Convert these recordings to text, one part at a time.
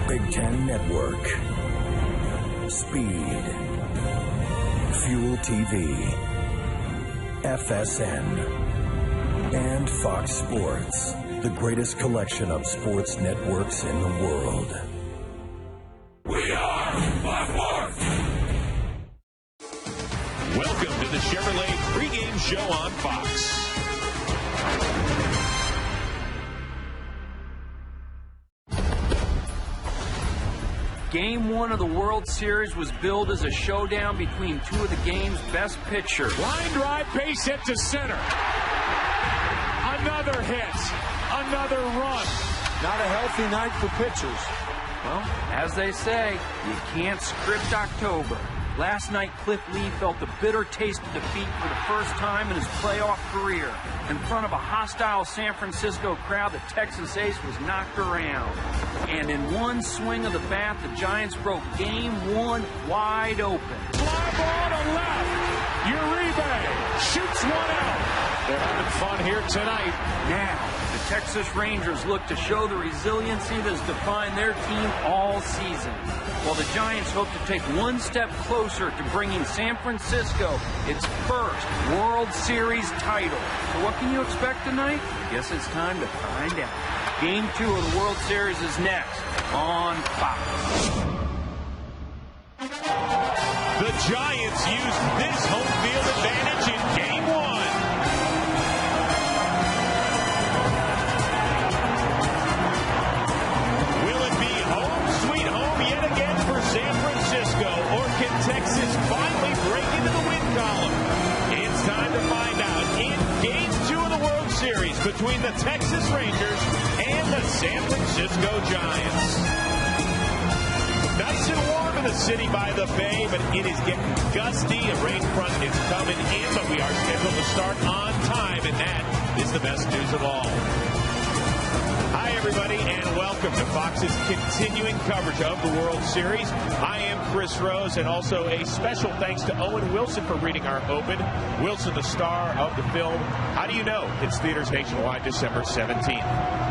Big Ten Network, Speed, Fuel TV, FSN, and Fox Sports, the greatest collection of sports networks in the world. We are Fox Sports! Welcome to the Chevrolet pregame show on Fox. Game 1 of the World Series was billed as a showdown between two of the game's best pitchers. Line drive, base hit to center. Another hit. Another run. Not a healthy night for pitchers. Well, as they say, you can't script October. Last night, Cliff Lee felt the bitter taste of defeat for the first time in his playoff career. In front of a hostile San Francisco crowd, the Texas ace was knocked around. And in one swing of the bat, the Giants broke Game 1 wide open. Fly ball to left. Uribe shoots one out. They're having fun here tonight. Now, the Texas Rangers look to show the resiliency that has defined their team all season, while the Giants hope to take one step closer to bringing San Francisco its first World Series title. So what can you expect tonight? Guess it's time to find out. Game 2 of the World Series is next on Fox. The Giants used this home field advantage in Game 1. Will it be home sweet home yet again for San Francisco, or can Texas finally break into the win column? It's time to find out in Game 2 of the World Series between the Texas Rangers and the San Francisco Giants. Nice and warm in the city by the bay, but it is getting gusty. A rain front is coming in, but we are scheduled to start on time, and that is the best news of all. Hi, everybody, and welcome to Fox's continuing coverage of the World Series. I am Chris Rose, and also a special thanks to Owen Wilson for reading our open. Wilson, the star of the film How Do You Know? Hits theaters nationwide December 17th.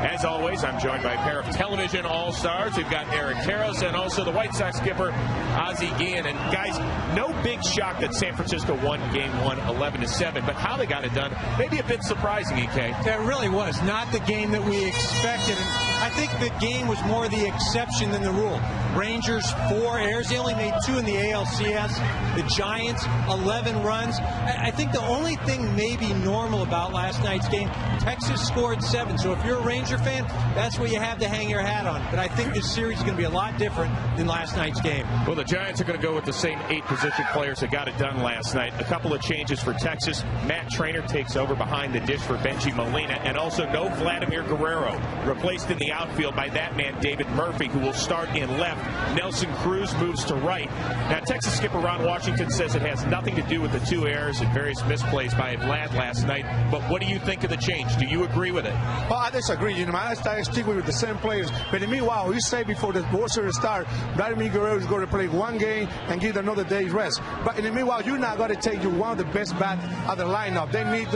As always, I'm joined by a pair of television all-stars. We've got Eric Karros and also the White Sox skipper, Ozzie Guillen. And guys, no big shock that San Francisco won Game 1 11-7, but how they got it done, maybe a bit surprising, EK. It really was not the game that we expected. And I think the game was more the exception than the rule. Rangers, 4 errors. They only made 2 in the ALCS. The Giants, 11 runs. I think the only thing maybe normal about last night's game, Texas scored 7. So if you're a Ranger fan, that's what you have to hang your hat on. But I think this series is going to be a lot different than last night's game. Well, the Giants are going to go with the same 8 position players that got it done last night. A couple of changes for Texas. Matt Traynor takes over behind the dish for Benji Molina, and also no Vladimir Guerrero, replaced in the outfield by that man, David Murphy, who will start in left. Nelson Cruz moves to right. Now, Texas skipper Ron Washington says it has nothing to do with the 2 errors and various misplays by Vlad last night. But what do you think of the change? Do you agree with it? Well, I disagree. I stick with the same players. But in meanwhile, you say before the World Series start, Vladimir Guerrero is going to play 1 game and give another day's rest. But in the meanwhile, you're not going to take one of the best bats of the lineup. They need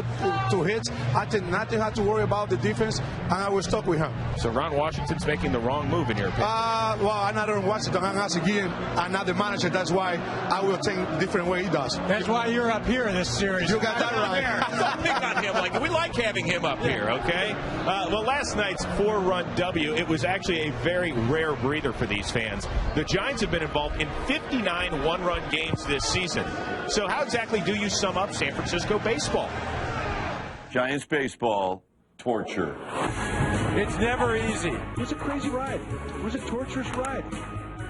2 hits. I think nothing have to worry about the defense, and I will stuck with him. So Ron Washington's making the wrong move in your opinion? Well, I'm not on Washington. I'm Ozzie Guillen. I'm not the manager. That's why I will think different way he does. That's why you're up here in this series. You got that right. Don't pick on him like that. We like having him up here, okay? Well, last night's 4-run W, it was actually a very rare breather for these fans. The Giants have been involved in 59 one-run games this season. So how exactly do you sum up San Francisco baseball? Giants baseball, torture. It's never easy. It was a crazy ride. It was a torturous ride.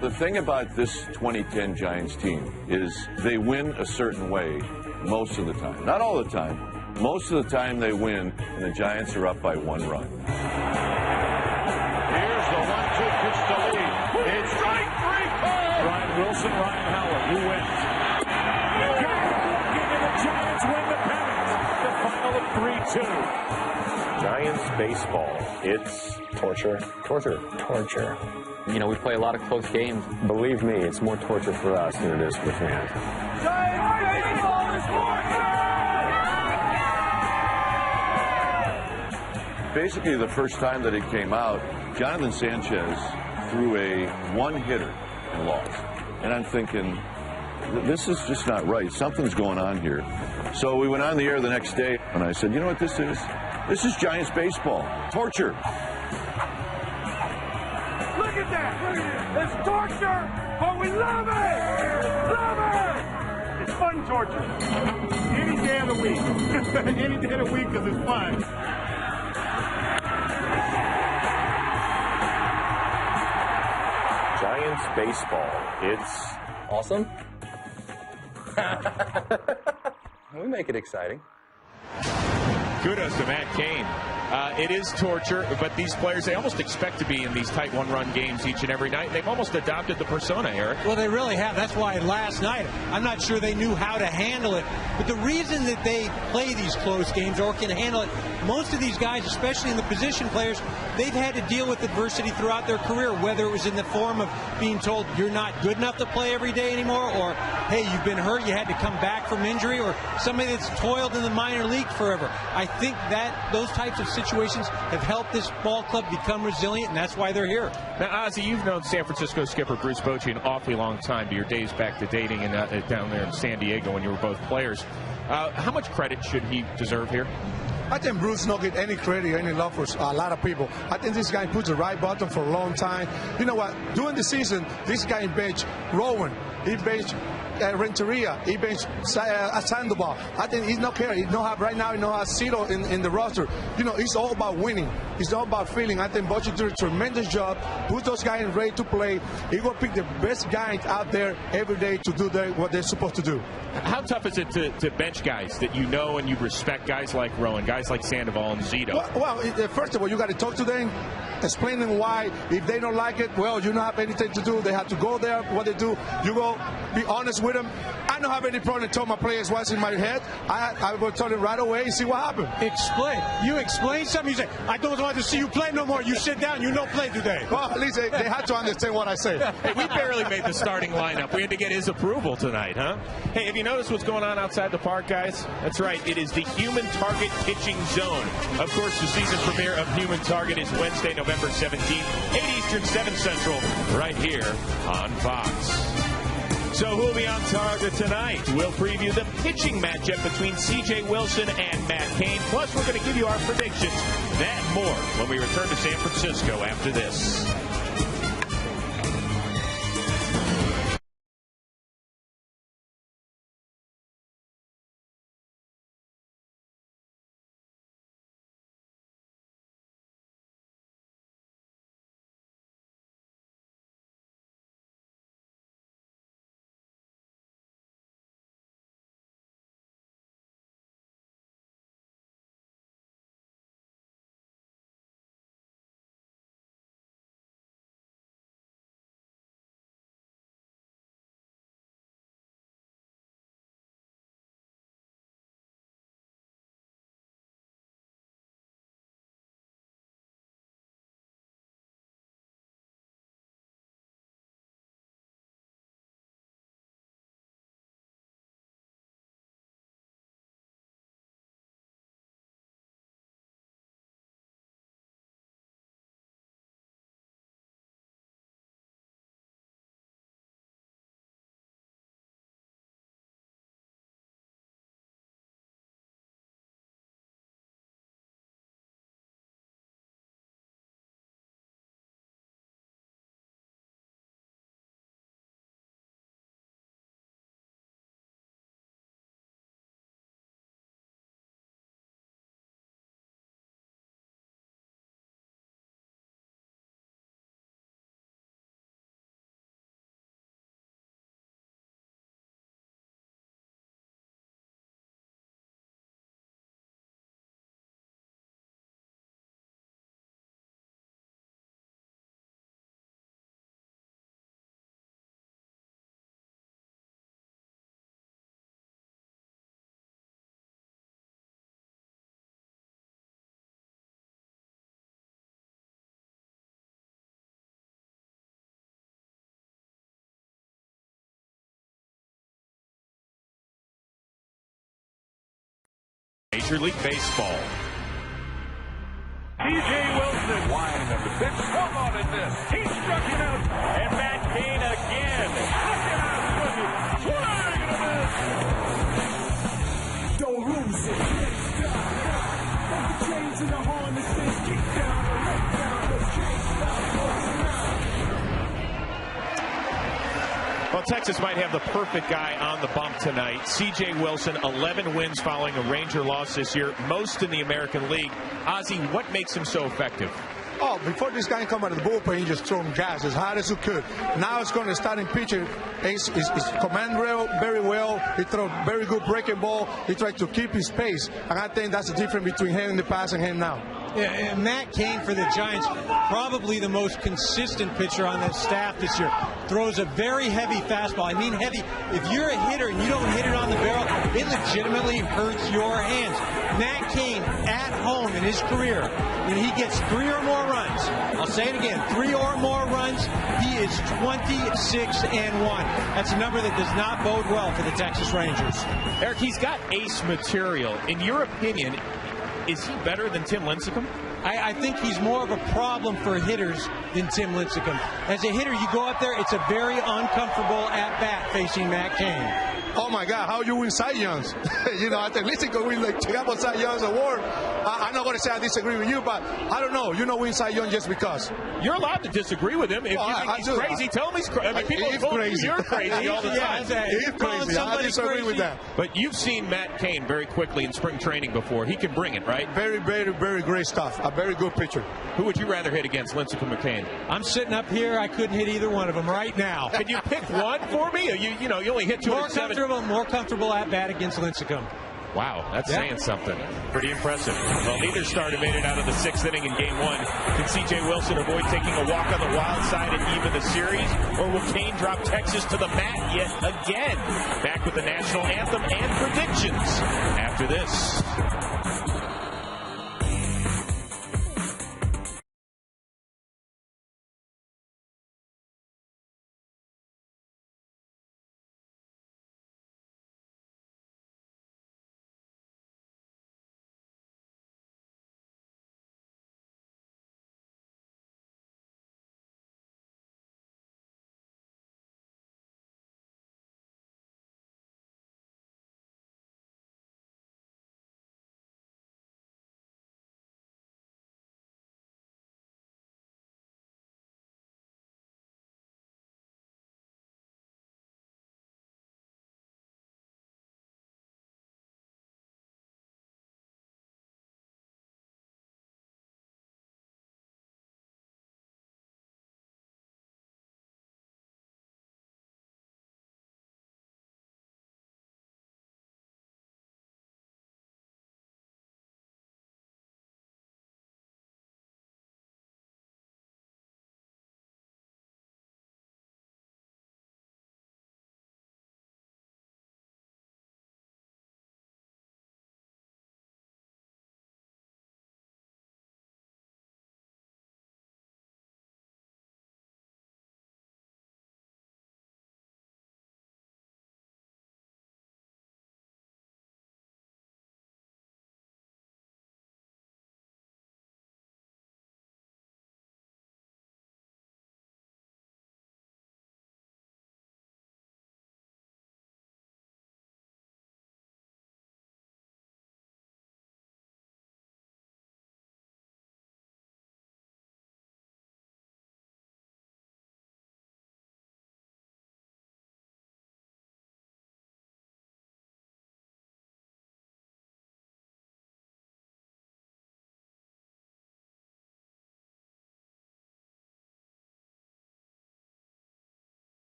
The thing about this 2010 Giants team is they win a certain way most of the time. Not all the time. Most of the time they win, and the Giants are up by 1 run. Here's the 1-2 pitch to lead. It's strike 3 call. Ryan Wilson, Ryan Howard. Who wins? The Giants win the pennant. The final of 3-2. Giants baseball. It's torture. You know, we play a lot of close games. Believe me, it's more torture for us than it is for fans. Giants baseball is Basically, the first time that it came out, Jonathan Sanchez threw a one-hitter and lost. And I'm thinking, this is just not right. Something's going on here. So we went on the air the next day, and I said, you know what this is? This is Giants baseball. Torture. Look at that. Look at it. It's torture, but we love it. Love it. It's fun torture. Any day of the week. Any day of the week because it's fun. Giants baseball. It's awesome. We make it exciting. Kudos to Matt Cain. It is torture, but these players, they almost expect to be in these tight one-run games each and every night. They've almost adopted the persona, Eric. Well, they really have. That's why last night, I'm not sure they knew how to handle it. But the reason that they play these close games or can handle it, most of these guys, especially in the position players, they've had to deal with adversity throughout their career, whether it was in the form of being told you're not good enough to play every day anymore, or, hey, you've been hurt, you had to come back from injury, or somebody that's toiled in the minor league forever. I think that those types of situations have helped this ball club become resilient, and that's why they're here. Now, Ozzie, you've known San Francisco skipper Bruce Bochy an awfully long time, to your days back to dating and down there in San Diego when you were both players. How much credit should he deserve here? I think Bruce don't get any credit, any love for a lot of people. I think this guy puts the right button for a long time. You know what? During the season, this guy benched Rowan. He benched Renteria. He benched Sandoval. I think he's not caring. He don't have right now. He don't have Cito in the roster. You know, it's all about winning. It's all about feeling. I think Bochy did a tremendous job. Put those guys ready to play. He will pick the best guys out there every day to do what they're supposed to do. How tough is it to bench guys that you know and you respect, guys like Rowan, guys like Sandoval and Zito? Well, first of all, you got to talk to them, explain them why. If they don't like it, well, you don't have anything to do. They have to go there. What they do, you go be honest with them. I don't have any problem telling my players what's in my head. I will tell them right away and see what happened. Explain. You explain something. You say, I don't want to see you play no more. You sit down. You don't play today. Well, at least they had to understand what I say. Hey, we barely made the starting lineup. We had to get his approval tonight, huh? Hey, have you noticed what's going on outside the park, guys? That's right. It is the Human Target Pitching Zone. Of course, the season premiere of Human Target is Wednesday, November 17th, 8 Eastern, 7 Central, right here on Fox. So who will be on target tonight? We'll preview the pitching matchup between C.J. Wilson and Matt Cain. Plus, we're going to give you our predictions. That and more when we return to San Francisco after this. Major League Baseball. C.J. Wilson. Winding up the pitch. Swung on at this. He struck him out. Well, Texas might have the perfect guy on the bump tonight. C.J. Wilson, 11 wins following a Ranger loss this year, most in the American League. Ozzie, what makes him so effective? Oh, before this guy come out of the bullpen, he just threw him gas as hard as he could. Now it's going to start in pitching. He's command very well. He throws very good breaking ball. He tried to keep his pace. And I think that's the difference between him in the past and him now. Yeah, and Matt Cain for the Giants, probably the most consistent pitcher on that staff this year. Throws a very heavy fastball. I mean heavy. If you're a hitter and you don't hit it on the barrel, it legitimately hurts your hands. Matt Cain at home in his career, when he gets 3 or more runs, I'll say it again, 3 or more runs, he is 26-1. That's a number that does not bode well for the Texas Rangers. Eric, he's got ace material. In your opinion, is he better than Tim Lincecum? I think he's more of a problem for hitters than Tim Lincecum. As a hitter, you go up there, it's a very uncomfortable at-bat facing Matt Cain. Oh, my God, how you win Cy Youngs? I think Lincecum win the Chicago Cy Youngs award. I'm not going to say I disagree with you, but I don't know. You know, win Cy Young just because. You're allowed to disagree with him. If you think he's crazy, tell him he's crazy. I mean, people have told you you're crazy all the time. He's crazy. I disagree with that. But you've seen Matt Cain very quickly in spring training before. He can bring it, right? Very, very, very great stuff. A very good pitcher. Who would you rather hit against, Lincecum or Cain? I'm sitting up here. I couldn't hit either one of them right now. Can you pick one for me? You only hit 207. More comfortable at bat against Lincecum. Wow, that's saying something. Pretty impressive. Well, neither starter made it out of the 6th inning in Game 1. Can C.J. Wilson avoid taking a walk on the wild side and even the series? Or will Cain drop Texas to the mat yet again? Back with the national anthem and predictions after this.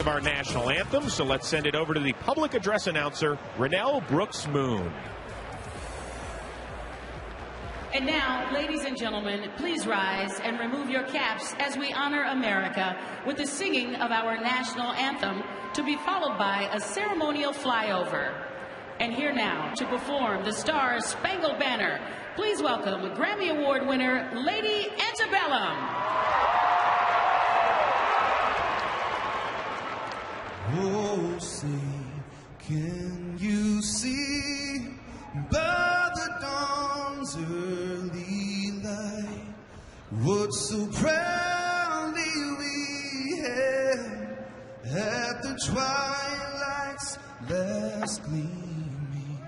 Our national anthem, so let's send it over to the public address announcer, Rennell Brooks Moon. And now, ladies and gentlemen, please rise and remove your caps as we honor America with the singing of our national anthem, to be followed by a ceremonial flyover. And here now to perform the Star Spangled Banner, please welcome Grammy Award winner Lady Antebellum. So proudly we hailed at the twilight's last gleaming,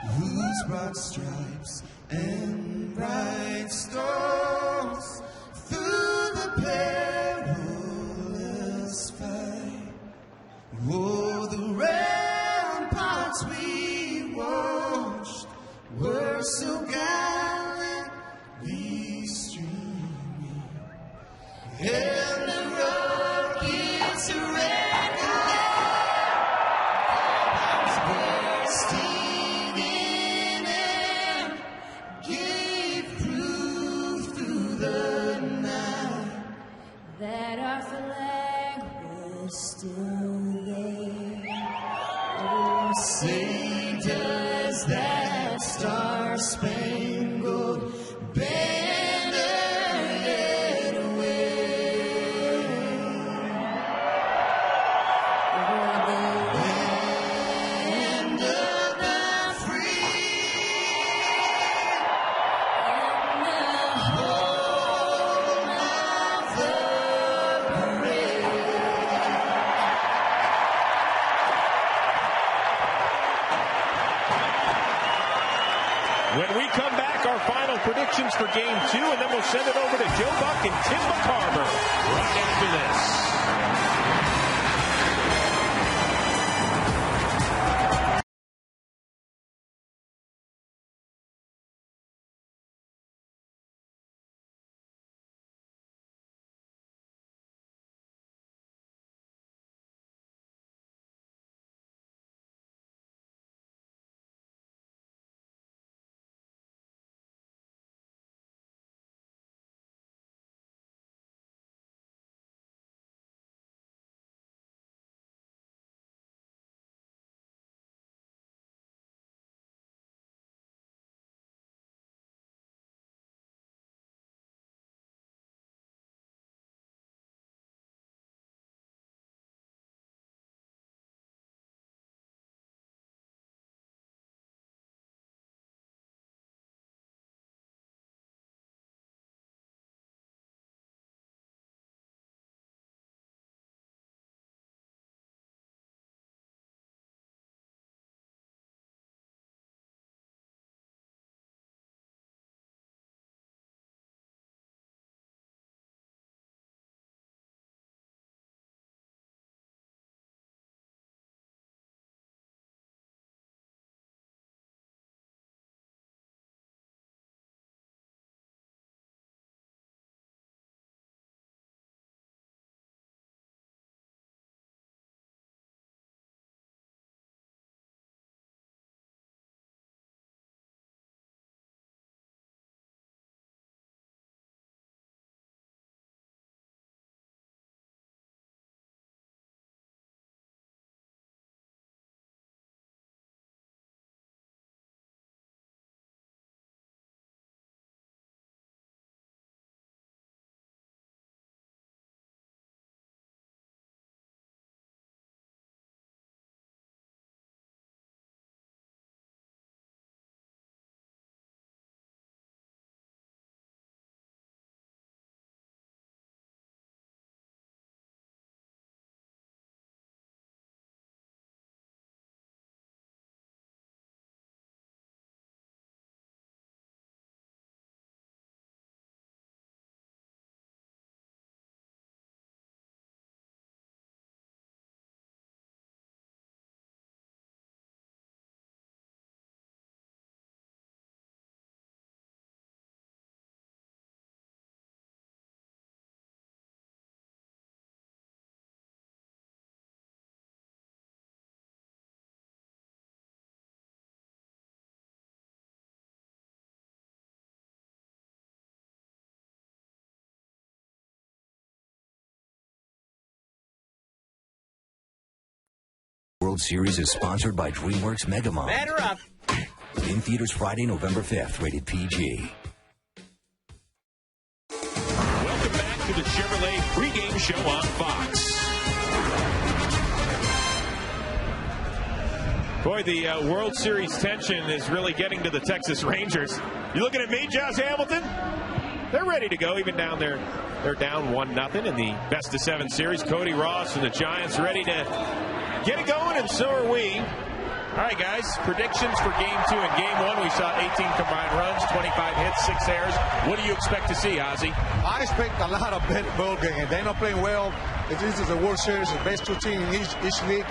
whose broad stripes and bright stars through the perilous fight. Oh, the ramparts we watched were so gallantly streaming, and the rockets surrendered, bursting in and gave proof through the night that our flag was still there. Oh, say does that star-spangled banner yet wave o'er the land of the free and the home of the brave. When we come back, our final predictions for Game 2, and then we'll send it over to Joe Buck and Tim McCarver right after this. World Series is sponsored by DreamWorks Megamind. Batter up. In theaters Friday, November 5th, rated PG. Welcome back to the Chevrolet pregame show on Fox. Boy, the World Series tension is really getting to the Texas Rangers. You looking at me, Josh Hamilton? they're ready to go. Even down there, they're down 1-0 in the best-of-7 series. Cody Ross and the Giants ready to get it going, and so are we. All right, guys, predictions for Game 2 and Game 1. We saw 18 combined runs, 25 hits, 6 errors. What do you expect to see, Ozzie? I expect a lot of ball game. They're not playing well. This is a World Series, the best 2 teams in each league.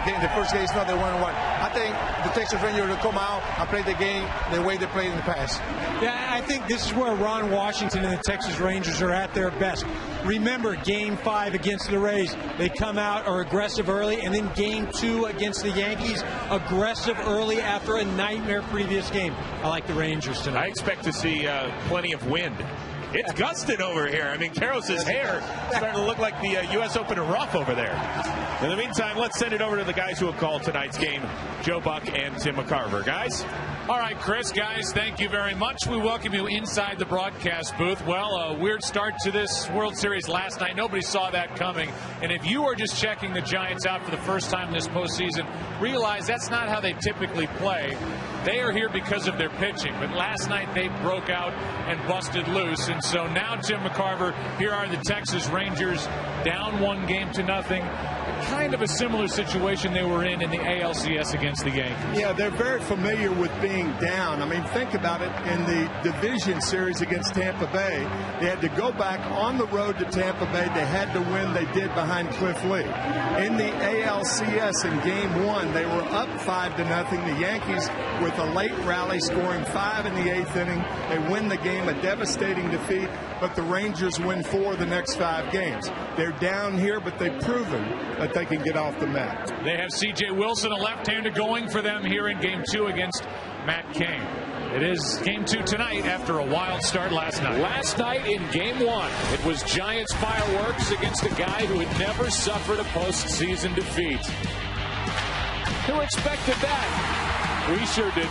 The first game is not the 1-1. I think the Texas Rangers will come out and play the game the way they played in the past. Yeah, I think this is where Ron Washington and the Texas Rangers are at their best. Remember, Game 5 against the Rays, they come out, are aggressive early, and then Game 2 against the Yankees, aggressive early after a nightmare previous game. I like the Rangers tonight. I expect to see plenty of wind. It's gusting over here. I mean, Karros' hair starting to look like the U.S. Open rough over there. In the meantime, let's send it over to the guys who will call tonight's game, Joe Buck and Tim McCarver. Guys? All right, Chris, guys, thank you very much. We welcome you inside the broadcast booth. Well, a weird start to this World Series last night. Nobody saw that coming. And if you are just checking the Giants out for the first time this postseason, realize that's not how they typically play. They are here because of their pitching. But last night they broke out and busted loose. And so now, Tim McCarver, here are the Texas Rangers down 1-0. Kind of a similar situation they were in the ALCS against the Yankees. Yeah, they're very familiar with being down. I mean, think about it. In the division series against Tampa Bay, they had to go back on the road to Tampa Bay. They had to win. They did behind Cliff Lee. In the ALCS in Game 1, they were up 5-0. The Yankees, with a late rally, scoring 5 in the 8th inning. They win the game, a devastating defeat, but the Rangers win 4 of the next 5 games. They're down here, but they've proven that they can get off the mat. They have C.J. Wilson, a left-hander, going for them here in Game 2 against Matt Cain. It is Game 2 tonight after a wild start last night. Last night in Game 1, it was Giants fireworks against a guy who had never suffered a postseason defeat. Who expected that? We sure didn't.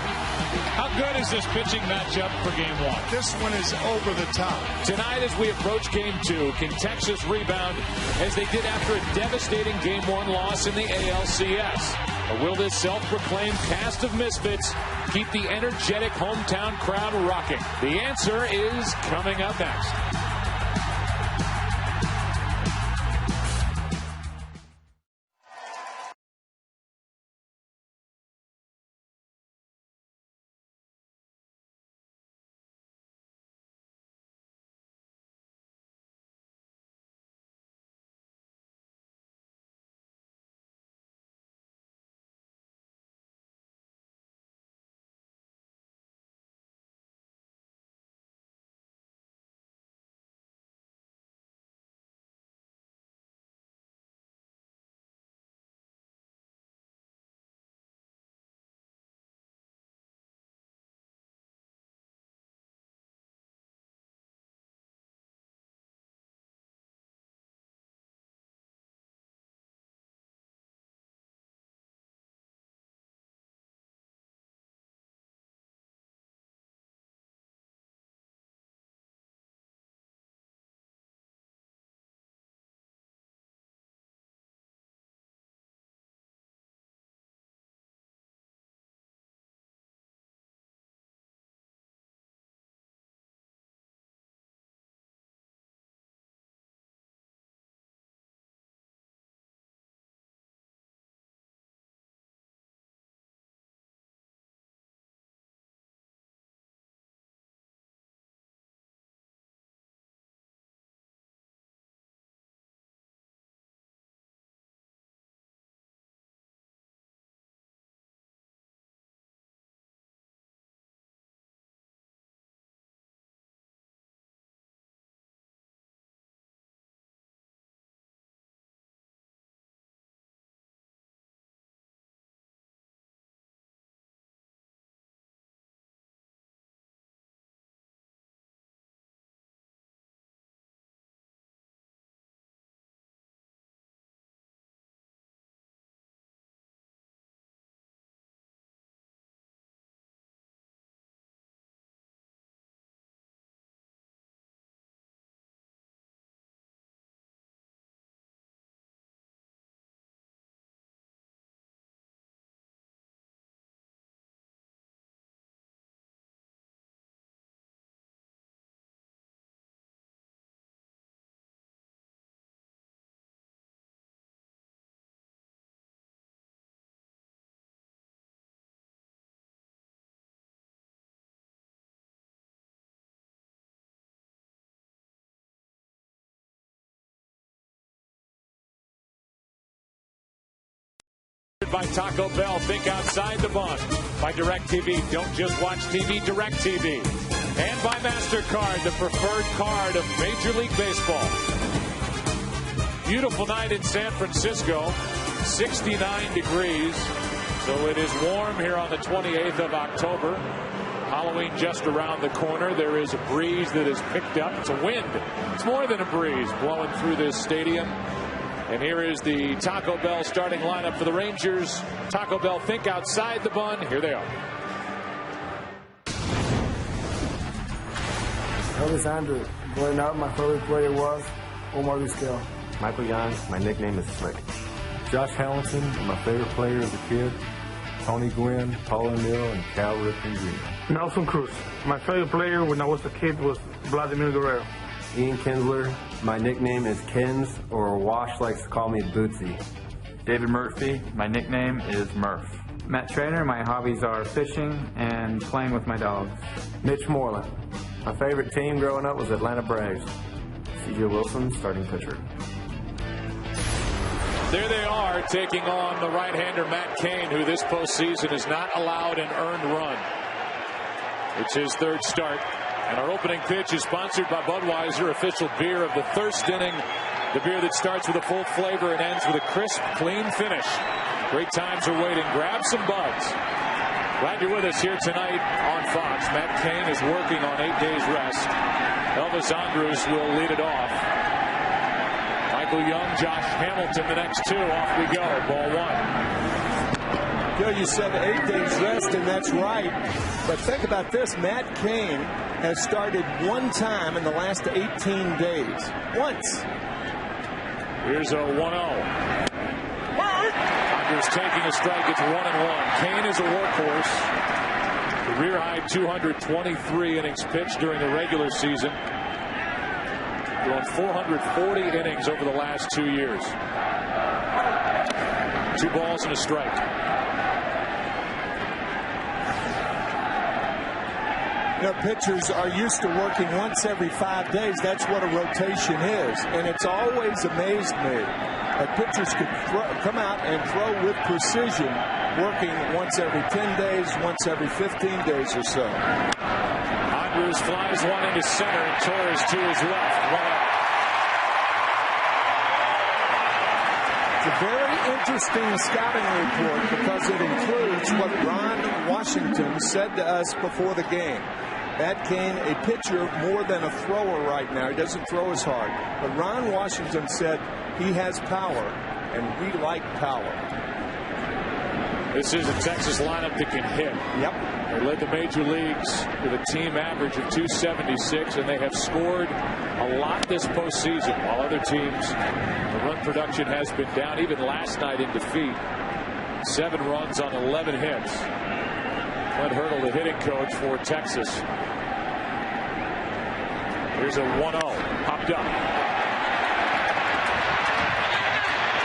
How good is this pitching matchup for Game 1? This one is over the top. Tonight, as we approach Game 2, can Texas rebound as they did after a devastating Game 1 loss in the ALCS? Or will this self-proclaimed cast of misfits keep the energetic hometown crowd rocking? The answer is coming up next. By Taco Bell, think outside the bun. By DirecTV, don't just watch TV, DirecTV. And by MasterCard, the preferred card of Major League Baseball. Beautiful night in San Francisco, 69 degrees. So it is warm here on the 28th of October. Halloween just around the corner. There is a breeze that has picked up. It's a wind. It's more than a breeze blowing through this stadium. And here is the Taco Bell starting lineup for the Rangers. Taco Bell, think outside the bun. Here they are. Alexander, growing up, my favorite player was Omar Vizquel. Michael Young, my nickname is Slick. Josh Hamilton, my favorite player as a kid. Tony Gwynn, Paul O'Neill, and Cal Ripken Jr. Nelson Cruz. My favorite player when I was a kid was Vladimir Guerrero. Ian Kinsler, my nickname is Kins, or Wash likes to call me Bootsy. David Murphy, my nickname is Murph. Matt Trainer, my hobbies are fishing and playing with my dogs. Mitch Moreland, my favorite team growing up was Atlanta Braves. C.J. Wilson, starting pitcher. There they are, taking on the right-hander Matt Cain, who this postseason has not allowed an earned run. It's his third start. And our opening pitch is sponsored by Budweiser, official beer of the thirst inning. The beer that starts with a full flavor and ends with a crisp, clean finish. Great times are waiting. Grab some buds. Glad you're with us here tonight on Fox. Matt Cain is working on 8 days rest. Elvis Andrus will lead it off. Michael Young, Josh Hamilton, the next two. Off we go. Ball one. Joe, you said 8 days rest, and that's right. But think about this. Matt Cain has started one time in the last 18 days. Once. Here's a 1-0. Andrus taking a strike. It's 1-1. Cain is a workhorse. Career high 223 innings pitched during the regular season. Thrown 440 innings over the last 2 years. 2 balls and a strike. You know, pitchers are used to working once every 5 days. That's what a rotation is. And it's always amazed me that pitchers could come out and throw with precision, working once every 10 days, once every 15 days or so. Andrus flies one into center, and Torres to his left. 1 out. It's a very interesting scouting report because it includes what Ron Washington said to us before the game. Matt Cain, a pitcher more than a thrower right now. He doesn't throw as hard. But Ron Washington said he has power, and we like power. This is a Texas lineup that can hit. Yep. They led the major leagues with a team average of 276, and they have scored a lot this postseason, while other teams, the run production has been down. Even last night in defeat, 7 runs on 11 hits. Clint Hurdle, the hitting coach for Texas. Here's a 1-0. Popped up.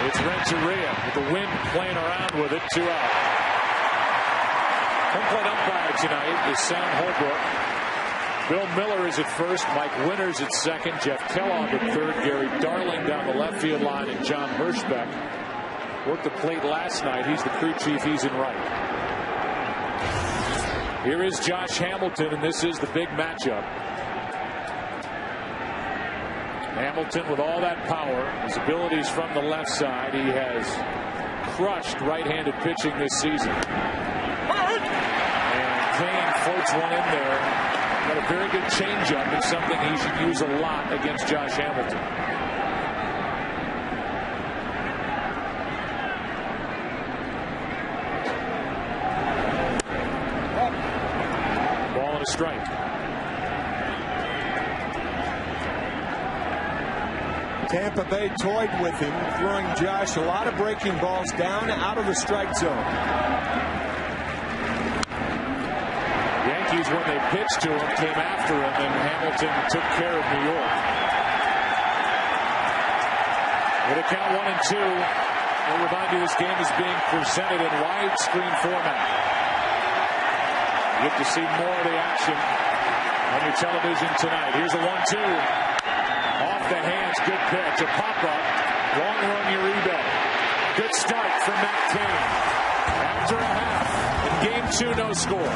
It's Renteria with the wind playing around with it. 2 out. Home plate umpire tonight is Sam Holbrook. Bill Miller is at first. Mike Winters at second. Jeff Kellogg at third. Gary Darling down the left field line. And John Hirschbeck worked the plate last night. He's the crew chief. He's in right. Here is Josh Hamilton, and this is the big matchup. Hamilton with all that power, his abilities from the left side. He has crushed right-handed pitching this season. And Cain floats one in there. Got a very good changeup. It's something he should use a lot against Josh Hamilton. Ball and a strike. Tampa Bay toyed with him, throwing Josh a lot of breaking balls down out of the strike zone. Yankees, when they pitched to him, came after him, and Hamilton took care of New York. With a count 1-2, we'll remind you this game is being presented in widescreen format. You get to see more of the action on your television tonight. Here's a 1-2. Off the hands, good pitch. A pop-up. Long run Uribe. Good start from Matt Cain. After a half, in game 2, no score.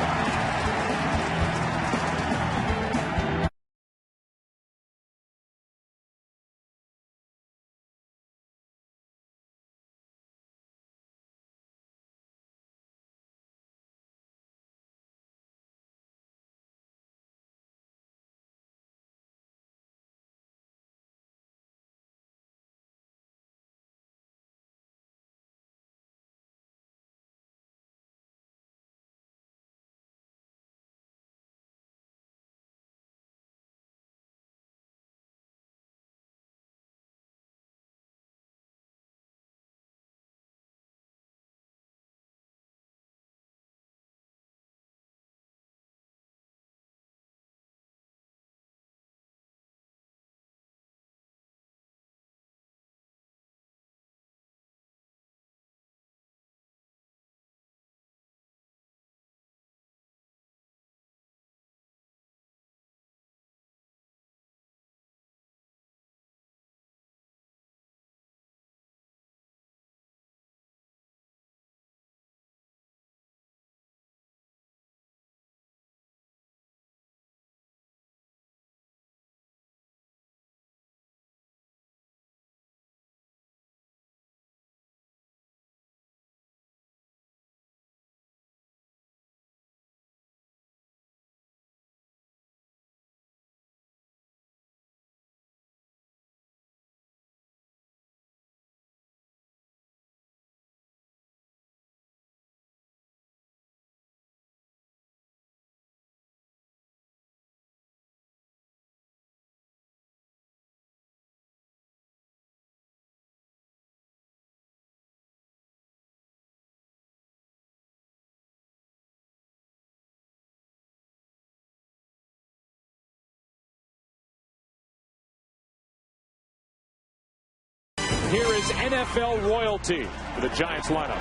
Here is NFL royalty for the Giants lineup.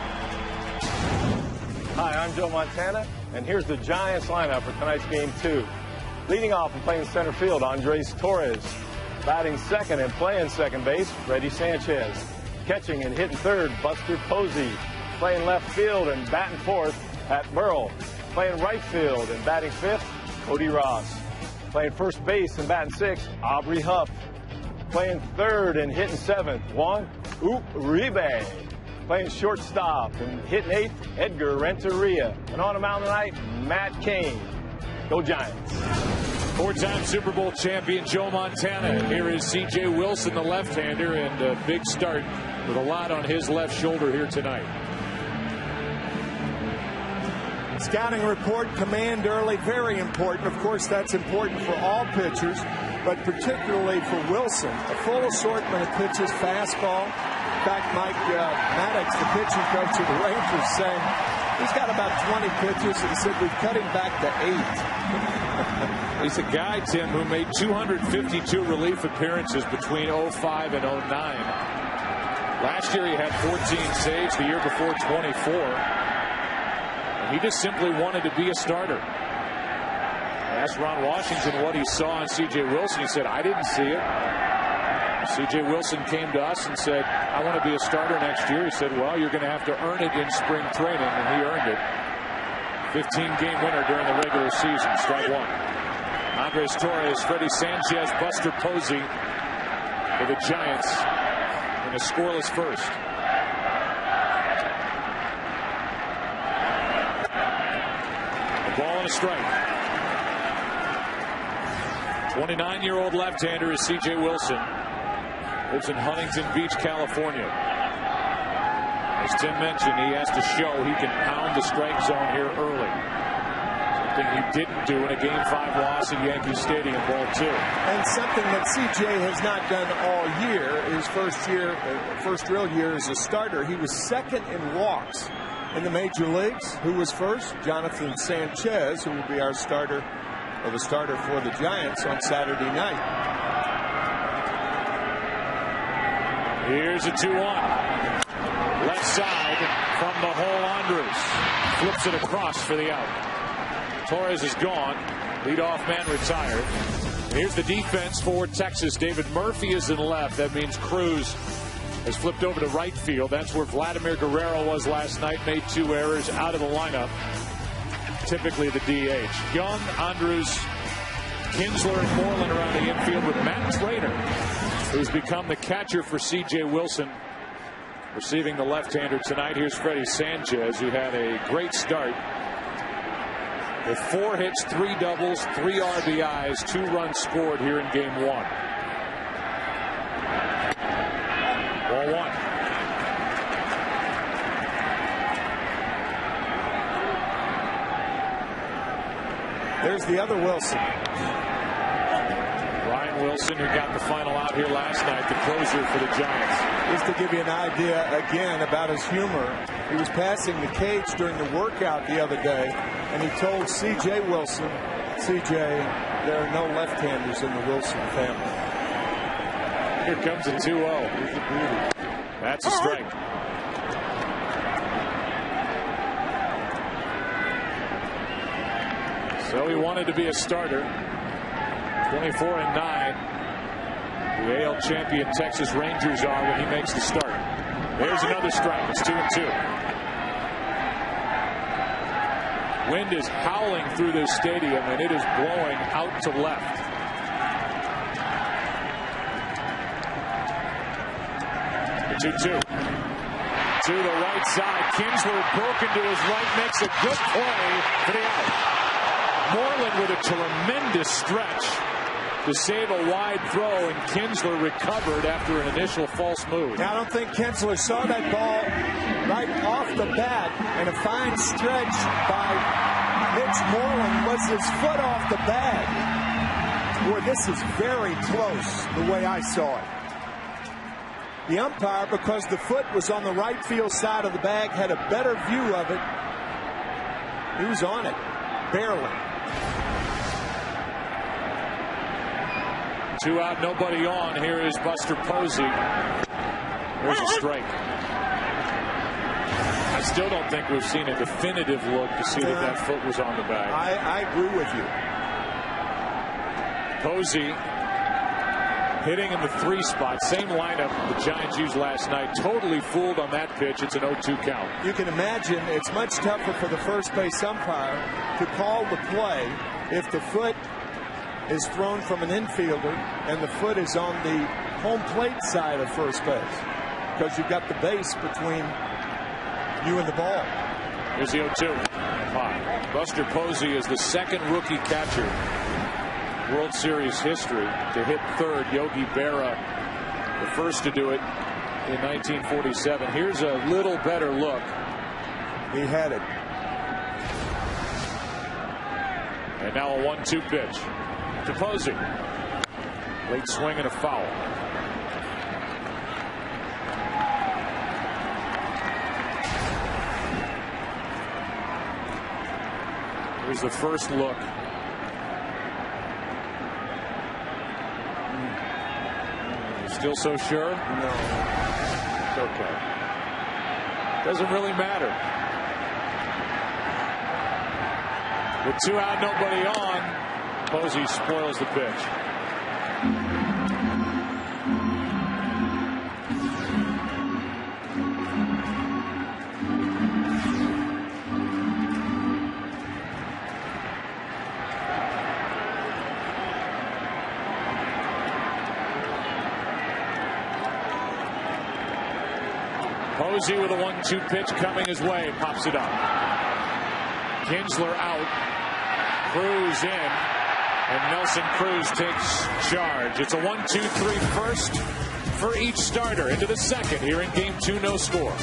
Hi, I'm Joe Montana, and here's the Giants lineup for tonight's game 2. Leading off and playing center field, Andres Torres. Batting second and playing second base, Reddy Sanchez. Catching and hitting third, Buster Posey. Playing left field and batting fourth, Pat Burrell. Playing right field and batting fifth, Cody Ross. Playing first base and batting sixth, Aubrey Huff. Playing third and hitting seventh, Juan Uribe. Playing shortstop and hitting eighth, Edgar Renteria. And on the mound tonight, Matt Cain. Go Giants. 4-time Super Bowl champion Joe Montana. Here is C.J. Wilson, the left-hander, and a big start with a lot on his left shoulder here tonight. Scouting report, command early, very important. Of course, that's important for all pitchers, but particularly for Wilson. A full assortment of pitches, fastball. In fact, Mike Maddox, the pitching coach of the Rangers, saying he's got about 20 pitches. He said we've cut him back to 8. He's a guy, Tim, who made 252 relief appearances between 05 and 09. Last year he had 14 saves, the year before 24. He just simply wanted to be a starter. I asked Ron Washington what he saw in C.J. Wilson. He said, I didn't see it. C.J. Wilson came to us and said, I want to be a starter next year. He said, well, you're going to have to earn it in spring training, and he earned it. 15-game winner during the regular season. Strike one. Andres Torres, Freddie Sanchez, Buster Posey for the Giants in a scoreless first. Ball and a strike. 29-year-old left-hander is C.J. Wilson. Lives in Huntington Beach, California. As Tim mentioned, he has to show he can pound the strike zone here early. Something he didn't do in a Game 5 loss at Yankee Stadium, Ball 2. And something that C.J. has not done all year. His first real year as a starter, he was second in walks in the major leagues. Who was first? Jonathan Sanchez, who will be our starter, or the starter for the Giants on Saturday night. Here's a 2-1. Left side from the hole, Andres. Flips it across for the out. Torres is gone. Leadoff man retired. Here's the defense for Texas. David Murphy is in left. That means Cruz has flipped over to right field. That's where Vladimir Guerrero was last night. Made 2 errors, out of the lineup. Typically the DH. Young, Andrews, Kinsler, and Moreland around the infield with Matt Trainer, who's become the catcher for C.J. Wilson, receiving the left-hander tonight. Here's Freddie Sanchez, who had a great start with 4 hits, 3 doubles, 3 RBIs, 2 runs scored here in Game 1. Ball 1. There's the other Wilson. Ryan Wilson, who got the final out here last night, the closer for the Giants. Just to give you an idea again about his humor, he was passing the cage during the workout the other day, and he told C.J. Wilson, C.J., there are no left-handers in the Wilson family. Here comes a 2-0. That's a strike. So he wanted to be a starter. 24-9. The AL champion Texas Rangers are when he makes the start. There's another strike. It's 2-2. Wind is howling through this stadium, and it is blowing out to left. The 2-2. To the right side. Kinsler broken to his right, makes a good play for the out. Moreland with a tremendous stretch to save a wide throw, and Kinsler recovered after an initial false move. Now, I don't think Kinsler saw that ball right off the bat, and a fine stretch by Mitch Moreland was his foot off the bag. Boy, this is very close the way I saw it. The umpire, because the foot was on the right field side of the bag, had a better view of it. He was on it, barely. 2 out, nobody on. Here is Buster Posey. There's a strike. I still don't think we've seen a definitive look to see that that foot was on the bag. I agree with you. Posey hitting in the 3 spot. Same lineup the Giants used last night. Totally fooled on that pitch. It's an 0-2 count. You can imagine it's much tougher for the first base umpire to call the play if the foot is thrown from an infielder and the foot is on the home plate side of first base, because you've got the base between you and the ball. Here's the 0-2. Buster Posey is the second rookie catcher World Series history to hit third. Yogi Berra, the first to do it in 1947. Here's a little better look. He had it. And now a 1-2 pitch to Posey. Late swing and a foul. Here's the first look. Still so sure? No. It's okay. Doesn't really matter. With 2 out, nobody on, Posey spoils the pitch. Posey with a 1-2 pitch coming his way, pops it up. Kinsler out, Cruz in, and Nelson Cruz takes charge. It's a 1-2-3 first for each starter. Into the second here in Game 2, no score.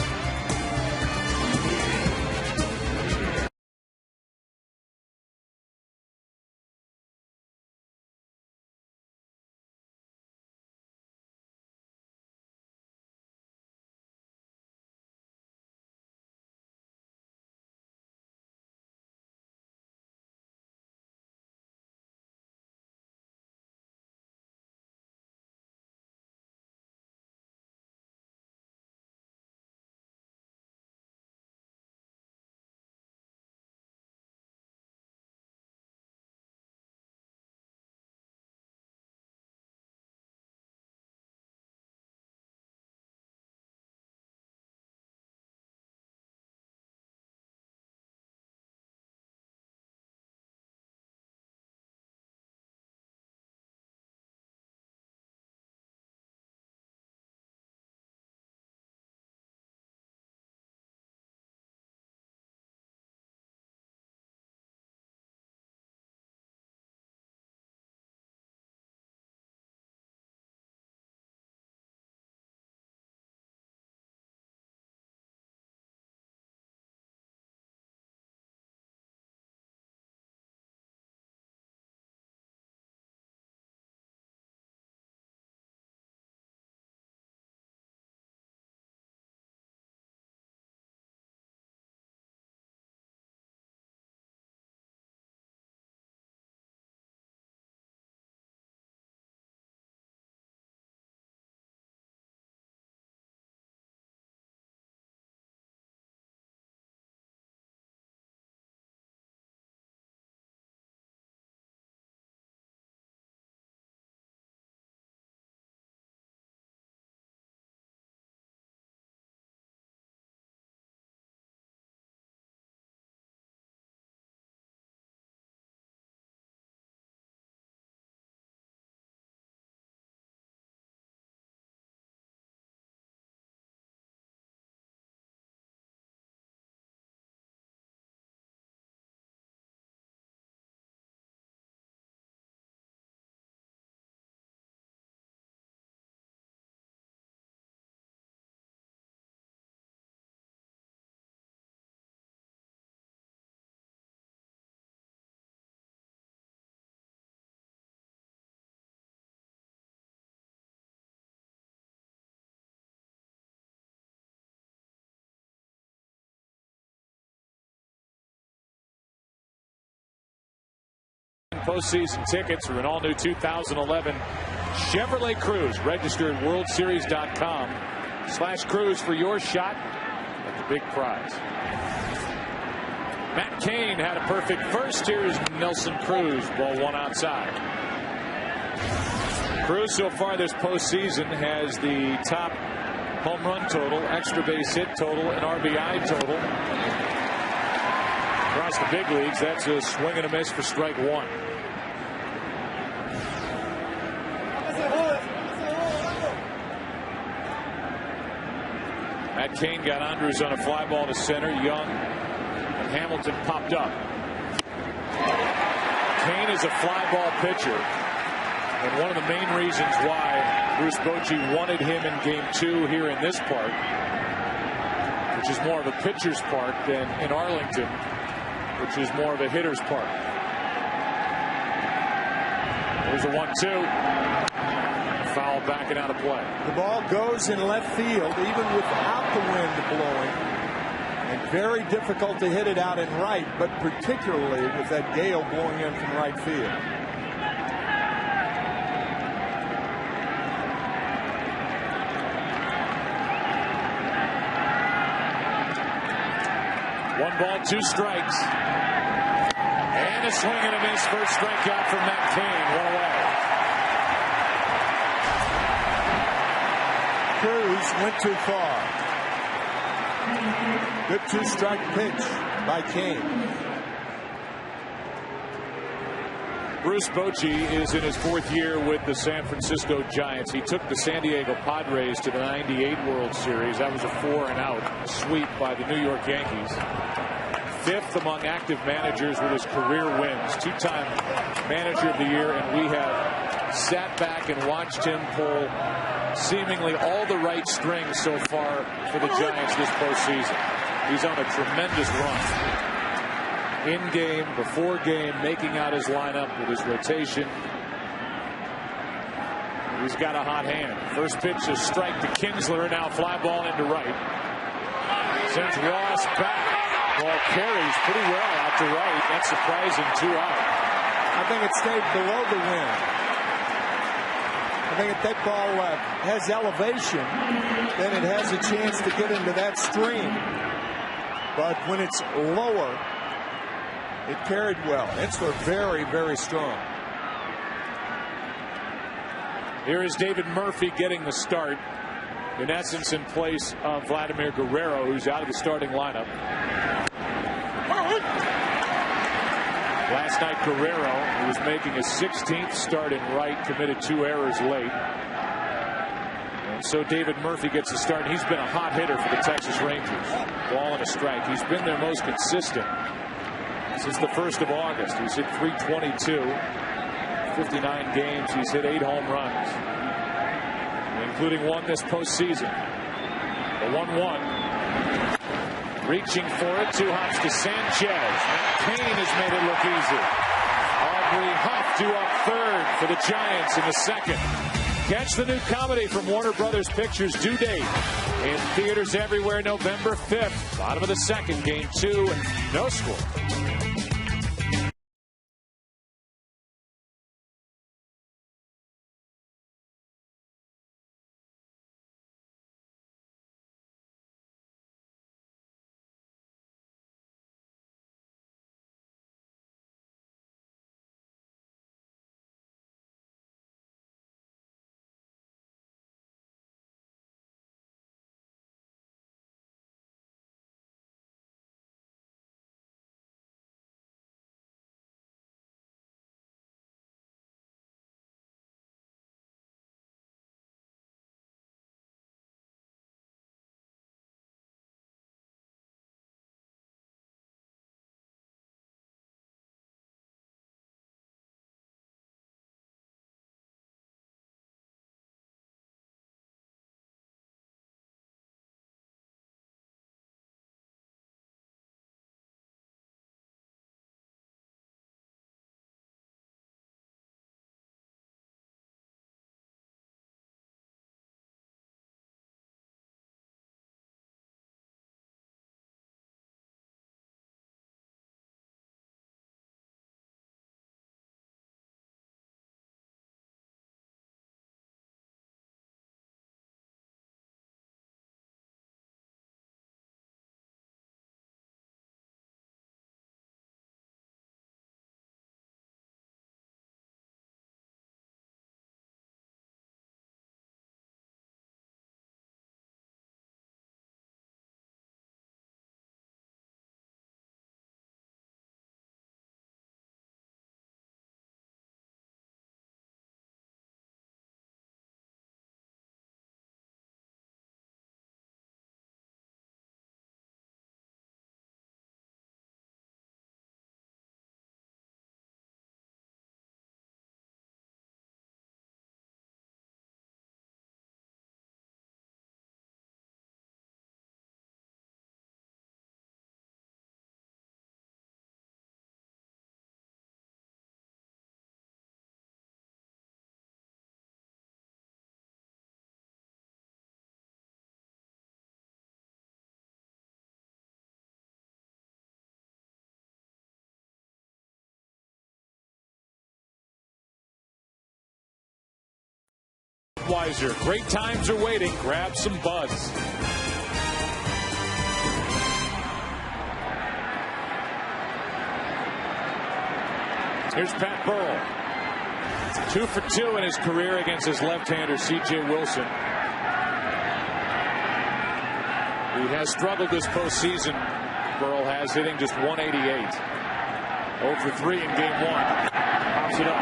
postseason tickets or an all-new 2011 Chevrolet Cruze. Register at worldseries.com/Cruze for your shot at the big prize. Matt Cain had a perfect first. Here's Nelson Cruz, ball one outside. Cruz so far this postseason has the top home run total, extra base hit total, and RBI total. Across the big leagues, that's a swing and a miss for strike one. Matt Cain got Andrews on a fly ball to center. Young and Hamilton popped up. Cain is a fly ball pitcher, and one of the main reasons why Bruce Bochy wanted him in Game 2 here in this park, which is more of a pitcher's park than in Arlington, which is more of a hitter's park. There's a 1-2. Foul backing out of play. The ball goes in left field even without the wind blowing. And very difficult to hit it out in right, but particularly with that gale blowing in from right field. One ball, two strikes. And a swing and a miss. First strikeout from Matt Cain. One away. Cruz went too far. Good two-strike pitch by Cain. Bruce Bochy is in his fourth year with the San Francisco Giants. He took the San Diego Padres to the '98 World Series. That was a 4-and-out sweep by the New York Yankees. Fifth among active managers with his career wins. Two-time manager of the year, and we have sat back and watched him pull seemingly all the right strings so far for the Giants this postseason. He's on a tremendous run. In game, before game, making out his lineup with his rotation. He's got a hot hand. First pitch is strike to Kinsler. Now fly ball into right. Sends Ross back. Ball carries pretty well out to right. That's surprising. 2 out. I think it stayed below the wind. I think if that ball has elevation, then it has a chance to get into that stream. But when it's lower, it carried well. It's very, very strong. Here is David Murphy getting the start. In essence, in place of Vladimir Guerrero, who's out of the starting lineup. Last night, Guerrero, who was making his 16th start in right, committed 2 errors late. And so David Murphy gets the start. He's been a hot hitter for the Texas Rangers. Ball and a strike. He's been their most consistent since the 1st of August. He's hit .322. 59 games. He's hit 8 home runs, including one this postseason. The 1-1. Reaching for it. 2 hops to Sanchez. Matt Cain has made it look easy. Aubrey Huff due up third for the Giants in the second. Catch the new comedy from Warner Brothers Pictures, due date in theaters everywhere November 5th. Bottom of the second, Game 2, and no score. Budweiser. Great times are waiting. Grab some buds. Here's Pat Burrell. 2 for 2 in his career against his left-hander, C.J. Wilson. He has struggled this postseason. Burrell has, hitting just 188. 0 for 3 in game 1. Pops it up.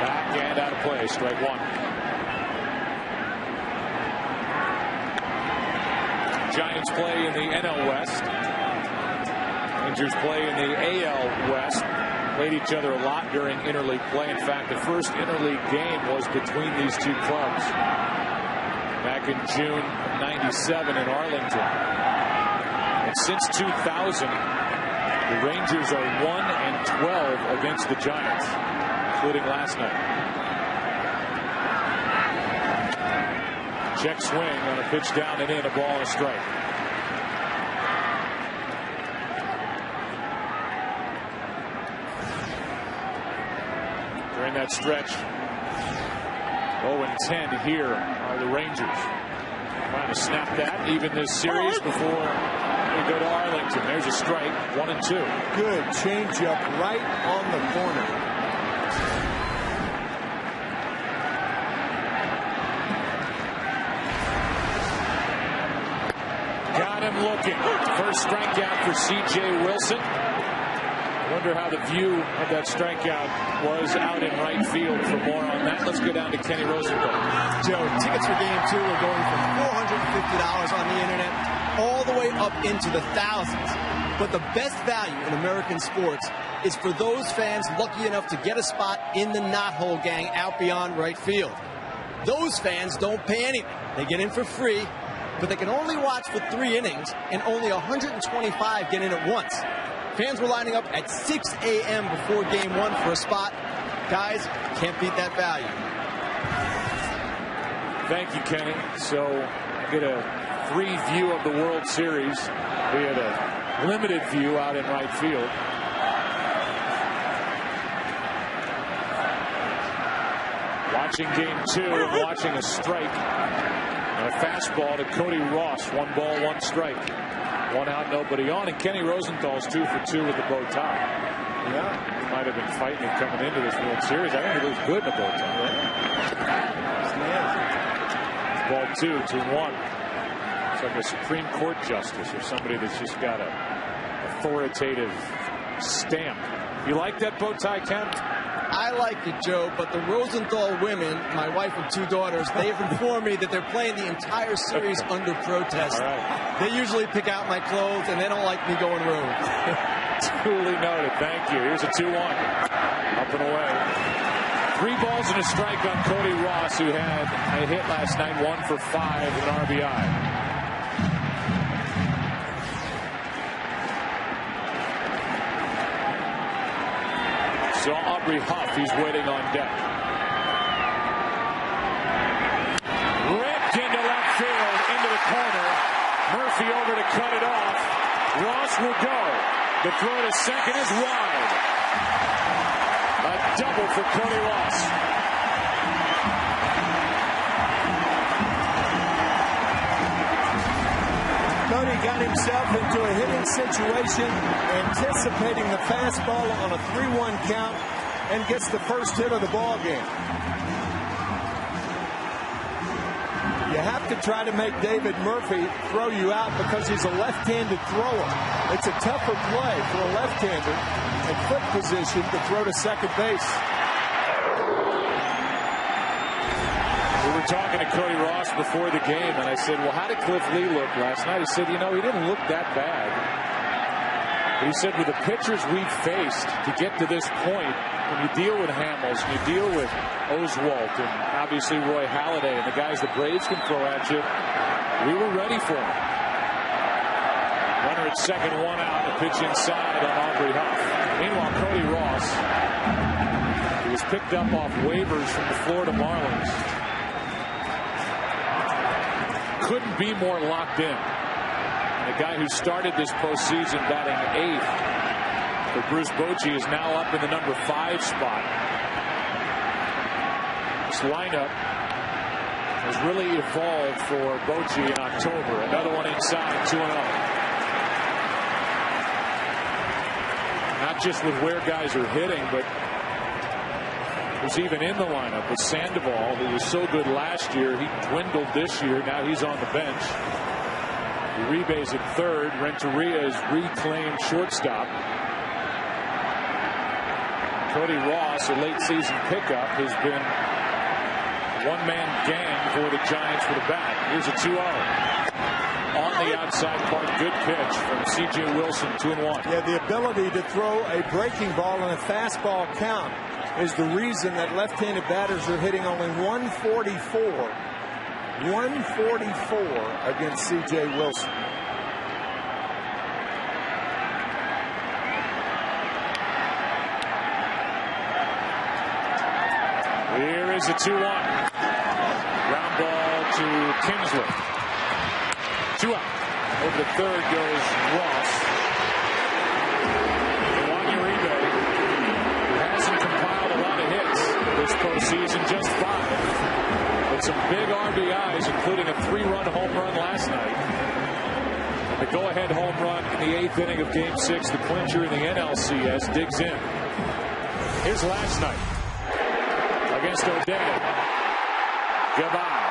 Back and out of play. Strike 1. Giants play in the NL West. Rangers play in the AL West. Played each other a lot during interleague play. In fact, the first interleague game was between these two clubs back in June of '97 in Arlington. And since 2000, the Rangers are 1-12 against the Giants, including last night. Check swing on a pitch down and in, a ball and a strike. During that stretch, 0-10 here are the Rangers. Trying to snap that, even this series before they go to Arlington. There's a strike, 1-2. Good changeup right on the corner. Got him looking. First strikeout for C.J. Wilson. I wonder how the view of that strikeout was out in right field. For more on that, let's go down to Kenny Rosenthal. Joe, tickets for Game 2 are going from $450 on the internet all the way up into the thousands. But the best value in American sports is for those fans lucky enough to get a spot in the Knothole Gang out beyond right field. Those fans don't pay anything. They get in for free, but they can only watch for 3 innings, and only 125 get in at once. Fans were lining up at 6 a.m. before Game 1 for a spot. Guys, can't beat that value. Thank you, Kenny. So, get a free view of the World Series. We had a limited view out in right field. Watching Game 2 and watching a strike and a fastball to Cody Ross. 1 ball, 1 strike. 1 out, nobody on, and Kenny Rosenthal's 2 for 2 with the bow tie. Yeah, he might have been fighting it coming into this World Series. I think he looks good in the bow tie. Yeah. Ball 2, 2-1. It's like a Supreme Court justice or somebody that's just got a authoritative stamp. You like that bow tie, Ken? I like it, Joe, but the Rosenthal women, my wife and 2 daughters, they have informed me that they're playing the entire series under protest. Right. They usually pick out my clothes, and they don't like me going rogue. Duly noted. Thank you. Here's a 2-1. Up and away. 3 balls and a strike on Cody Ross, who had a hit last night, 1 for 5 with an RBI. So Aubrey Huff, he's waiting on deck. Ripped into left field, into the corner. Murphy over to cut it off. Ross will go. The throw to second is wide. A double for Cody Ross. Cody got himself into a hitting situation, anticipating the fastball on a 3-1 count, and gets the first hit of the ball game. You have to try to make David Murphy throw you out because he's a left-handed thrower. It's a tougher play for a left-hander at foot position to throw to second base. We were talking to Cody Ross before the game, and I said, well, how did Cliff Lee look last night? He said, you know, he didn't look that bad. But he said, with the pitchers we've faced to get to this point, when you deal with Hamels, and you deal with Oswalt, and obviously Roy Halladay, and the guys the Braves can throw at you, we were ready for him. Runner at second, 1 out, the pitch inside on Aubrey Huff. Meanwhile, Cody Ross, he was picked up off waivers from the Florida Marlins. Couldn't be more locked in. And the guy who started this postseason batting 8th for Bruce Bochy is now up in the number 5 spot. This lineup has really evolved for Bochy in October. Another one inside, 2-0. Not just with where guys are hitting, but was even in the lineup with Sandoval, who was so good last year. He dwindled this year. Now he's on the bench. Uribe's at third. Renteria is reclaimed shortstop. Cody Ross, a late season pickup, has been one-man gang for the Giants for the bat. Here's a 2-0. On the outside part, good pitch from C.J. Wilson, 2-1. Yeah, the ability to throw a breaking ball and a fastball count is the reason that left-handed batters are hitting only 144 against C.J. Wilson. Here is a 2-1. Ground ball to Kinsler. 2 out. Over the third goes Ross. Juan Uribe, who hasn't compiled a lot of hits this postseason, just 5. But some big RBIs, including a 3-run home run last night. The go-ahead home run in the 8th inning of Game 6, the clincher in the NLCS, digs in. Here's last night against O'Day. Goodbye.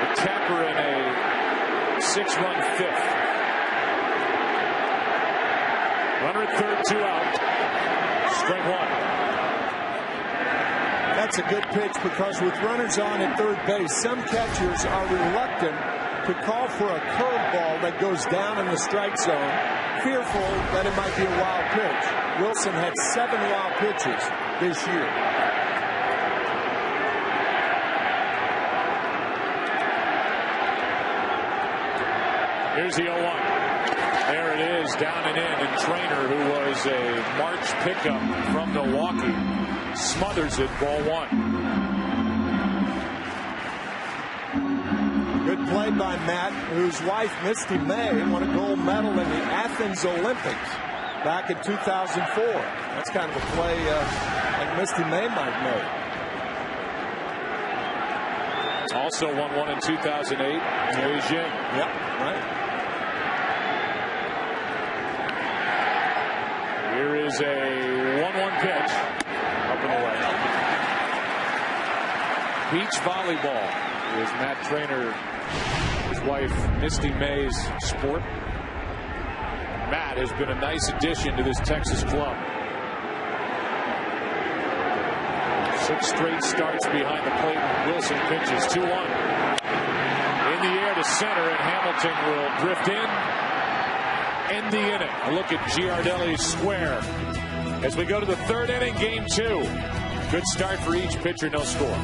The Tapper in a 6-run 5th. Runner at third, 2 out. Strike 1. That's a good pitch because with runners on at third base, some catchers are reluctant to call for a curveball that goes down in the strike zone, fearful that it might be a wild pitch. Wilson had 7 wild pitches this year. Here's the 0-1. There it is, down and in. And Trainer, who was a March pickup from Milwaukee, smothers it, ball 1. Good play by Matt, whose wife, Misty May, won a gold medal in the Athens Olympics back in 2004. That's kind of a play like Misty May might make. Also won one in 2008 in Beijing. Yep, right. Here is a 1-1 pitch. Up and away. Beach volleyball is Matt Trainer, his wife Misty May's sport. Matt has been a nice addition to this Texas club. 6 straight starts behind the plate. Wilson pitches 2-1. In the air to center, and Hamilton will drift in. End the inning. A look at Giardelli's square as we go to the 3rd inning, Game 2. Good start for each pitcher, no score.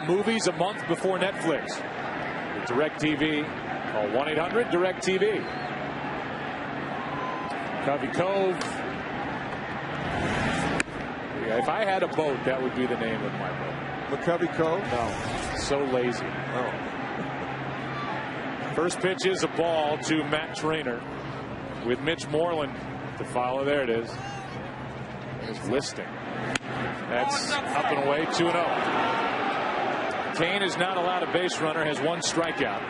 movies a month before Netflix. With DirecTV, call 1-800-DirecTV. Covey Cove. Yeah, if I had a boat, that would be the name of my boat. McCovey Cove? No, so lazy. Oh. First pitch is a ball to Matt Trainer with Mitch Moreland to follow. There it is. There's Listing. That's up and away, 2-0. Kane is not allowed a base runner, has 1 strikeout.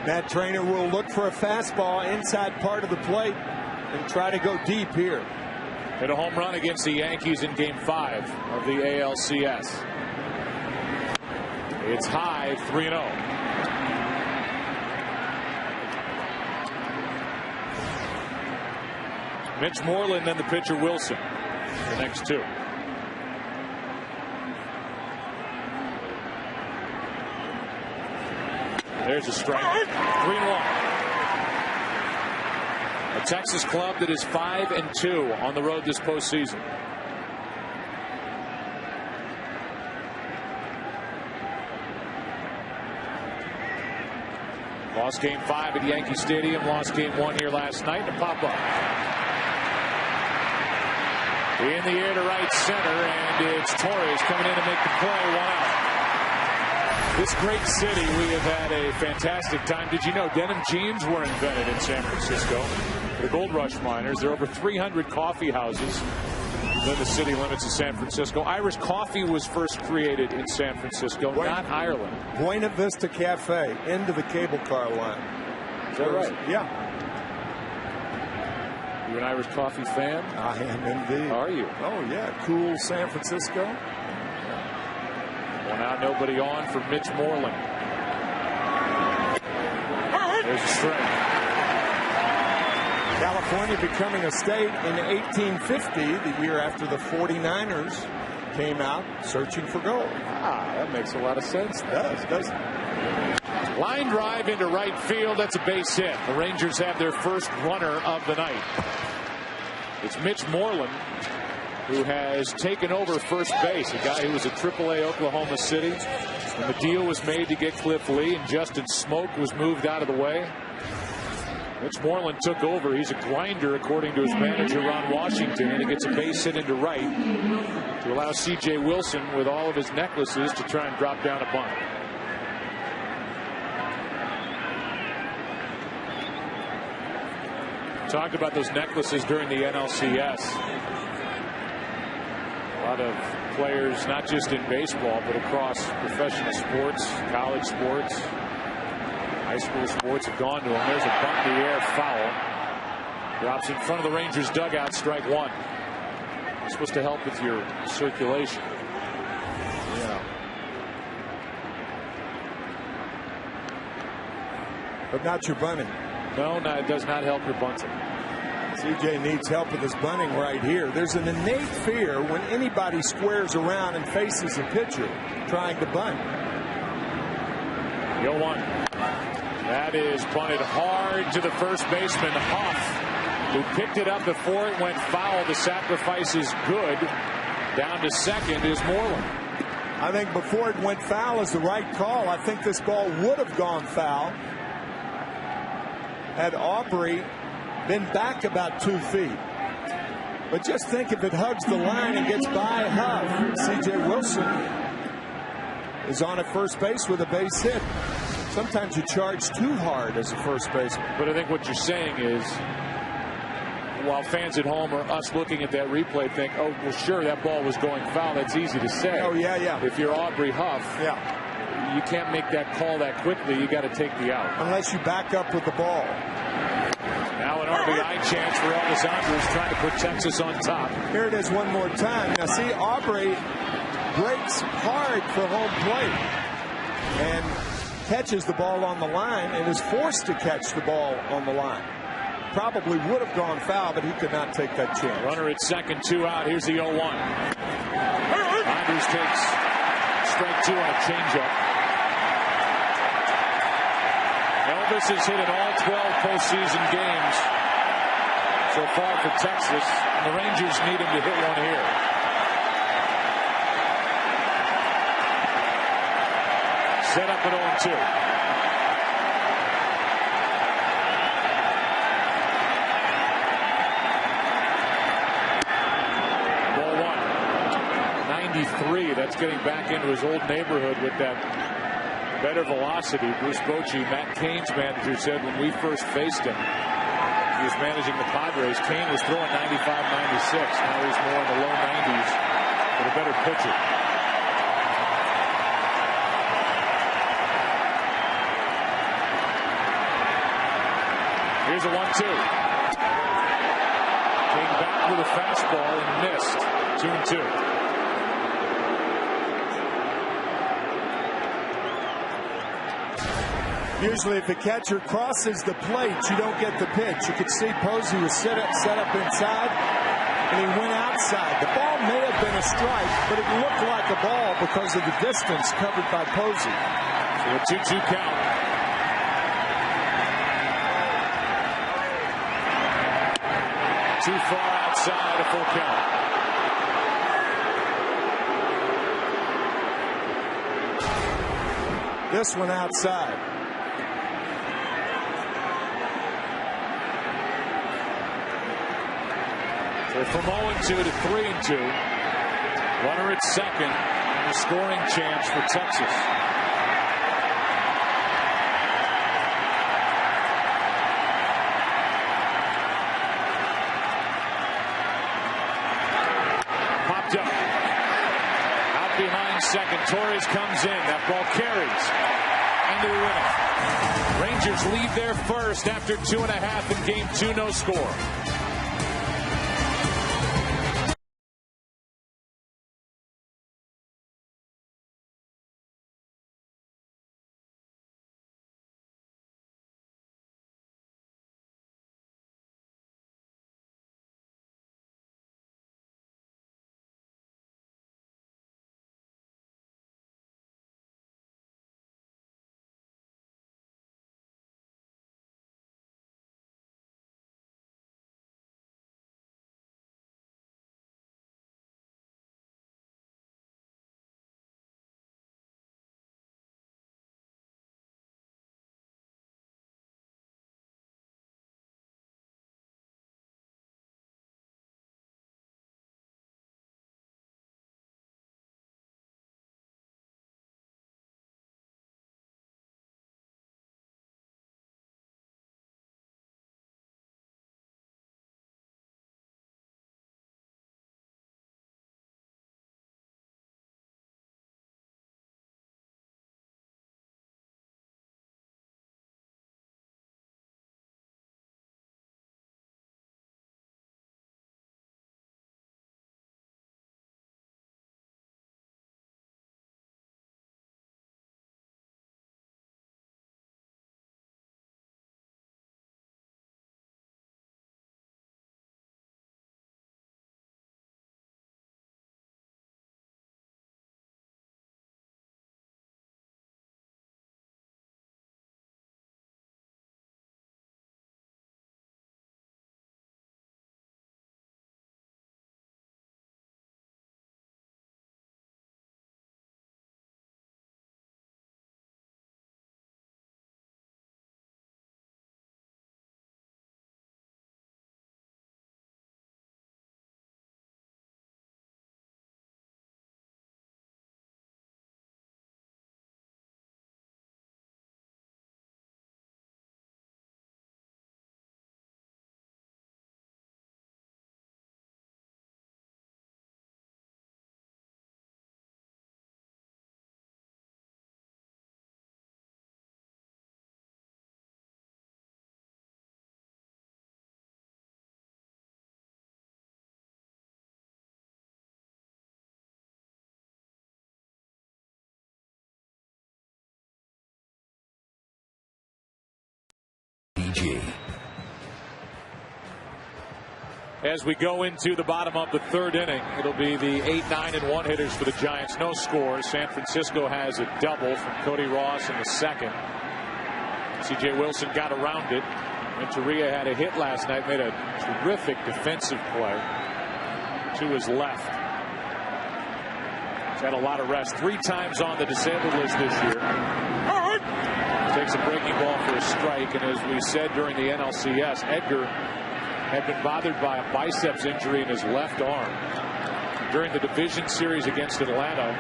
Matt Trainer will look for a fastball inside part of the plate and try to go deep here. Hit a home run against the Yankees in Game 5 of the ALCS. It's high, 3-0. Mitch Moreland, then the pitcher Wilson. The next 2. There's a strike. 3-1. A Texas club that is 5-2 on the road this postseason. Lost Game 5 at Yankee Stadium. Lost Game 1 here last night. A pop-up. In the air to right center, and it's Torres coming in to make the play. 1 out. This great city, we have had a fantastic time. Did you know denim jeans were invented in San Francisco? The Gold Rush miners. There are over 300 coffee houses within the city limits of San Francisco. Irish coffee was first created in San Francisco, not Ireland. Buena Vista Cafe, into the cable car line. Is that right? Yeah. You an Irish coffee fan? I am indeed. Are you? Oh, yeah. Cool San Francisco. 1 out, nobody on for Mitch Moreland. There's a strike. California becoming a state in 1850, the year after the 49ers came out searching for gold. That makes a lot of sense. It does, doesn't it? Line drive into right field. That's a base hit. The Rangers have their first runner of the night. It's Mitch Moreland, who has taken over first base, a guy who was at AAA Oklahoma City. And the deal was made to get Cliff Lee, and Justin Smoke was moved out of the way. Mitch Moreland took over. He's a grinder, according to his manager, Ron Washington, and he gets a base hit into right to allow C.J. Wilson, with all of his necklaces, to try and drop down a bunt. Talked about those necklaces during the NLCS. A lot of players, not just in baseball, but across professional sports, college sports, high school sports, have gone to him. There's a bunt in the air, foul. Drops in front of the Rangers dugout, strike 1. It's supposed to help with your circulation. Yeah. But not your bunting. No, it does not help your bunting. CJ needs help with his bunting right here. There's an innate fear when anybody squares around and faces a pitcher trying to bunt. 0-1. That is bunted hard to the first baseman, Huff, who picked it up before it went foul. The sacrifice is good. Down to second is Moreland. I think before it went foul is the right call. I think this ball would have gone foul had Aubrey been back about 2 feet. But just think if it hugs the line and gets by Huff, C.J. Wilson is on at first base with a base hit. Sometimes you charge too hard as a first baseman. But I think what you're saying is, while fans at home or us looking at that replay think, oh, well, sure, that ball was going foul. That's easy to say. Oh, yeah. If you're Aubrey Huff, you can't make that call that quickly. You got to take the out. Unless you back up with the ball. Now an RBI chance for Elvis Andrus, trying to put Texas on top. Here it is one more time. Now see, Aubrey breaks hard for home plate and catches the ball on the line and is forced to catch the ball on the line. Probably would have gone foul, but he could not take that chance. Runner at second, 2 out. Here's the 0-1. Andrus takes strike 2 on a changeup. Elvis has hit in all 12 postseason games so far for Texas, and the Rangers need him to hit one here. Set up at 0-2. Ball 1. 93. That's getting back into his old neighborhood with that better velocity. Bruce Bochy, Matt Cain's manager, said when we first faced him, he was managing the Padres. Cain was throwing 95, 96. Now he's more in the low 90s with a better pitcher. Here's a 1-2. Came back with a fastball and missed. 2-2. Usually if a catcher crosses the plate, you don't get the pitch. You could see Posey was set up inside, and he went outside. The ball may have been a strike, but it looked like a ball because of the distance covered by Posey. So a 2-2 count. Too far outside, a full count. This one outside. So from 0-2 to 3-2. Runner at second, and a scoring chance for Texas. Popped up. Out behind second. Torres comes in. That ball carries into the inning. Rangers lead their first after 2.5 in game 2, no score. As we go into the bottom of the third inning, it'll be the 8, 9, and 1 hitters for the Giants. No scores. San Francisco has a double from Cody Ross in the second. C.J. Wilson got around it. Renteria had a hit last night, made a terrific defensive play to his left. He's had a lot of rest. 3 times on the disabled list this year. That's a breaking ball for a strike. And as we said during the NLCS, Edgar had been bothered by a biceps injury in his left arm during the division series against Atlanta.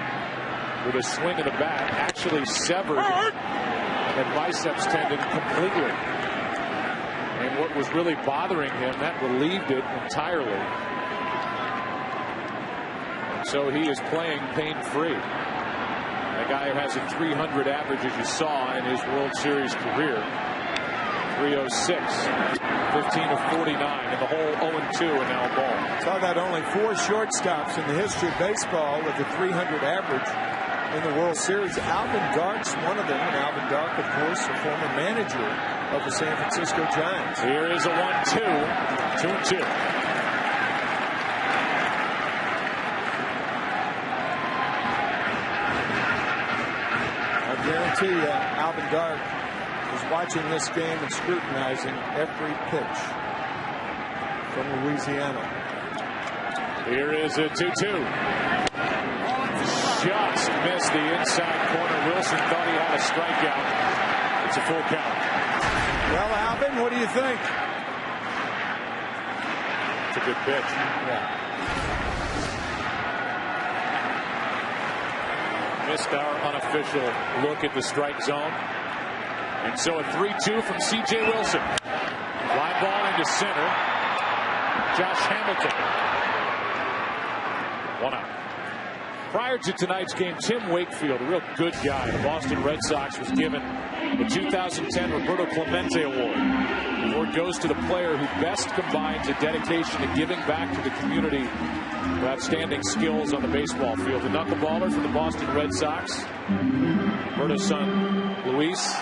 With a swing of the bat, actually severed that biceps tendon completely. And what was really bothering him, that relieved it entirely. So he is playing pain-free. A guy who has a 300 average, as you saw in his World Series career. 306, 15 of 49 in the hole, 0-2 and now a ball. Talk about only 4 shortstops in the history of baseball with a 300 average in the World Series. Alvin Dark's one of them, and Alvin Dark, of course, a former manager of the San Francisco Giants. Here is a 1-2, 2-2. I guarantee you, Alvin Dark is watching this game and scrutinizing every pitch from Louisiana. Here is a 2-2. Just missed the inside corner. Wilson thought he had a strikeout. It's a full count. Well, Alvin, what do you think? It's a good pitch. Yeah. Missed our unofficial look at the strike zone. And so a 3-2 from C.J. Wilson. Fly ball into center. Josh Hamilton. 1 out. Prior to tonight's game, Tim Wakefield, a real good guy, the Boston Red Sox, was given the 2010 Roberto Clemente Award. The award goes to the player who best combines a dedication to giving back to the community with outstanding skills on the baseball field. The knuckleballer for the Boston Red Sox, Roberto's son, Luis.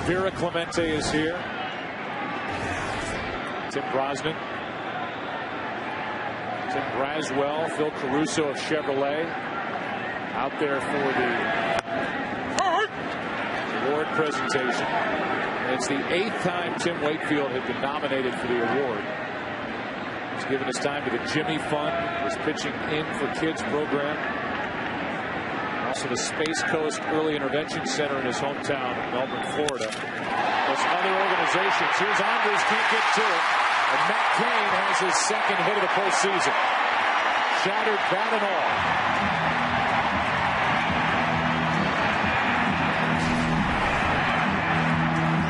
Vera Clemente is here. Tim Brosnan. Tim Braswell, Phil Caruso of Chevrolet out there for the award presentation. And it's the 8th time Tim Wakefield had been nominated for the award. He's given his time to the Jimmy Fund, his Pitching In for Kids program. Also the Space Coast Early Intervention Center in his hometown of Melbourne, Florida. Plus other organizations. Here's Andres, can't get to it. And Matt Cain has his second hit of the postseason. Shattered bat and all.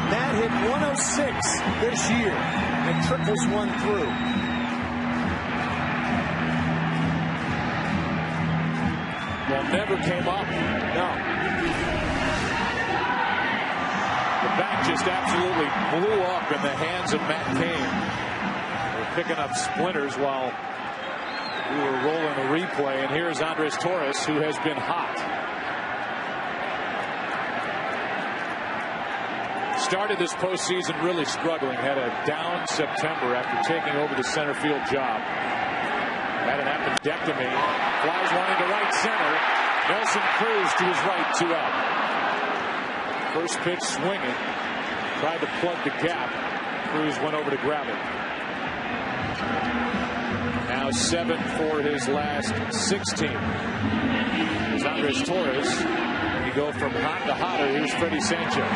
Matt hit 106 this year and triples one through. Well, never came up. No. The bat just absolutely blew up in the hands of Matt Cain. Picking up splinters while we were rolling a replay. And here's Andres Torres, who has been hot. Started this postseason really struggling. Had a down September after taking over the center field job. Had an appendectomy. Flies one into right center. Nelson Cruz to his right, 2 out. First pitch swinging. Tried to plug the gap. Cruz went over to grab it. Now 7 for his last 16. Here's Andres Torres. And you go from hot to hotter. Here's Freddie Sanchez.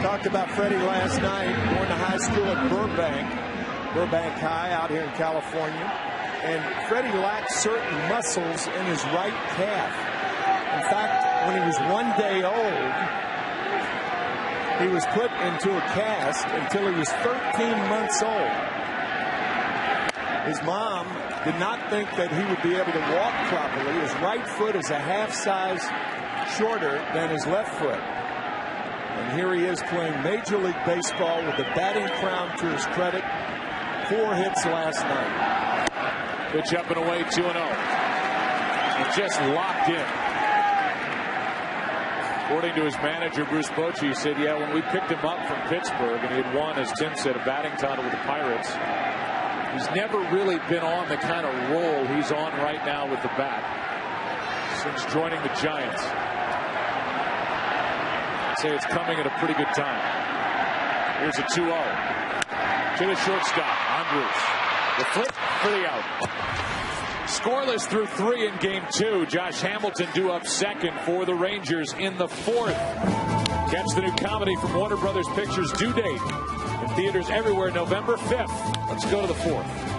Talked about Freddie last night, going to high school at Burbank High out here in California. And Freddie lacked certain muscles in his right calf. In fact, when he was 1 day old, he was put into a cast until he was 13 months old. His mom did not think that he would be able to walk properly. His right foot is a half size shorter than his left foot. And here he is playing Major League Baseball with the batting crown to his credit. 4 hits last night. Pitch up and away, 2-0. And just locked in. According to his manager, Bruce Bochy, he said, yeah, when we picked him up from Pittsburgh, and he had won, as Tim said, a batting title with the Pirates, he's never really been on the kind of roll he's on right now with the bat since joining the Giants. I'd say it's coming at a pretty good time. Here's a 2-0. To the shortstop, Andres. The flip for the out. Scoreless through 3 in game 2. Josh Hamilton due up second for the Rangers in the 4th. Catch the new comedy from Warner Brothers Pictures, Due Date. In theaters everywhere November 5th. Let's go to the 4th.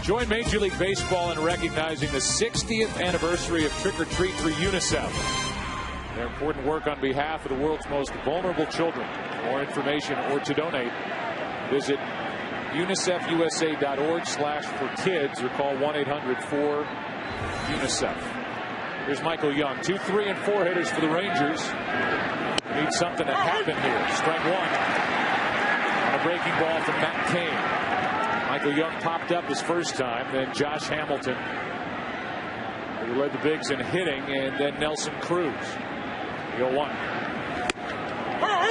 Join Major League Baseball in recognizing the 60th anniversary of Trick or Treat for UNICEF. Their important work on behalf of the world's most vulnerable children. For more information or to donate, visit unicefusa.org/for-kids or call 1-800-4-UNICEF. Here's Michael Young. 2, 3, and 4 hitters for the Rangers. Need something to happen here. Strike one. On a breaking ball from Matt Cain. Michael Young popped up his first time, then Josh Hamilton, who led the Bigs in hitting, and then Nelson Cruz. 0-1.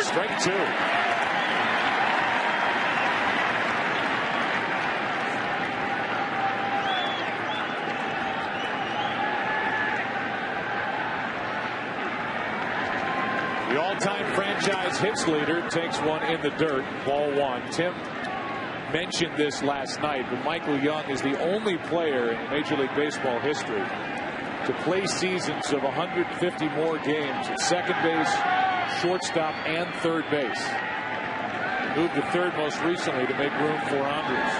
Strike 2. The all-time franchise hits leader takes one in the dirt. Ball 1. Tim mentioned this last night, but Michael Young is the only player in Major League Baseball history to play seasons of 150 more games at second base, shortstop, and third base. He moved to third most recently to make room for Andres.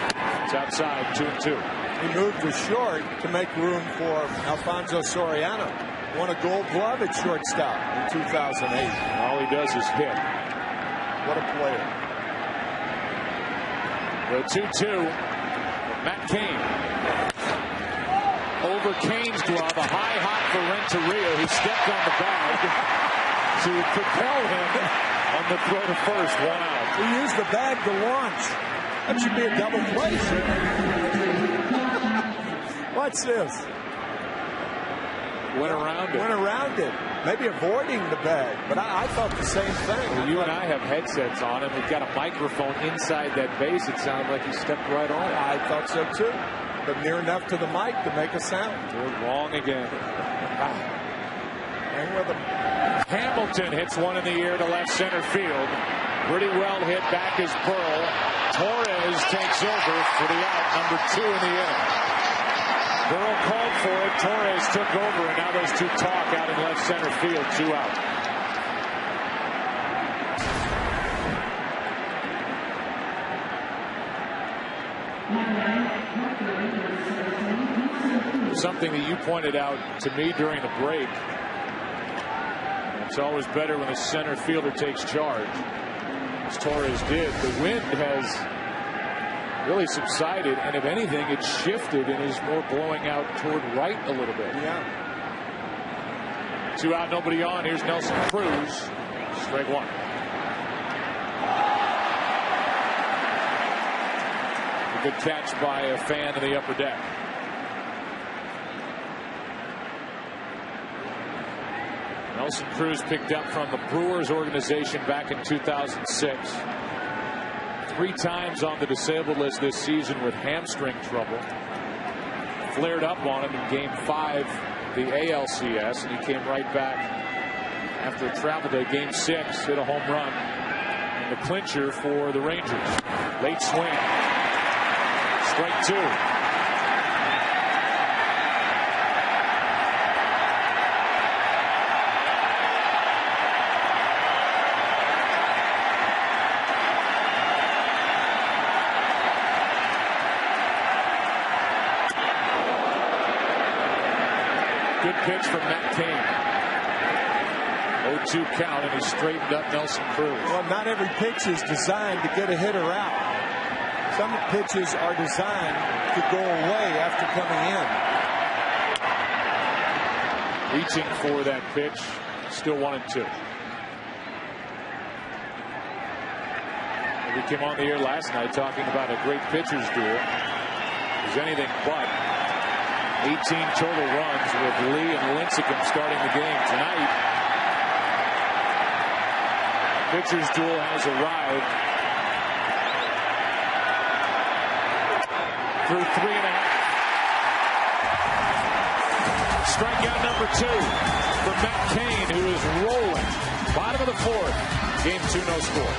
It's outside, 2-2. He moved to short to make room for Alfonso Soriano. Won a Gold Glove at shortstop in 2008. All he does is hit. What a player. The 2-2. Matt Cain. Over Cain's glove. A high hop for Renteria, who stepped on the bag to propel him on the throw to first. 1 out. He used the bag to launch. That should be a double play. What's this? Went around it. Went around it. Maybe avoiding the bag. But I thought the same thing. Well, you and I have headsets on, and we've got a microphone inside that base. It sounded like he stepped right on it. I thought so, too. But near enough to the mic to make a sound. We're wrong again. Hang with him. Hamilton hits one in the air to left center field. Pretty well hit. Back is Pearl. Torres takes over for the out, number 2 in the inning. Pearl called for it. Torres took over, and now those two talk out in left center field. 2 out. Something that you pointed out to me during the break. It's always better when a center fielder takes charge, as Torres did. The wind has really subsided, and if anything, it's shifted and is more blowing out toward right a little bit. Yeah. 2 out, nobody on. Here's Nelson Cruz. Strike 1. A good catch by a fan in the upper deck. Nelson Cruz picked up from the Brewers organization back in 2006. 3 times on the disabled list this season with hamstring trouble. Flared up on him in Game 5, the ALCS, and he came right back after a travel day. Game 6, hit a home run in the clincher for the Rangers. Late swing. Strike 2. Good pitch from Matt Cain. 0-2 count, and he straightened up Nelson Cruz. Well, not every pitch is designed to get a hitter out. Some pitches are designed to go away after coming in. Reaching for that pitch. Still 1-2. We came on the air last night talking about a great pitcher's duel. It was anything but. 18 total runs with Lee and Lincecum starting the game tonight. Pitcher's duel has arrived through 3.5. Strikeout number 2 for Matt Cain, who is rolling. Bottom of the 4th. Game 2, no score.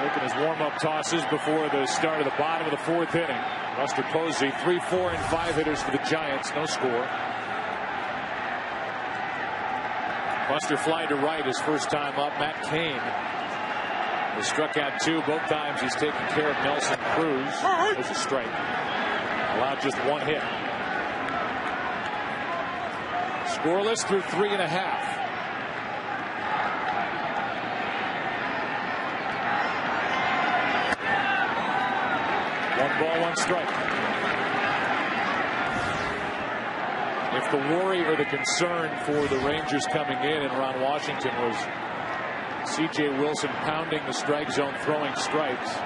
Making his warm-up tosses before the start of the bottom of the 4th inning. Buster Posey, 3, 4, and 5 hitters for the Giants. No score. Buster fly to right his first time up. Matt Cain has struck out 2. Both times he's taken care of Nelson Cruz. There's a strike. Allowed just 1 hit. Scoreless through 3.5. One ball, 1 strike. If the worry or the concern for the Rangers coming in and Ron Washington was C.J. Wilson pounding the strike zone, throwing strikes,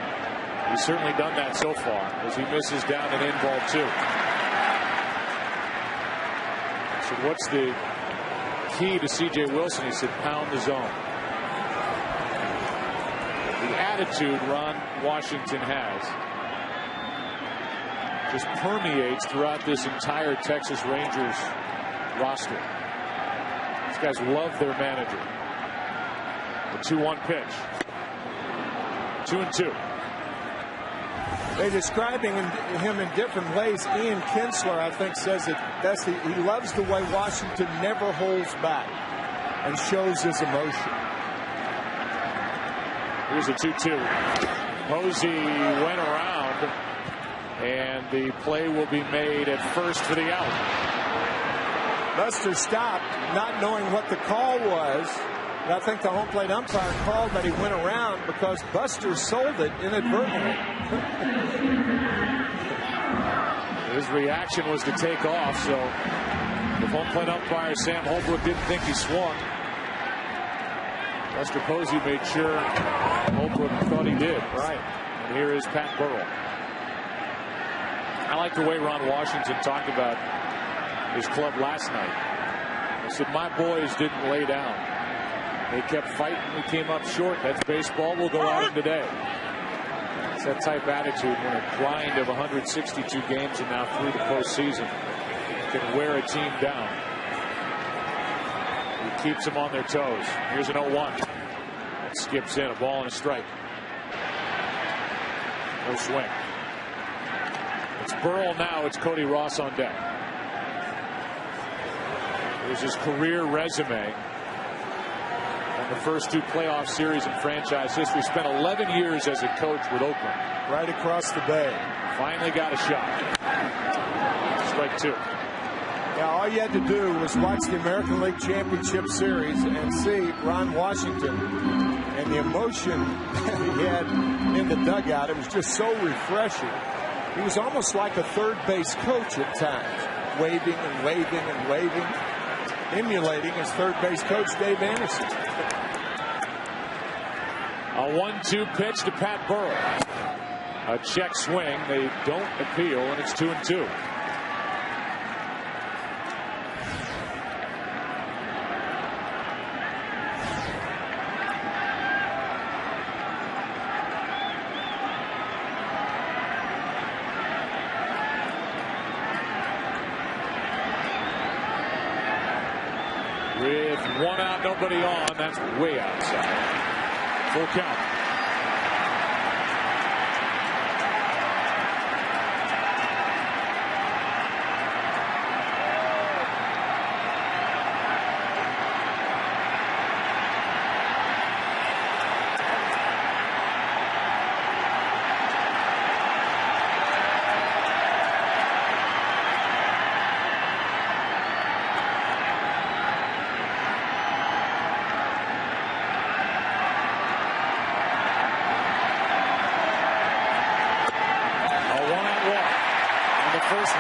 he's certainly done that so far as he misses down and in ball 2. So what's the key to C.J. Wilson? He said pound the zone. The attitude Ron Washington has just permeates throughout this entire Texas Rangers roster. These guys love their manager. The 2-1 pitch. 2-2. They're describing him in different ways. Ian Kinsler, I think, says that he loves the way Washington never holds back and shows his emotion. Here's a 2-2. Posey went around, and the play will be made at first for the out. Buster stopped, not knowing what the call was. I think the home plate umpire called that he went around because Buster sold it inadvertently. His reaction was to take off, so the home plate umpire Sam Holbrook didn't think he swung. Buster Posey made sure Holbrook thought he did. Right. And here is Pat Burrell. I like the way Ron Washington talked about his club last night. He said, my boys didn't lay down. They kept fighting. We came up short. That's baseball. We'll go at them today. It's that type attitude when a grind of 162 games and now through the postseason can wear a team down. It keeps them on their toes. Here's an 0-1. That skips in. A ball and a strike. No swing. It's Burrell now. It's Cody Ross on deck. Here's his career resume. And the first 2 playoff series in franchise history. Spent 11 years as a coach with Oakland. Right across the bay. Finally got a shot. Strike 2. Yeah, all you had to do was watch the American League Championship Series and see Ron Washington and the emotion he had in the dugout. It was just so refreshing. He was almost like a third base coach at times, waving and waving and waving, emulating his third base coach, Dave Anderson. A 1-2 pitch to Pat Burrell. A check swing. They don't appeal, and it's 2-2. With 1 out, nobody on. That's way outside. Full count.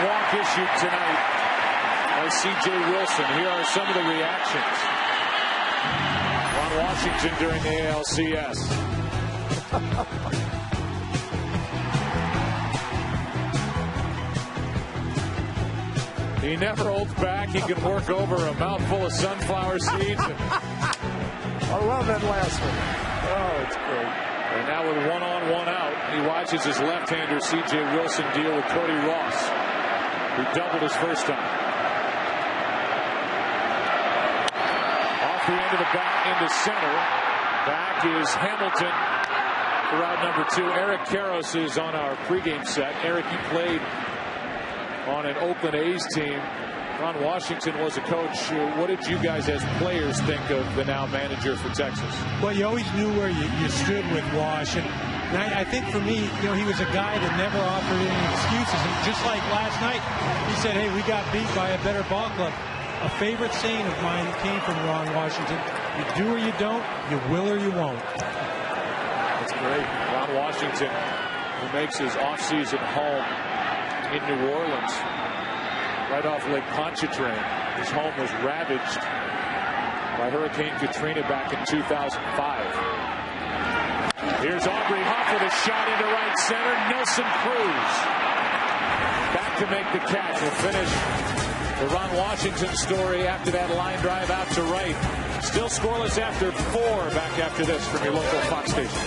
Walk issued tonight by C.J. Wilson. Here are some of the reactions. Ron Washington during the ALCS. He never holds back. He can work over a mouthful of sunflower seeds. I love that last one. Oh, it's great. And now with 1 on, 1 out, he watches his left-hander C.J. Wilson deal with Cody Ross, who doubled his first time. Off the end of the bat into center. Back is Hamilton. For round number 2, Eric Karros is on our pregame set. Eric, you played on an Oakland A's team. Ron Washington was a coach. What did you guys as players think of the now manager for Texas? Well, you always knew where you stood with Wash. And I think for me, he was a guy that never offered any excuses. And just like last night, he said, hey, we got beat by a better ball club. A favorite saying of mine came from Ron Washington. You do or you don't, you will or you won't. That's great. Ron Washington, who makes his offseason home in New Orleans, right off Lake Pontchartrain. His home was ravaged by Hurricane Katrina back in 2005. Here's Aubrey Huff with a shot into right center. Nelson Cruz back to make the catch. We'll finish the Ron Washington story after that line drive out to right. Still scoreless after 4. Back after this from your local Fox station.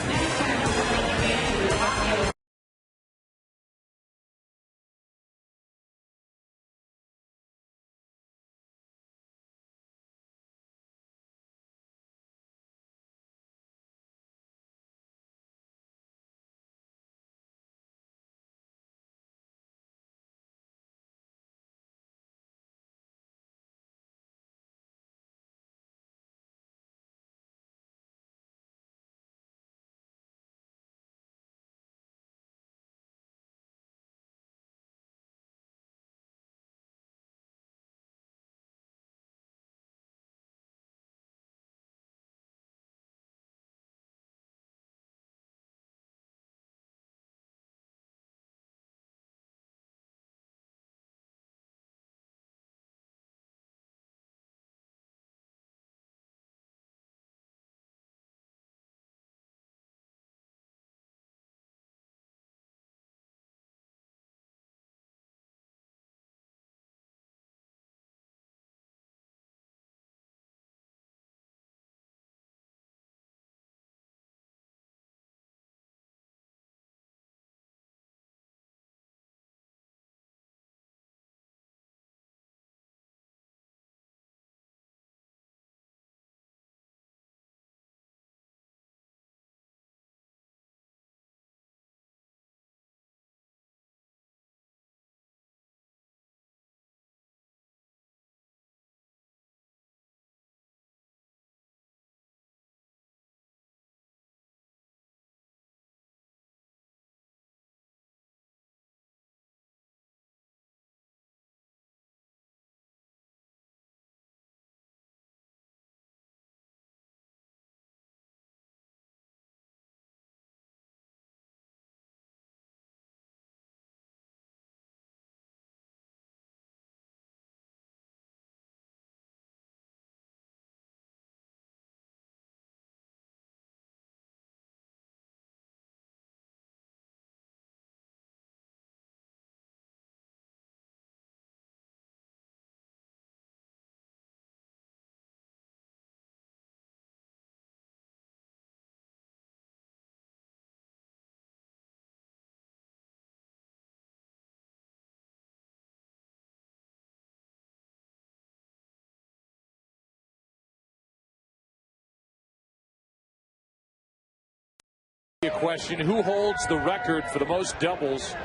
A question: who holds the record for the most doubles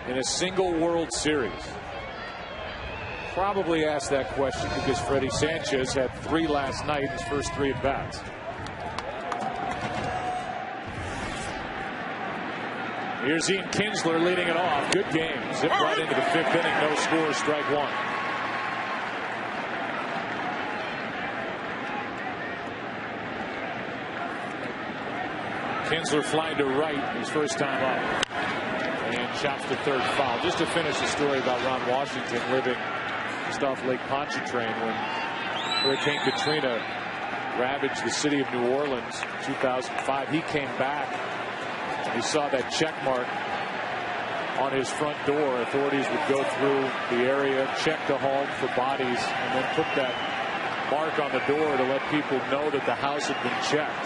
in a single World Series? Probably asked that question because Freddie Sanchez had 3 last night in his first 3 at bats. Here's Ian Kinsler leading it off. Good game. Zipped right into the 5th inning. No score. Strike 1. Kinsler flying to right his first time up and chops the 3rd foul. Just to finish the story about Ron Washington living just off Lake Pontchartrain when Hurricane Katrina ravaged the city of New Orleans in 2005. He came back and he saw that check mark on his front door. Authorities would go through the area, check the home for bodies, and then put that mark on the door to let people know that the house had been checked.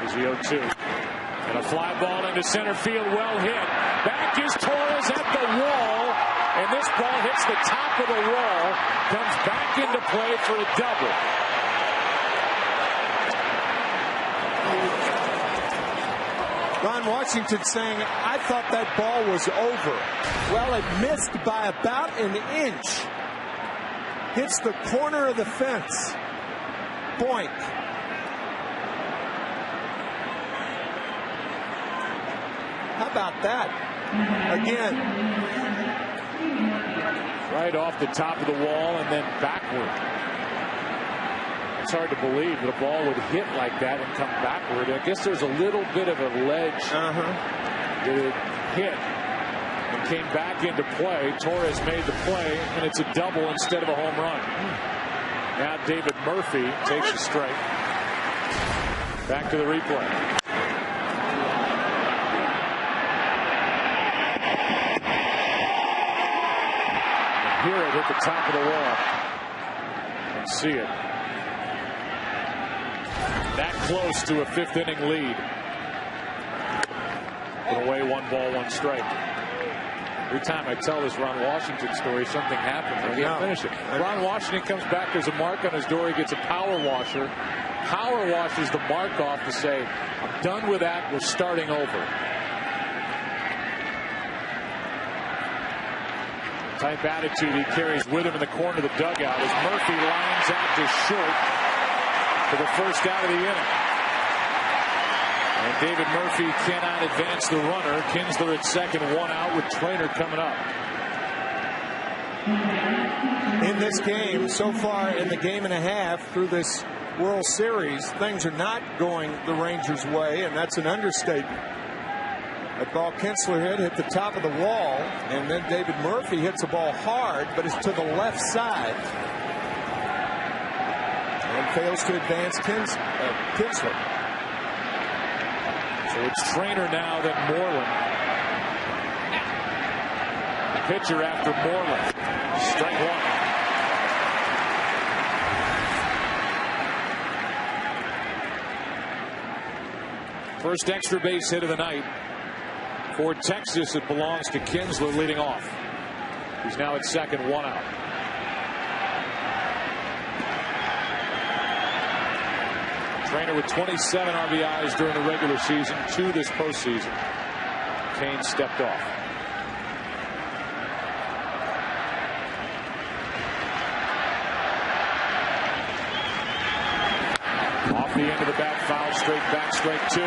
Is the 0-2. And a fly ball into center field, well hit. Back is Torres at the wall, and this ball hits the top of the wall, comes back into play for a double. Washington saying, I thought that ball was over. Well, it missed by about an inch. Hits the corner of the fence. Boink. How about that? Again. Right off the top of the wall and then backward. It's hard to believe that a ball would hit like that and come backward. I guess there's a little bit of a ledge that it hit and came back into play. Torres made the play, and it's a double instead of a home run. Now David Murphy takes a strike. Back to the replay. Hear it at the top of the wall and see it. That close to a 5th inning lead. Put away 1 ball, 1 strike. Every time I tell this Ron Washington story, something happens. I can't finish it. Ron Washington comes back. There's a mark on his door. He gets a power washer. Power washes the mark off to say, I'm done with that. We're starting over. Type attitude he carries with him in the corner of the dugout as Murphy lines out to short for the first out of the inning. And David Murphy cannot advance the runner. Kinsler at second, 1 out with Trainer coming up. In this game, so far in the game and a half through this World Series, things are not going the Rangers' way, and that's an understatement. That ball Kinsler hit the top of the wall, and then David Murphy hits the ball hard, but it's to the left side. And fails to advance Kinsler. So it's Trainer now, then Moreland. The pitcher after Moreland. Strike 1. First extra base hit of the night. For Texas, it belongs to Kinsler leading off. He's now at second, 1 out. Trainer with 27 RBIs during the regular season, 2 this postseason. Kane stepped off. Off the end of the bat, foul, straight back, strike 2.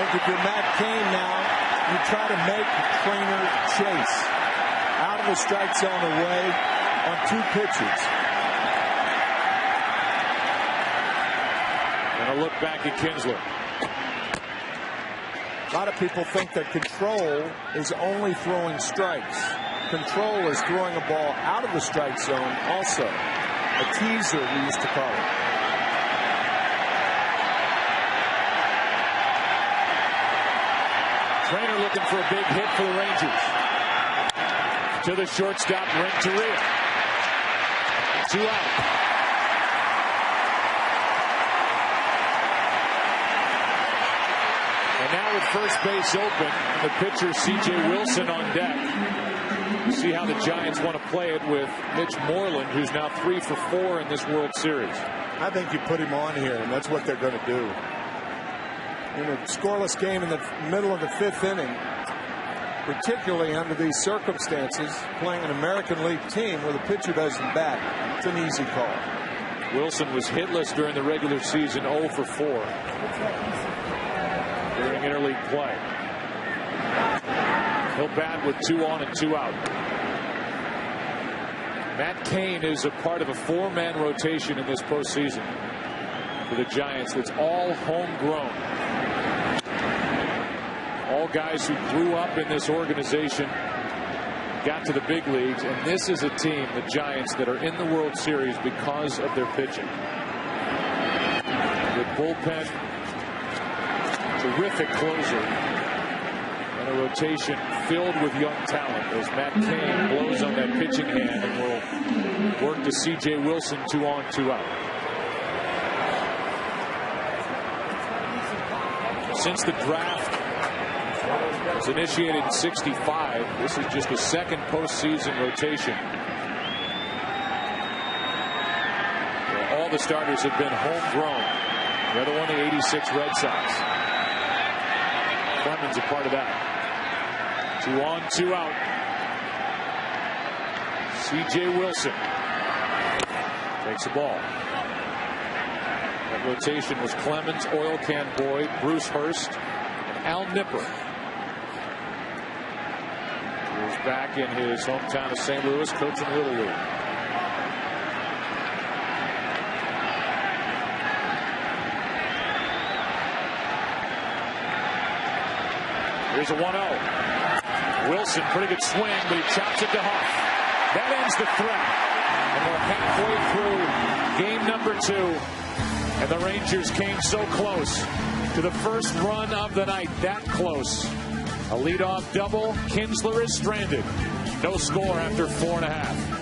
If you're Matt Cain now, you try to make Trainer chase out of the strike zone away on 2 pitches. And a look back at Kinsler. A lot of people think that control is only throwing strikes. Control is throwing a ball out of the strike zone also. A teaser, we used to call it. Trainer looking for a big hit for the Rangers. To the shortstop, Renteria. 2 out. And now with first base open, the pitcher C.J. Wilson on deck. See how the Giants want to play it with Mitch Moreland, who's now 3 for 4 in this World Series. I think you put him on here, and that's what they're going to do. In a scoreless game in the middle of the 5th inning, particularly under these circumstances, playing an American League team where the pitcher doesn't bat, it's an easy call. Wilson was hitless during the regular season, 0 for 4 during interleague play. He'll bat with 2 on and 2 out. Matt Cain is a part of a 4-man rotation in this postseason for the Giants. That's all homegrown. All guys who grew up in this organization got to the big leagues, and this is a team, the Giants, that are in the World Series because of their pitching. With bullpen, terrific closer, and a rotation filled with young talent as Matt Cain blows on that pitching hand and will work to C.J. Wilson 2 on, 2 out. Since the draft, was initiated in 65. This is just a second postseason rotation. All the starters have been homegrown. The other one, the '86 Red Sox. Clemens a part of that. 2 on, 2 out. C.J. Wilson takes the ball. That rotation was Clemens, Oil Can Boyd, Bruce Hurst, and Al Nipper. He was back in his hometown of St. Louis, coaching Little League. Here's a 1-0. Wilson, pretty good swing, but he chops it to Huff. That ends the threat. And we're halfway through game number 2. And the Rangers came so close to the first run of the night. That close. A leadoff double. Kinsler is stranded. No score after 4.5.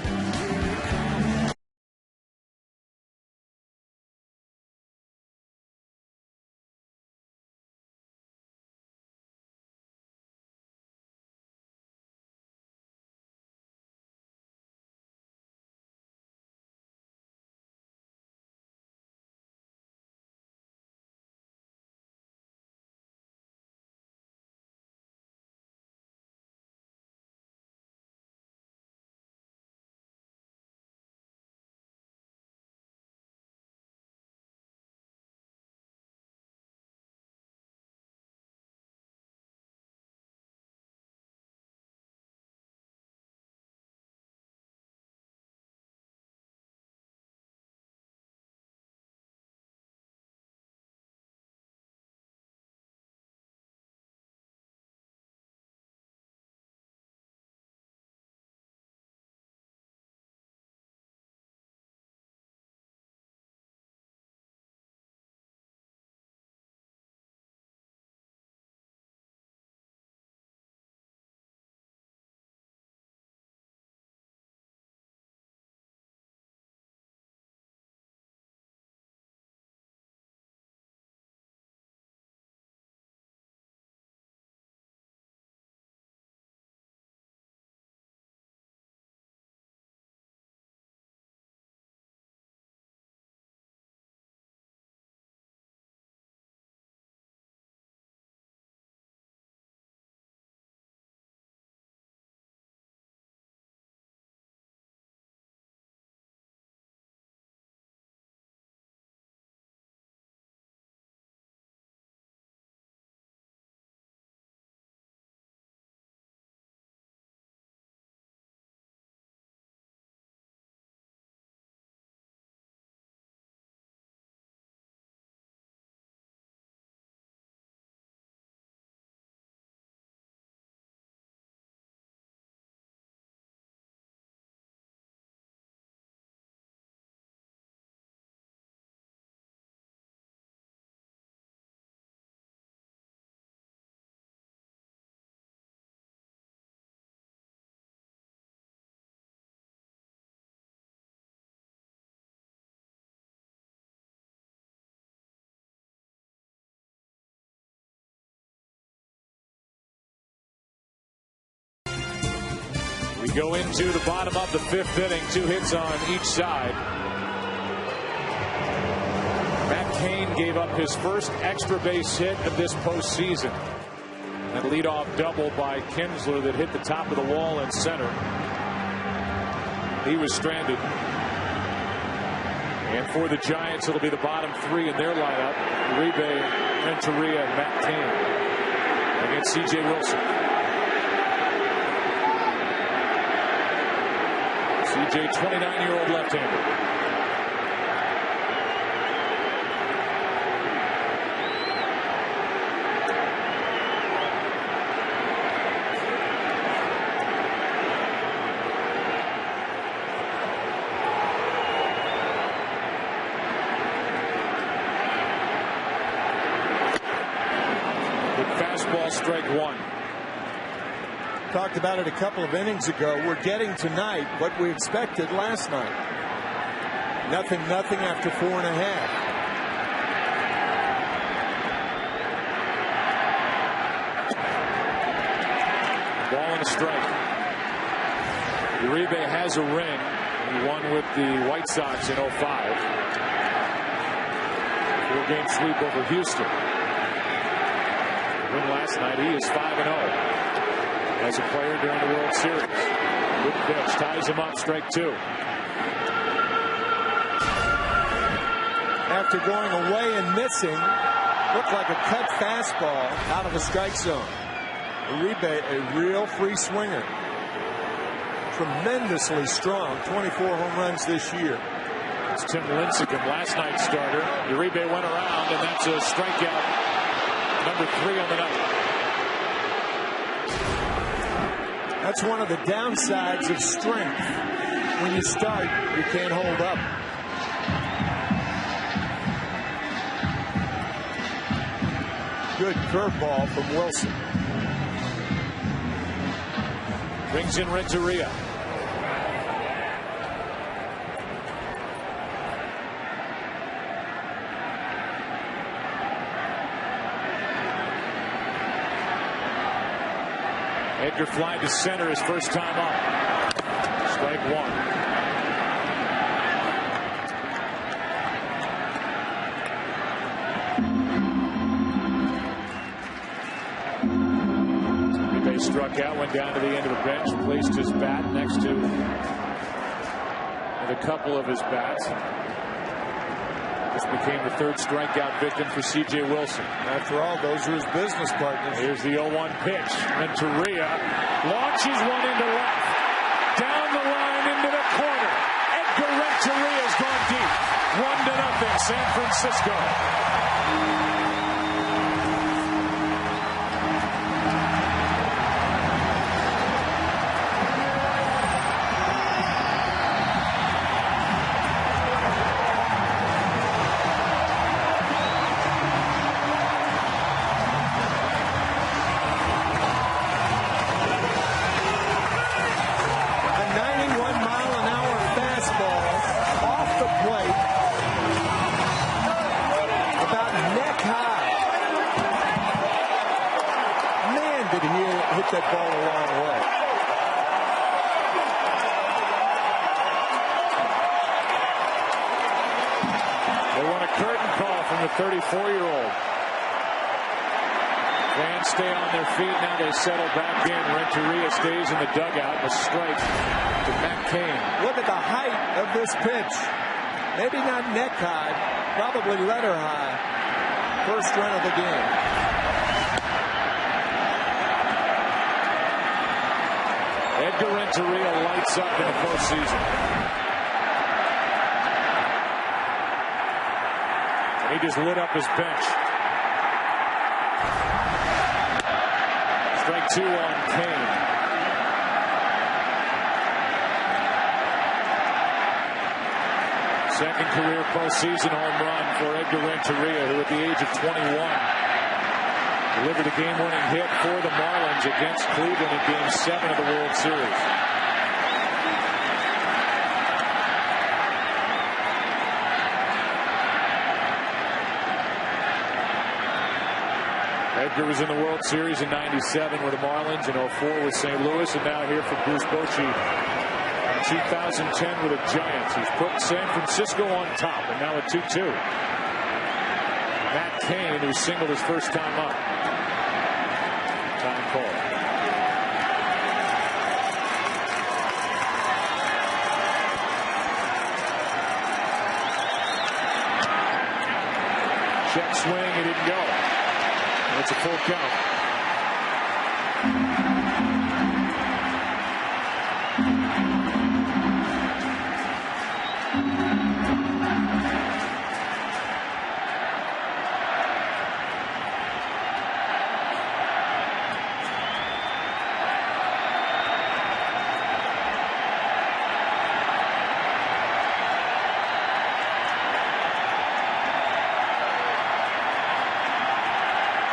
We go into the bottom of the 5th inning. 2 hits on each side. Matt Cain gave up his first extra base hit of this postseason. That leadoff double by Kinsler that hit the top of the wall in center. He was stranded. And for the Giants, it'll be the bottom 3 in their lineup. Uribe, Renteria, and Matt Cain against C.J. Wilson. C.J., 29-year-old left-hander. Fastball, strike 1. Talked about it a couple of innings ago. We're getting tonight what we expected last night. 0-0 after 4.5. the strike. Uribe has a ring. He won with the White Sox in 05. 4-game sweep over Houston. Win last night. He is 5-0 as a player during the World Series. Good pitch, ties him up, strike 2. After going away and missing, looked like a cut fastball out of the strike zone. Uribe, a real free swinger. Tremendously strong, 24 home runs this year. It's Tim Lincecum, last night's starter. Uribe went around, and that's a strikeout, number 3 on the night. That's one of the downsides of strength. When you start, you can't hold up. Good curveball from Wilson. Brings in Renteria. Edgar flying to center his first time up. Strike 1. Struck out, went down to the end of the bench, placed his bat next to a couple of his bats. This became the 3rd strikeout victim for C.J. Wilson. After all, those are his business partners. Here's the 0-1 pitch. Renteria launches one into left. Down the line into the corner. Edgar Renteria's gone deep. 1-0, San Francisco. That ball a long way. They want a curtain call from the 34-year-old. Fans stay on their feet. Now they settle back in. Renteria stays in the dugout. A strike to Matt Cain. Look at the height of this pitch. Maybe not neck high, probably letter high. First run of the game. Edgar Renteria lights up in the postseason. He just lit up his bench. Strike 2 on Cain. Second career postseason home run for Edgar Renteria, who at the age of 21 delivered a game-winning hit for the Marlins against Cleveland in Game 7 of the World Series. Edgar was in the World Series in '97 with the Marlins, in '04 with St. Louis, and now here for Bruce Bochy in 2010 with the Giants. He's put San Francisco on top, and now a 2-2. Matt Cain, who singled his first time up. Time call. Check swing, it didn't go. It's a full count.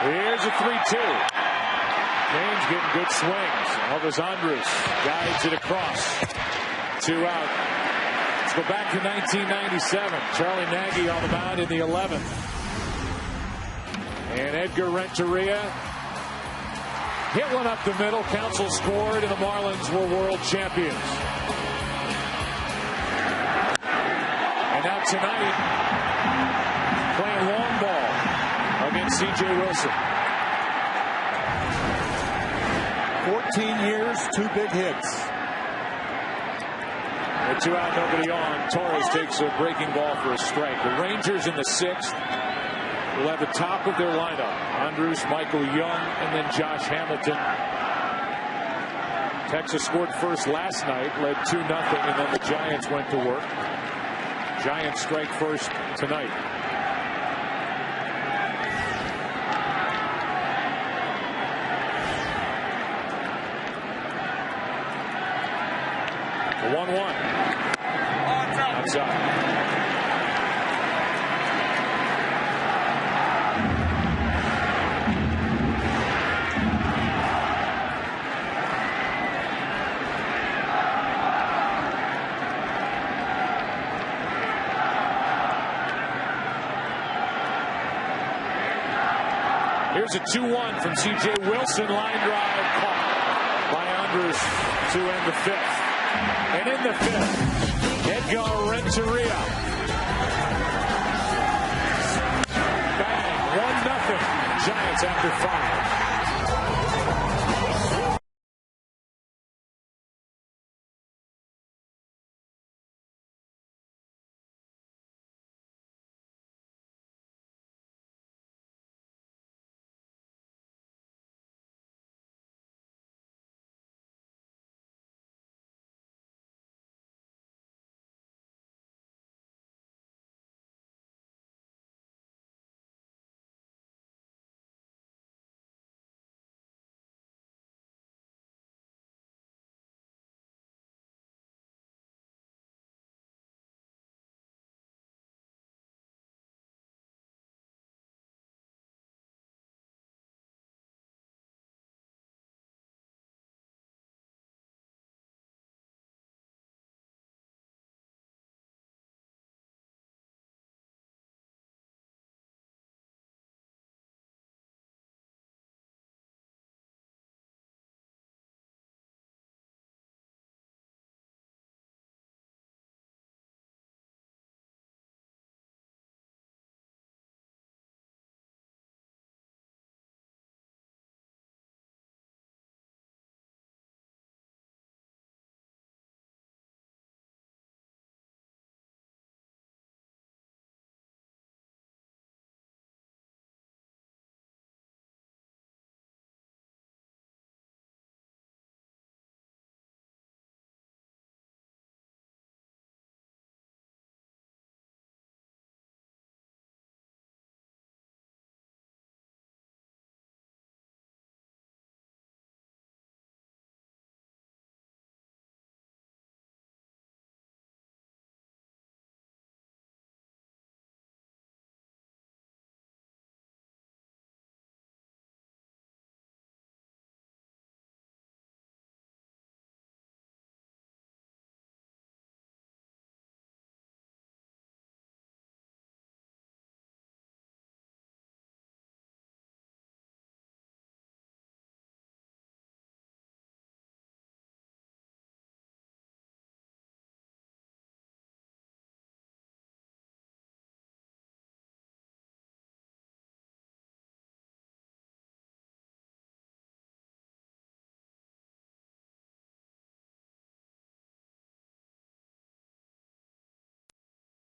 Here's a 3-2. Cain's getting good swings. Elvis Andrus guides it across. 2 out. Let's go back to 1997. Charlie Nagy on the mound in the 11th. And Edgar Renteria Hit one up the middle. Counsell scored, and the Marlins were world champions. And now tonight, playing long ball against C.J. Wilson. 14 years, 2 big hits. With 2 out, nobody on. Torres takes a breaking ball for a strike. The Rangers in the 6th will have the top of their lineup. Andrus, Michael Young, and then Josh Hamilton. Texas scored first last night, led 2-0, and then the Giants went to work. Giants strike first tonight. The 1-1. Outside. Here's a 2-1 from C.J. Wilson. Line drive caught by Andrus to end the 5th. And in the 5th, Edgar Renteria. Bang, 1-0. Giants after 5.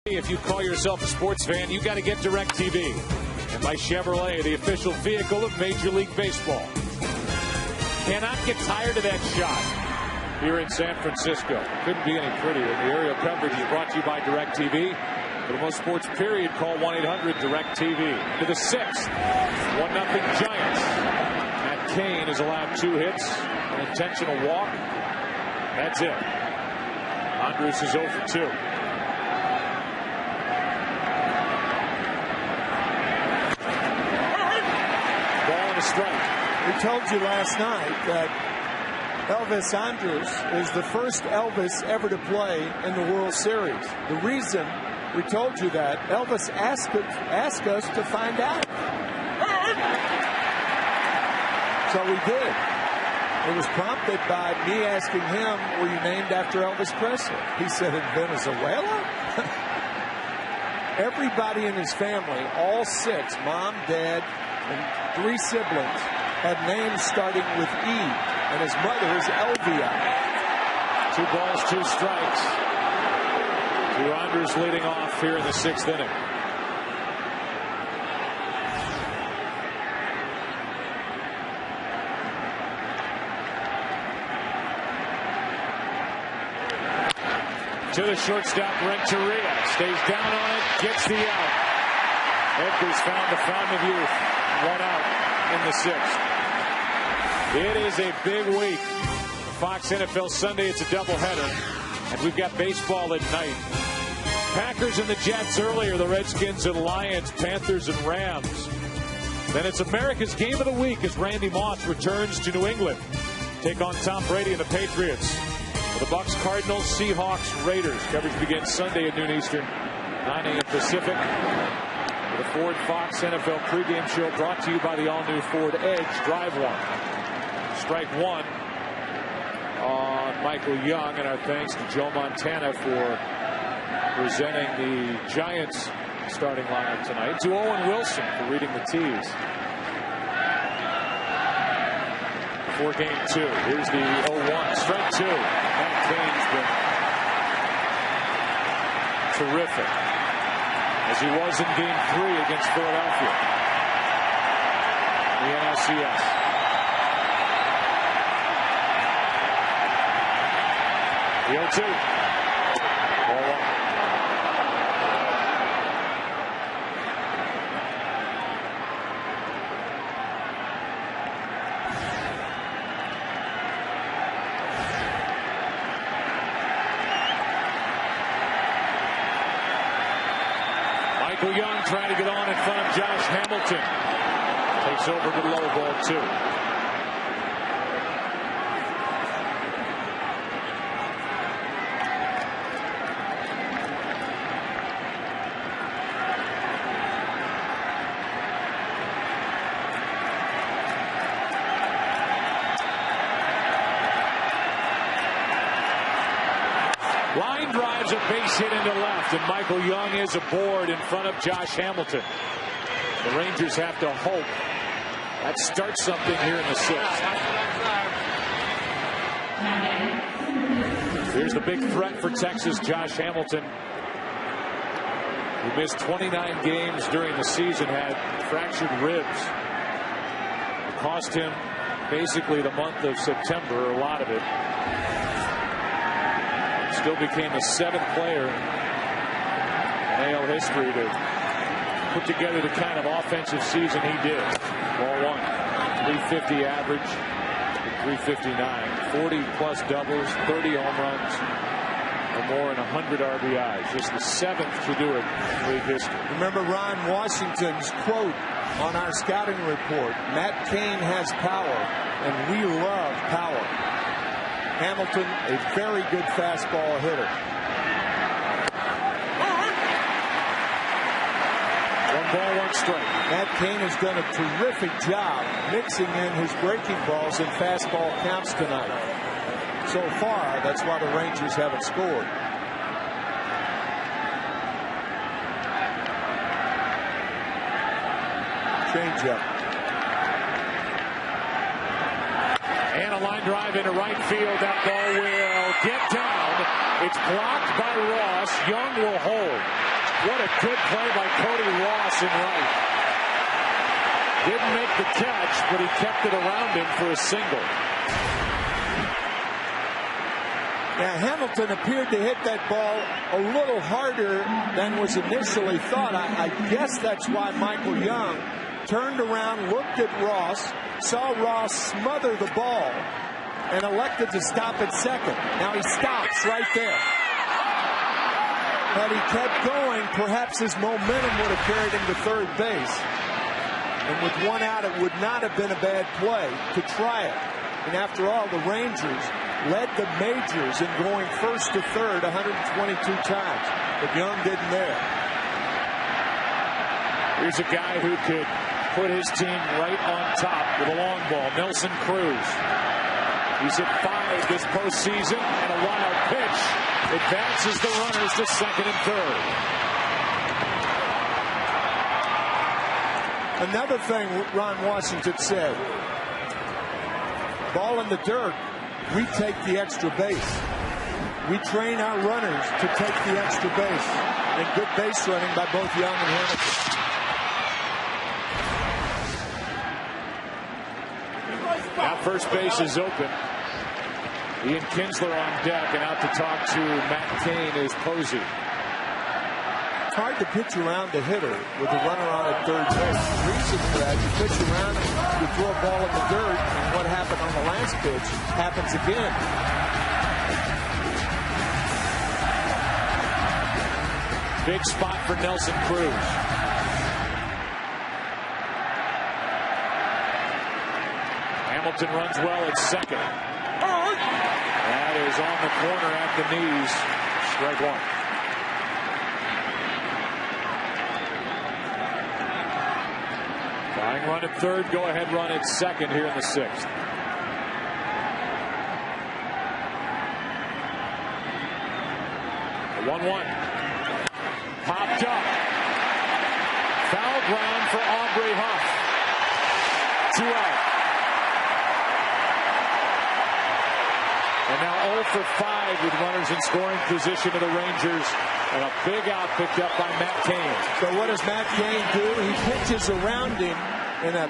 If you call yourself a sports fan, you got to get DirecTV. And by Chevrolet, the official vehicle of Major League Baseball. Cannot get tired of that shot here in San Francisco. Couldn't be any prettier. The aerial coverage is brought to you by DirecTV. For the most sports period, call 1-800-DirecTV. To the 6th, 1-0 Giants. Matt Cain has allowed 2 hits, an intentional walk. That's it. Andrus is 0 for 2. Strike. We told you last night that Elvis Andrus is the first Elvis ever to play in the World Series. The reason we told you that, Elvis asked us to find out. So we did. It was prompted by me asking him, were you named after Elvis Presley? He said, in Venezuela? Everybody in his family, all 6, mom, dad, and 3 siblings, had names starting with E, and his mother is Elvia. 2 balls, 2 strikes. The Wanderers leading off here in the 6th inning. To the shortstop, Renteria. Stays down on it, gets the out. Edgar's found the fountain of youth. 1 out in the 6th. It is a big week. Fox NFL Sunday, it's a doubleheader. And we've got baseball at night. Packers and the Jets earlier, the Redskins and Lions, Panthers and Rams. Then it's America's Game of the Week as Randy Moss returns to New England. Take on Tom Brady and the Patriots. The Bucks, Cardinals, Seahawks, Raiders. Coverage begins Sunday at noon Eastern, 9 a.m. Pacific. The Ford Fox NFL pregame show brought to you by the all-new Ford Edge. Drive one. Strike 1 on Michael Young, and our thanks to Joe Montana for presenting the Giants starting lineup tonight. To Owen Wilson for reading the tees. For game 2. Here's the 0-1. Strike 2. Matt Cain's been terrific, as he was in game 3 against Philadelphia. The NLCS. The 0-2. Ball 1. Michael Young trying to get on in front of Josh Hamilton. Takes over to low, ball 2. Line drives a base hit into left, and Michael Young is aboard in front of Josh Hamilton. The Rangers have to hope that starts something here in the 6th. Here's the big threat for Texas, Josh Hamilton, who missed 29 games during the season, had fractured ribs. It cost him basically the month of September, a lot of it. Still became the 7th player in AL history to put together the kind of offensive season he did. Ball 1. 350 average, 359. 40-plus doubles, 30 home runs, or more, and 100 RBIs. Just the 7th to do it in league history. Remember Ron Washington's quote on our scouting report: Matt Cain has power, and we love power. Hamilton, a very good fastball hitter. 1 ball, 1 strike. Matt Cain has done a terrific job mixing in his breaking balls and fastball counts tonight. So far, that's why the Rangers haven't scored. Changeup. And a line drive into right field. That ball will get down. It's blocked by Ross. Young will hold. What a good play by Cody Ross in right. Didn't make the catch, but he kept it around him for a single. Now, Hamilton appeared to hit that ball a little harder than was initially thought. I guess that's why Michael Young turned around, looked at Ross, saw Ross smother the ball, and elected to stop at second. Now he stops right there. Had he kept going, perhaps his momentum would have carried him to third base. And with 1 out, it would not have been a bad play to try it. And after all, the Rangers led the majors in going first to third 122 times. But Young didn't there. Here's a guy who could put his team right on top with a long ball. Nelson Cruz. He's at 5 this postseason, and a wild pitch advances the runners to second and third. Another thing Ron Washington said, ball in the dirt, we take the extra base. We train our runners to take the extra base. And good base running by both Young and Hamilton. Now first base is open. Ian Kinsler on deck, and out to talk to Matt Cain is Posey. It's hard to pitch around the hitter with a runner on at third base. The reason for that, you pitch around, you throw a ball in the dirt, and what happened on the last pitch happens again. Big spot for Nelson Cruz. Hamilton runs well at second. That is on the corner at the knees. Strike one. Tying run at third, go ahead run at second here in the 6th. The 1-1. Popped up. Foul ground for Aubrey Huff. 2 out. And now 0 for 5 with runners in scoring position of the Rangers. And a big out picked up by Matt Cain. So what does Matt Cain do? He pitches around him in a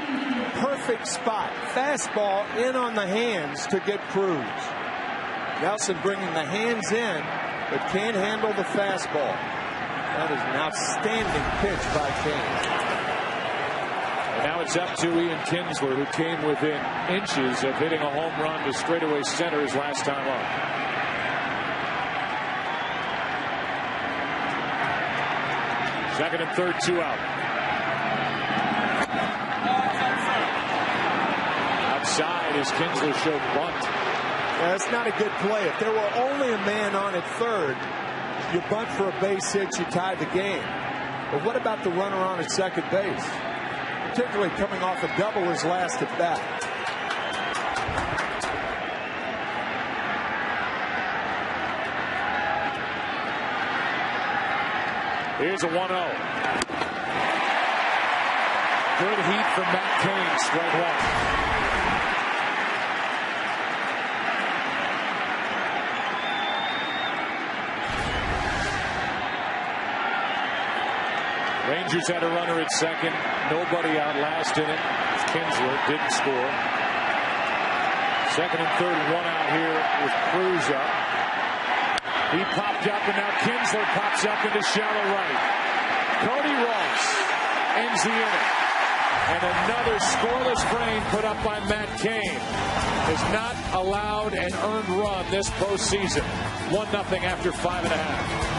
perfect spot. Fastball in on the hands to get Cruz. Nelson bringing the hands in, but can't handle the fastball. That is an outstanding pitch by Cain. And now it's up to Ian Kinsler, who came within inches of hitting a home run to straightaway center his last time up. Second and third, 2 out. Outside as Kinsler showed bunt. That's not a good play. If there were only a man on at third, you bunt for a base hit, you tie the game. But what about the runner on at second base? Particularly coming off a double his last at bat. Here's a 1-0. Good heat from Matt Cain, strike one. Rangers had a runner at second. Nobody out last inning. Kinsler didn't score. Second and third, 1 out here with Cruz up. He popped up, and now Kinsler pops up into shallow right. Cody Ross ends the inning. And another scoreless frame put up by Matt Cain has not allowed an earned run this postseason. 1-0 after 5.5.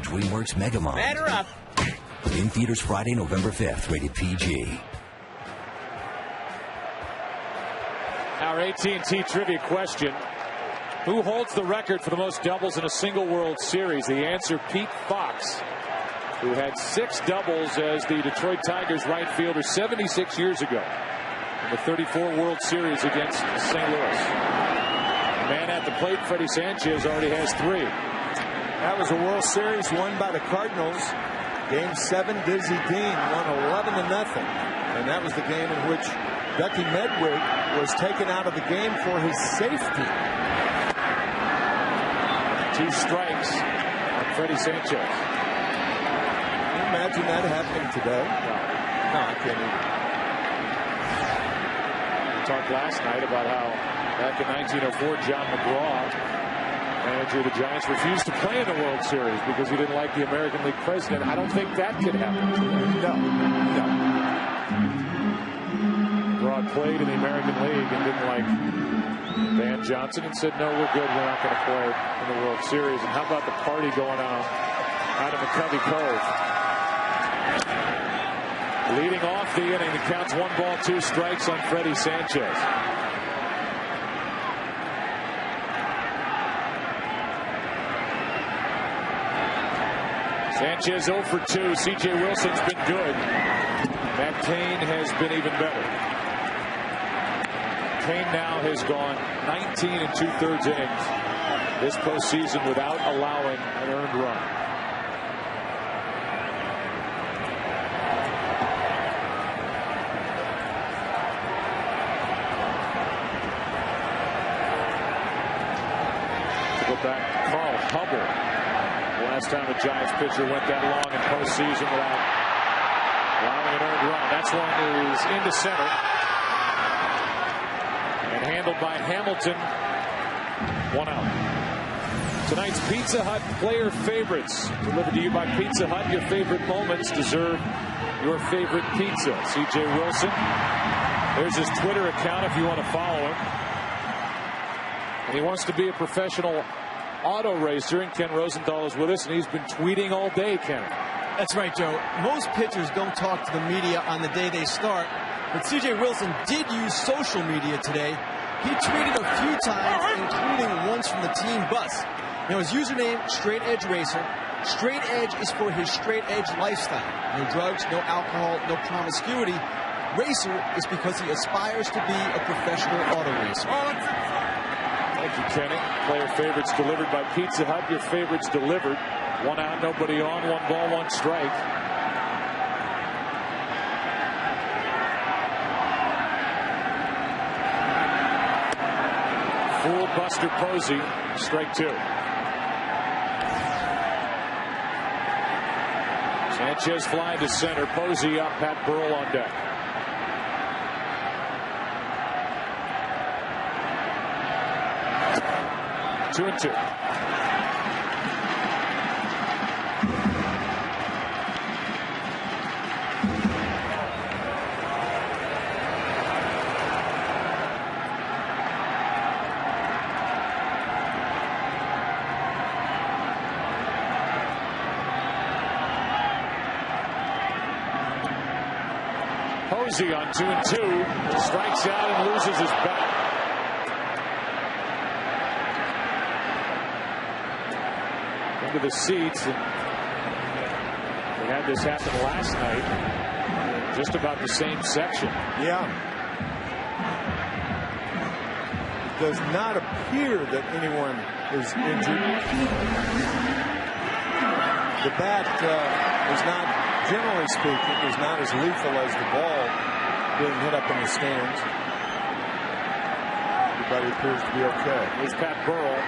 DreamWorks Megamind. Batter up. In theaters Friday, November 5th. Rated PG. Our AT&T trivia question. Who holds the record for the most doubles in a single World Series? The answer, Pete Fox, who had 6 doubles as the Detroit Tigers right fielder 76 years ago in the 34 World Series against St. Louis. Man at the plate, Freddie Sanchez, already has 3. That was a World Series won by the Cardinals. Game 7, Dizzy Dean won 11-0. And that was the game in which Ducky Medwig was taken out of the game for his safety. 2 strikes on Freddie Sanchez. Can you imagine that happening today? No, I can't even. We talked last night about how back in 1904, John McGraw, manager of the Giants, refused to play in the World Series because he didn't like the American League president. I don't think that could happen. No. McGraw played in the American League and didn't like Van Johnson and said, no, we're good. We're not going to play in the World Series. And how about the party going on out of McCovey Cove? Leading off the inning, the count's 1 ball, 2 strikes on Freddie Sanchez. Sanchez 0 for 2. C.J. Wilson's been good. Matt Cain has been even better. Cain now has gone 19 2/3 innings this postseason without allowing an earned run. To go back, Carl Hubbell. The last time a Giants pitcher went that long in postseason without allowing an earned run. That's one is into center. And handled by Hamilton. 1 out. Tonight's Pizza Hut player favorites. Delivered to you by Pizza Hut. Your favorite moments deserve your favorite pizza. C.J. Wilson. There's his Twitter account if you want to follow him. And he wants to be a professional auto racer. And Ken Rosenthal is with us, and he's been tweeting all day, Ken. That's right, Joe. Most pitchers don't talk to the media on the day they start. But C.J. Wilson did use social media today. He tweeted a few times, including once from the team bus. Now, his username, Straight Edge Racer. Straight Edge is for his straight edge lifestyle. No drugs, no alcohol, no promiscuity. Racer is because he aspires to be a professional auto racer. Thank you, Kenny. Player favorites delivered by Pizza Hut. Your favorites delivered. 1 out, nobody on. 1 ball, 1 strike. Fooled Buster Posey. Strike 2. Sanchez flying to center. Posey up. Pat Burrell on deck. Two and 2. Posey on 2 and 2. Strikes out and loses his bat. Into the seats. And we had this happen last night. Just about the same section. Yeah. It does not appear that anyone is injured. The bat is not, generally speaking, is not as lethal as the ball being hit up in the stands. Everybody appears to be okay. Here's Pat Burrell.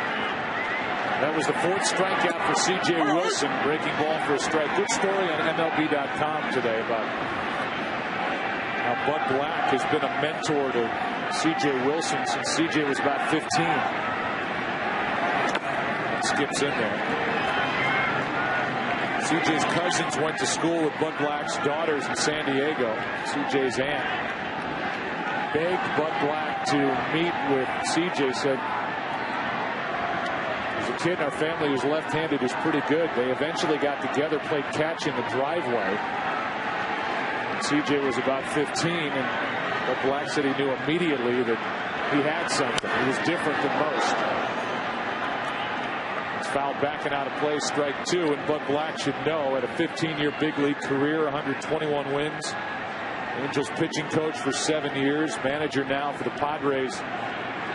That was the 4th strikeout for C.J. Wilson, breaking ball for a strike. Good story on MLB.com today about how Bud Black has been a mentor to C.J. Wilson since C.J. was about 15. And skips in there. C.J.'s cousins went to school with Bud Black's daughters in San Diego. C.J.'s aunt begged Bud Black to meet with C.J. Said, The kid in our family who's left-handed is pretty good. They eventually got together, played catch in the driveway. CJ was about 15, and Bud Black said he knew immediately that he had something. He was different than most. It's fouled backing out of play, strike 2, and Bud Black should know at a 15-year big league career, 121 wins. Angels pitching coach for 7 years, manager now for the Padres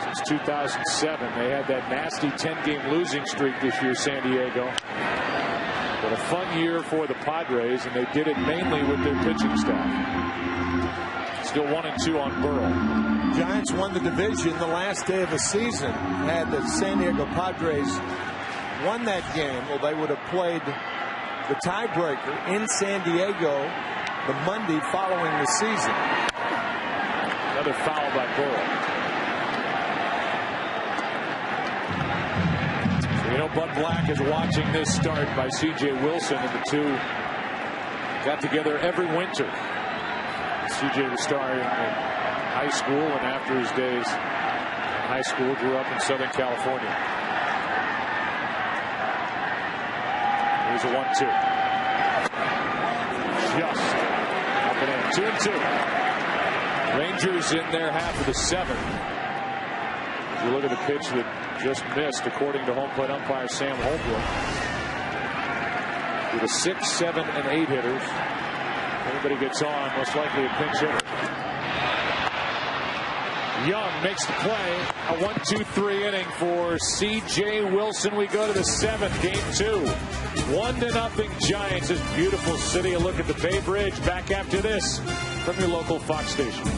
since 2007. They had that nasty 10-game losing streak this year, San Diego. But a fun year for the Padres, and they did it mainly with their pitching staff. Still 1-2 on Burrell. Giants won the division the last day of the season. Had the San Diego Padres won that game, well, they would have played the tiebreaker in San Diego the Monday following the season. Another foul by Burrell. So, you know, Bud Black is watching this start by C.J. Wilson, and the two got together every winter. C.J. was starring in high school, and after his days in high school, grew up in Southern California. Here's a 1-2. Just up and in. 2-2. Rangers in their half of the 7th. As you look at the pitch that just missed, according to home plate umpire Sam Holbrook. With the 6, 7, and 8 hitters. Anybody gets on, most likely a pinch hitter. Young makes the play. A 1-2-3 inning for C.J. Wilson. We go to the 7th, game 2. 1-0 Giants. This beautiful city. A look at the Bay Bridge. Back after this from your local Fox station.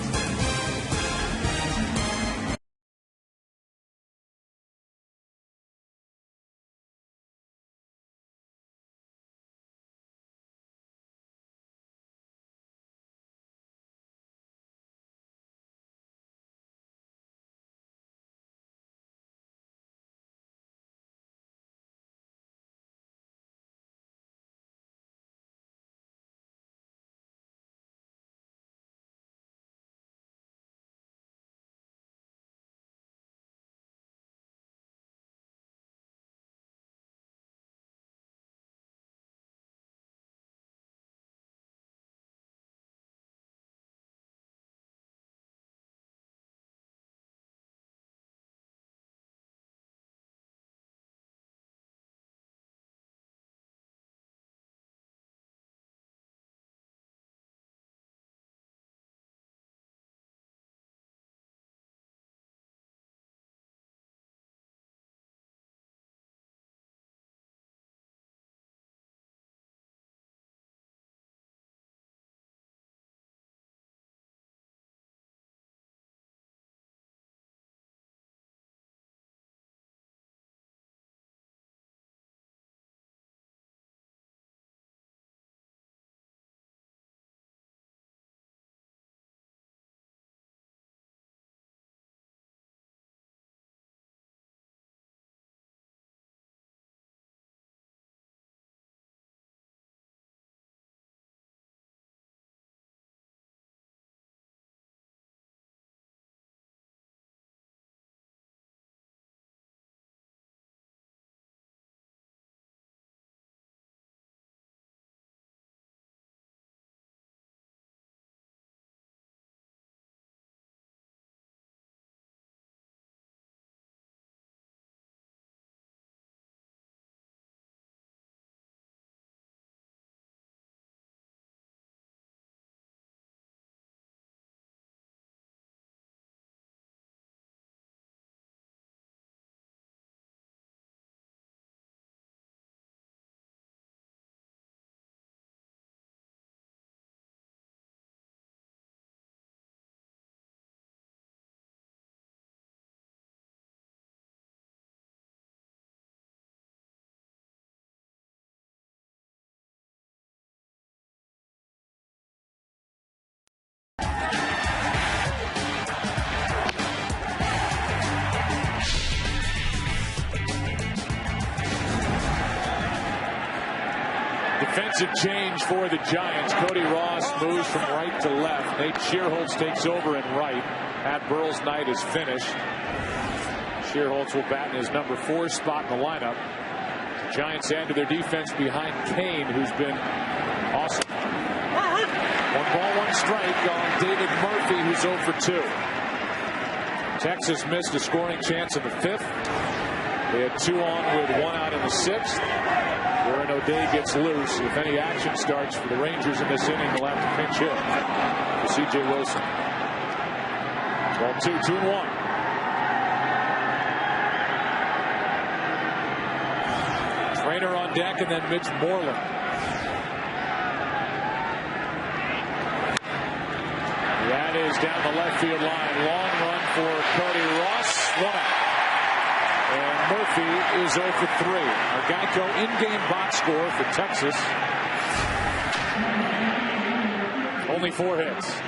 Defensive change for the Giants. Cody Ross moves from right to left. Nate Shearholtz takes over in right. Pat Burrell's night is finished. Shearholtz will bat in his number 4 spot in the lineup. Giants add to their defense behind Kane, who's been awesome. 1 ball, 1 strike on David Murphy, who's 0 for 2. Texas missed a scoring chance in the 5th. They had 2 on with 1 out in the 6th. Aaron O'Day gets loose. If any action starts for the Rangers in this inning, they'll have to pinch hit for C.J. Wilson. 1-2, 2-1. Trainer on deck, and then Mitch Moreland. That is down the left field line. Long run for Cody Ross. 1 out. And Murphy is 0 for 3. Our Geico in-game box score for Texas. Only 4 hits.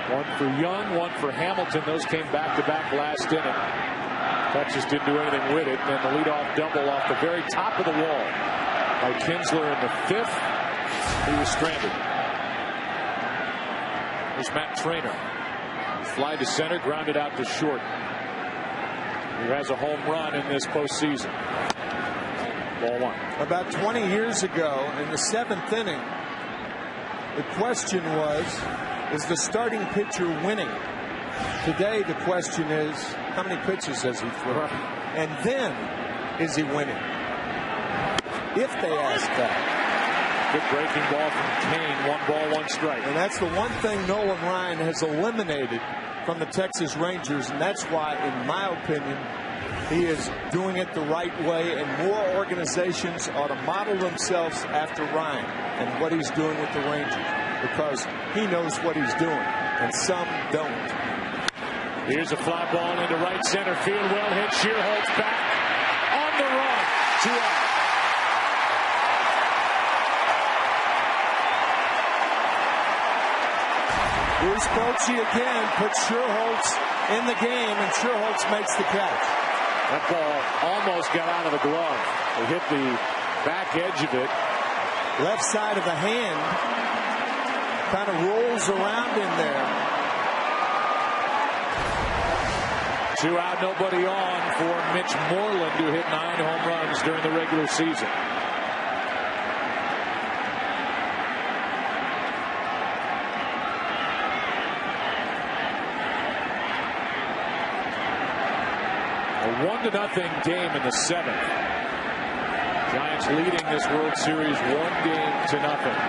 1 for Young, 1 for Hamilton. Those came back-to-back last inning. Texas didn't do anything with it. And then the leadoff double off the very top of the wall by Kinsler in the 5th. He was stranded. There's Matt Trainer. Fly to center, grounded out to short. Who has a home run in this postseason. Ball 1. About 20 years ago, in the 7th inning, the question was, is the starting pitcher winning? Today, the question is, how many pitches has he thrown? And then, is he winning? If they ask that. Good breaking ball from Kane. 1 ball, 1 strike. And that's the one thing Nolan Ryan has eliminated from the Texas Rangers, and that's why, in my opinion, he is doing it the right way, and more organizations ought to model themselves after Ryan and what he's doing with the Rangers, because he knows what he's doing, and some don't. Here's a fly ball into right center field. Well hit. Shearholtz back on the run. 2 out. Bruce Bochy again puts Shearholtz in the game, and Shearholtz makes the catch. That ball almost got out of the glove. It hit the back edge of it. Left side of the hand. Kind of rolls around in there. 2 out, nobody on for Mitch Moreland, who hit 9 home runs during the regular season. A 1-0 game in the 7th. Giants leading this World Series 1-0.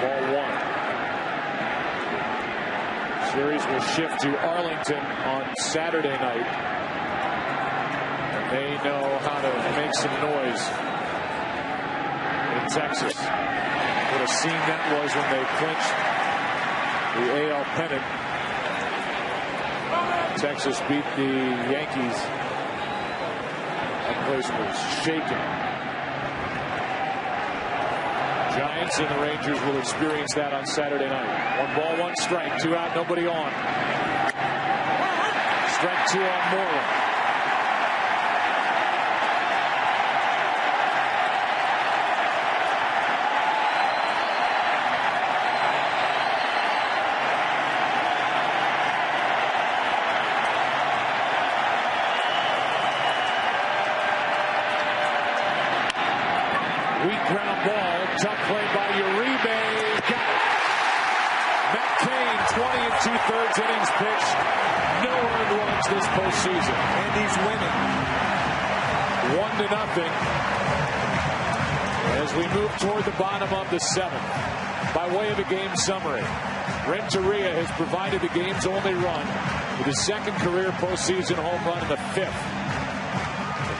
Ball 1. Series will shift to Arlington on Saturday night. And they know how to make some noise in Texas. What a scene that was when they clinched the AL pennant. Texas beat the Yankees. That place was shaking. Giants and the Rangers will experience that on Saturday night. 1 ball, 1 strike. 2 out, nobody on. Strike 2 on Moreland. Weak ground ball. Tough play by Uribe. Got it. Matt Cain, 20 2/3 innings pitched. No earned runs this postseason. And he's winning. 1-0. As we move toward the bottom of the 7th. By way of a game summary, Renteria has provided the game's only run with his 2nd career postseason home run in the 5th.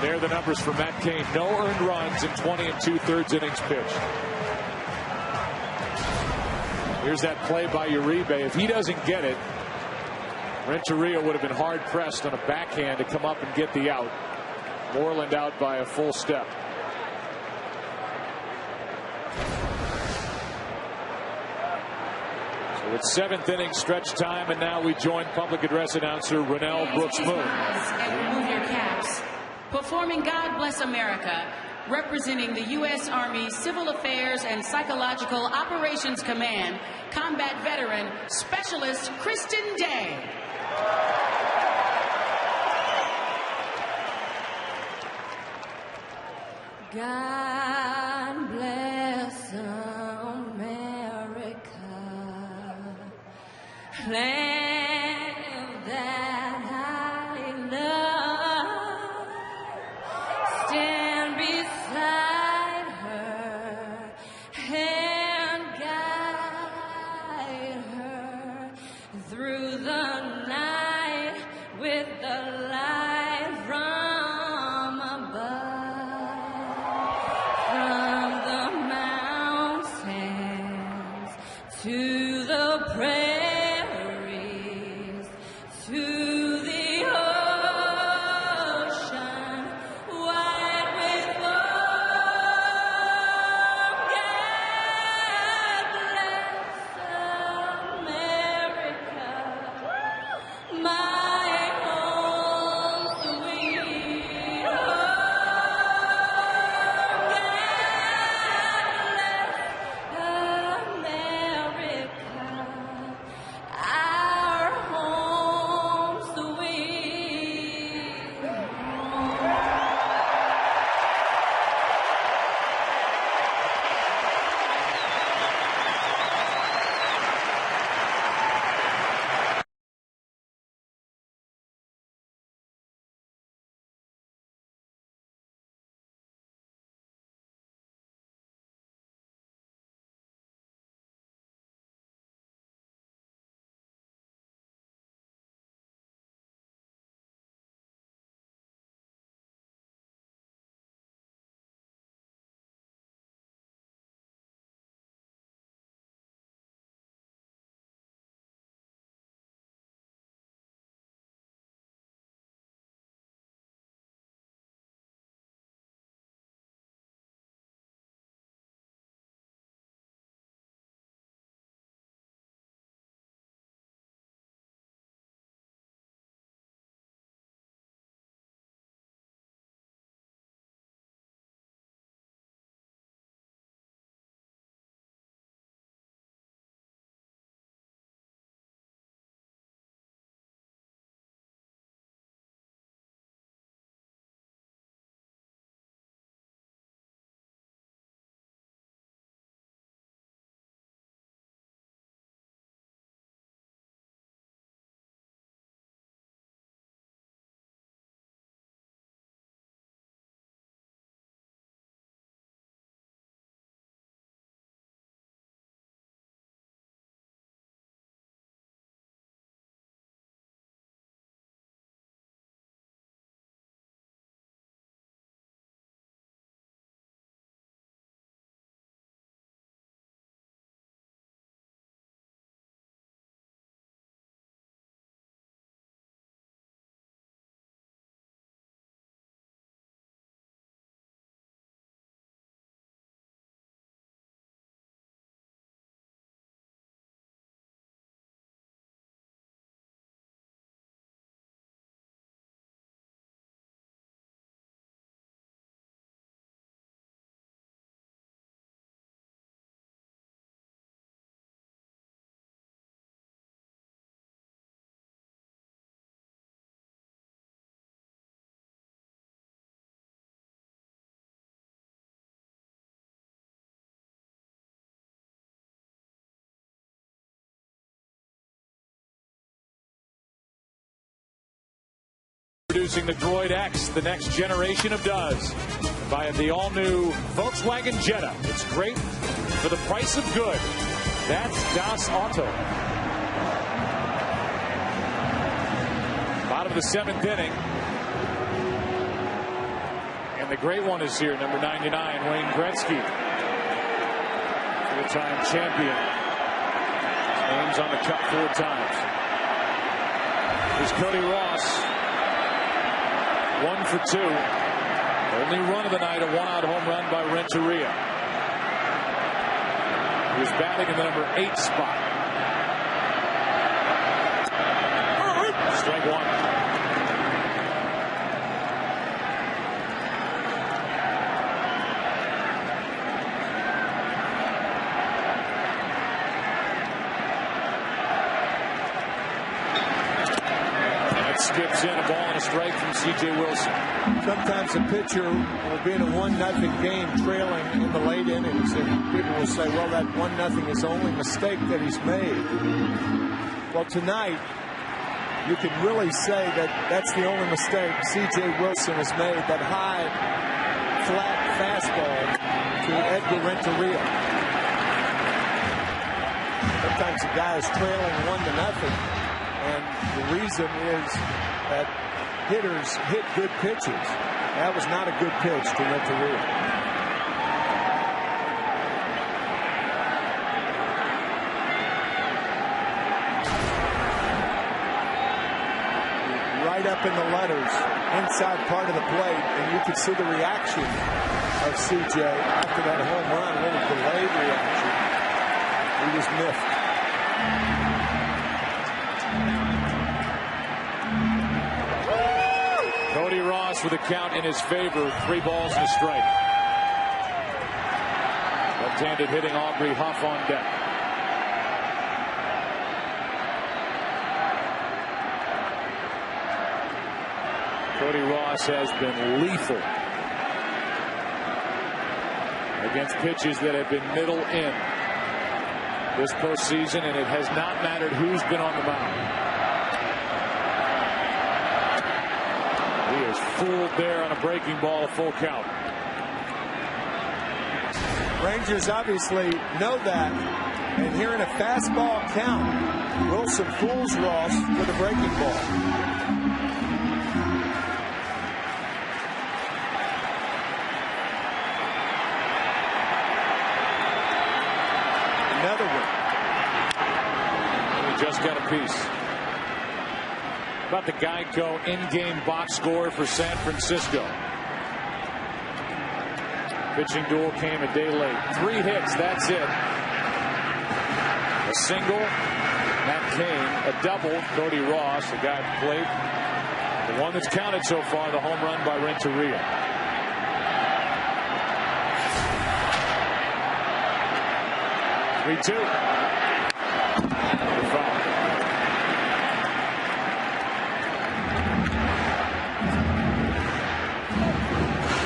There are the numbers for Matt Cain. No earned runs in 20 2/3 innings pitched. Here's that play by Uribe. If he doesn't get it, Renteria would have been hard-pressed on a backhand to come up and get the out. Moreland out by a full step. So it's 7th inning stretch time, and now we join public address announcer Rennell Brooks Moon. And remove your caps. Performing God Bless America, representing the U.S. Army Civil Affairs and Psychological Operations Command, combat veteran, Specialist Kristen Day. God bless America, land that I love. Stand beside her and guide her through the night with the light from above. From the mountains to the prairies to the ocean wide with foam. God bless America, my home sweet home. God bless America, our home sweet home. Introducing the Droid X, the next generation of does, by the all-new Volkswagen Jetta. It's great for the price of good. That's Das Auto. Bottom of the 7th inning. And the great one is here, number 99, Wayne Gretzky. Four-time champion. His name's on the cup 4 times. Here's Cody Ross. 1 for 2. Only run of the night, a one-out home run by Renteria. He was batting in the number 8 spot. Strike 1. that skips in, a ball and a strike from C.J. Wilson. Sometimes a pitcher will be in a 1-0 game trailing in the late innings, and people will say, well, that 1-0 is the only mistake that he's made. Well, tonight, you can really say that that's the only mistake C.J. Wilson has made, that high, flat fastball to Edgar Renteria. Sometimes a guy is trailing 1-0, and the reason is that hitters hit good pitches. That was not a good pitch to Renteria. Right up in the letters, inside part of the plate, and you could see the reaction of CJ after that home run, a little delayed reaction. He was miffed. Cody Ross with a count in his favor, 3 balls and a strike. Left-handed hitting Aubrey Huff on deck. Cody Ross has been lethal against pitches that have been middle in this postseason, and it has not mattered who's been on the mound. He is fooled there on a breaking ball, a full count. Rangers obviously know that, and here in a fastball count, Wilson fools Ross with a breaking ball. Another one. He just got a piece. About the Geico in-game box score for San Francisco. Pitching duel came a day late. 3 hits, that's it. A single, Matt Cain. A double, Cody Ross, the guy who played. The one that's counted so far, the home run by Renteria. Three-two.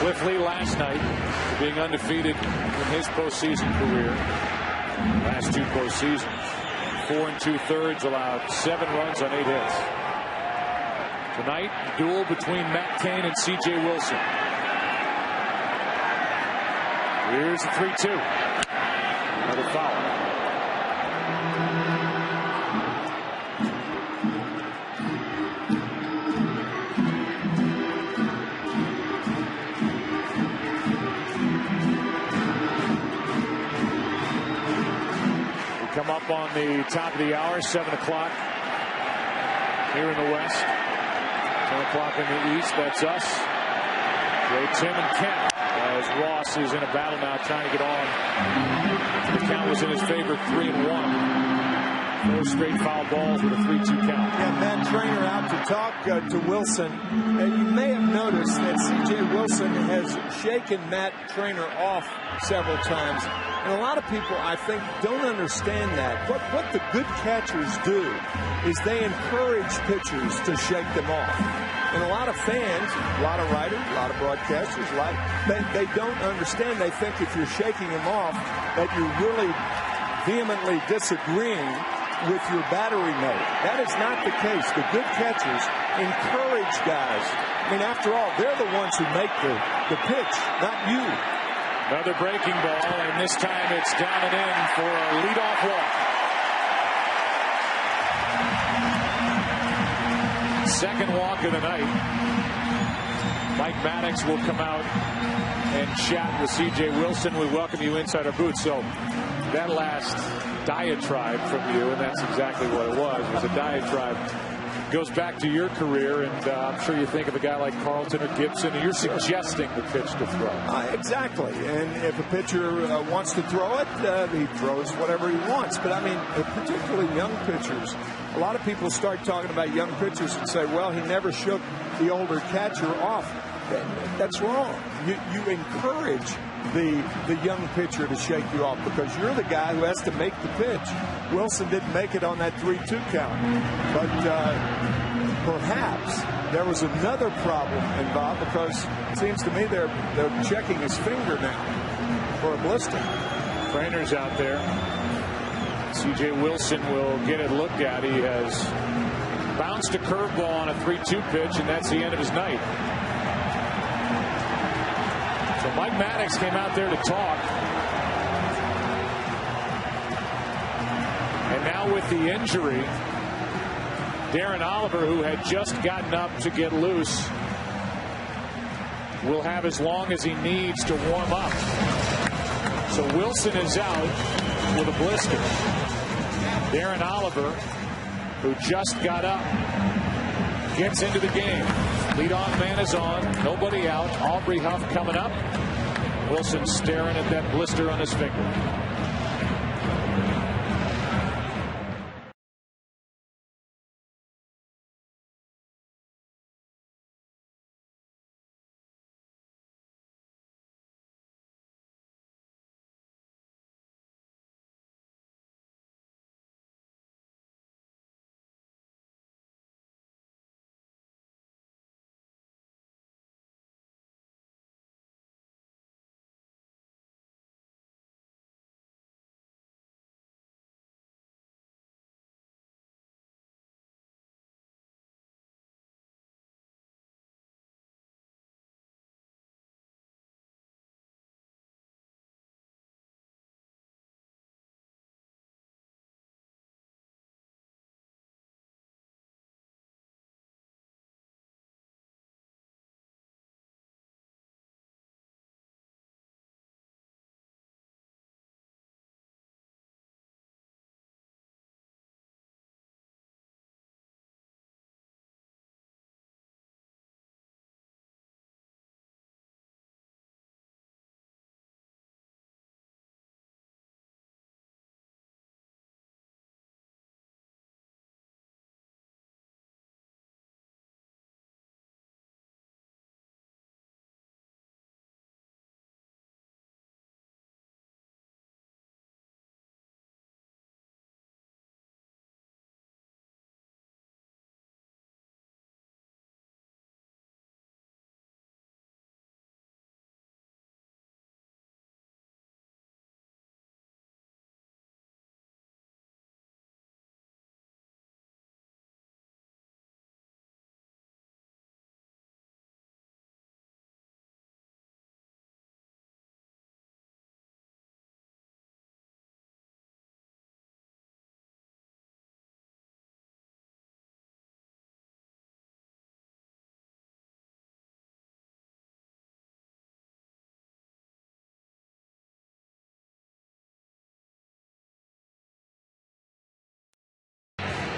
Cliff Lee last night, being undefeated in his postseason career. Last 2 postseasons, 4 2/3, allowed 7 runs on 8 hits. Tonight, duel between Matt Cain and C.J. Wilson. Here's the 3-2. Another foul. Come up on the top of the hour, 7 o'clock here in the West, 10 o'clock in the East. That's us. Ray, Tim, and Kent, as Ross is in a battle now trying to get on. The count was in his favor, 3-1. 4 straight foul balls with a 3-2 count. Yeah, Matt Trainer out to talk to Wilson. And you may have noticed that C.J. Wilson has shaken Matt Trainer off several times. And a lot of people, I think, don't understand that. What the good catchers do is they encourage pitchers to shake them off. And a lot of fans, a lot of writers, a lot of broadcasters, they don't understand. They think if you're shaking them off, that you're really vehemently disagreeing with your battery mate. That is not the case. The good catchers encourage guys. I mean, after all, they're the ones who make the pitch, not you. Another breaking ball, and this time it's down and in for a leadoff walk. Second walk of the night. Mike Maddox will come out and chat with C.J. Wilson. We welcome you inside our booth. So that last diatribe from you, and that's exactly what it was a diatribe. Goes back to your career, and I'm sure you think of a guy like Carlton or Gibson, and you're suggesting the pitch to throw. Exactly. And if a pitcher wants to throw it, he throws whatever he wants. But, I mean, particularly young pitchers, a lot of people start talking about young pitchers and say, well, he never shook the older catcher off. That's wrong. You encourage the young pitcher to shake you off because you're the guy who has to make the pitch. Wilson didn't make it on that 3-2 count. But perhaps there was another problem involved, because it seems to me they're checking his finger now for a blister. Trainer's out there. C.J. Wilson will get it looked at. He has bounced a curveball on a 3-2 pitch, and that's the end of his night. So Mike Maddox came out there to talk. And now with the injury, Darren Oliver, who had just gotten up to get loose, will have as long as he needs to warm up. So Wilson is out with a blister. Darren Oliver, who just got up, gets into the game. Leadoff man is on. Nobody out. Aubrey Huff coming up. Wilson staring at that blister on his finger.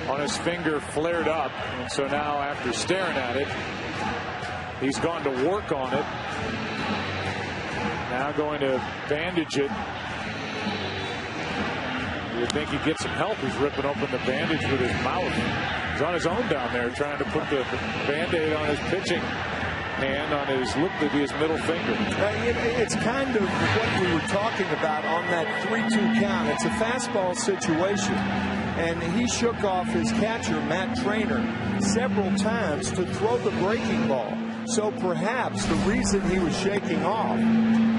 On his finger, flared up, and so now after staring at it, he's gone to work on it. Now going to bandage it. You would think he'd get some help. He's ripping open the bandage with his mouth. He's on his own down there trying to put the Band-Aid on his pitching hand on his, look to be his middle finger. It's kind of what we were talking about on that 3-2 count. It's a fastball situation. And he shook off his catcher, Matt Trainer, several times to throw the breaking ball. So perhaps the reason he was shaking off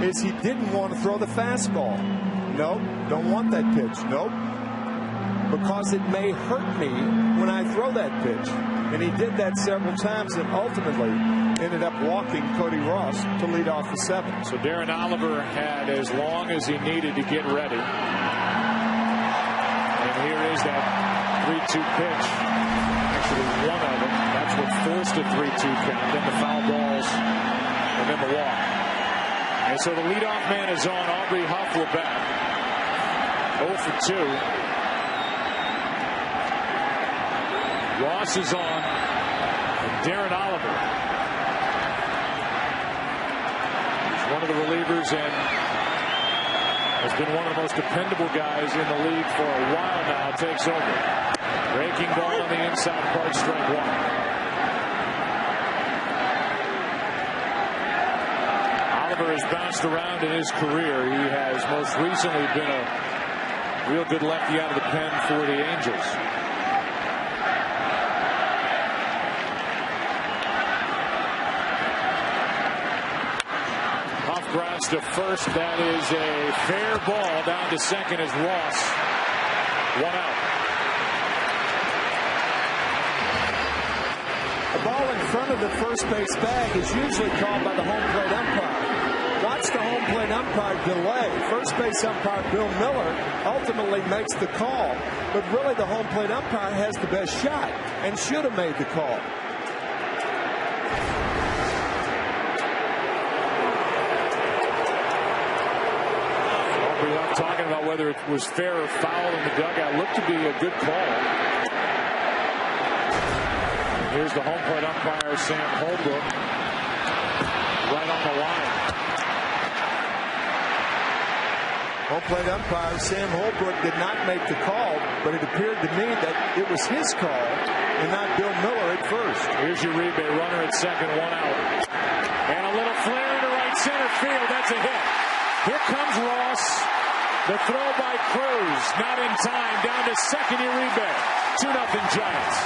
is he didn't want to throw the fastball. Nope, don't want that pitch. Nope. Because it may hurt me when I throw that pitch. And he did that several times and ultimately ended up walking Cody Ross to lead off the 7th. So Darren Oliver had as long as he needed to get ready. And here is that 3-2 pitch. Actually, one of them. That's what forced a 3-2 count. Then the foul balls and then the walk. And so the leadoff man is on. Aubrey Huff will bat. 0 for 2. Ross is on. And Darren Oliver. He's one of the relievers and has been one of the most dependable guys in the league for a while now. Takes over. Breaking ball on the inside part, strike 1. Oliver has bounced around in his career. He has most recently been a real good lefty out of the pen for the Angels. Pitch to first. That is a fair ball. Down to second is Ross. 1 out. The ball in front of the first base bag is usually called by the home plate umpire. Watch the home plate umpire delay. First base umpire Bill Miller ultimately makes the call, but really the home plate umpire has the best shot and should have made the call. We left talking about whether it was fair or foul in the dugout. Looked to be a good call. Here's the home plate umpire, Sam Holbrook, right on the line. Home plate umpire Sam Holbrook did not make the call, but it appeared to me that it was his call and not Bill Miller at first. Here's Uribe, runner at second, 1 out. And a little flare into right center field. That's a hit. Here comes Ross. The throw by Cruz, not in time. Down to second, Uribe. 2-0 Giants.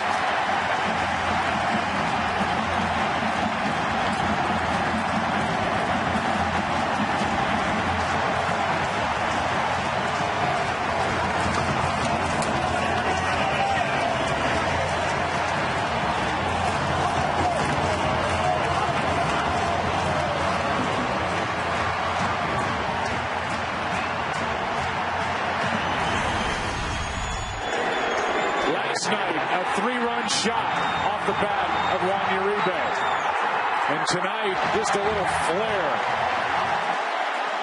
Shot off the bat of Juan Uribe. And tonight, just a little flare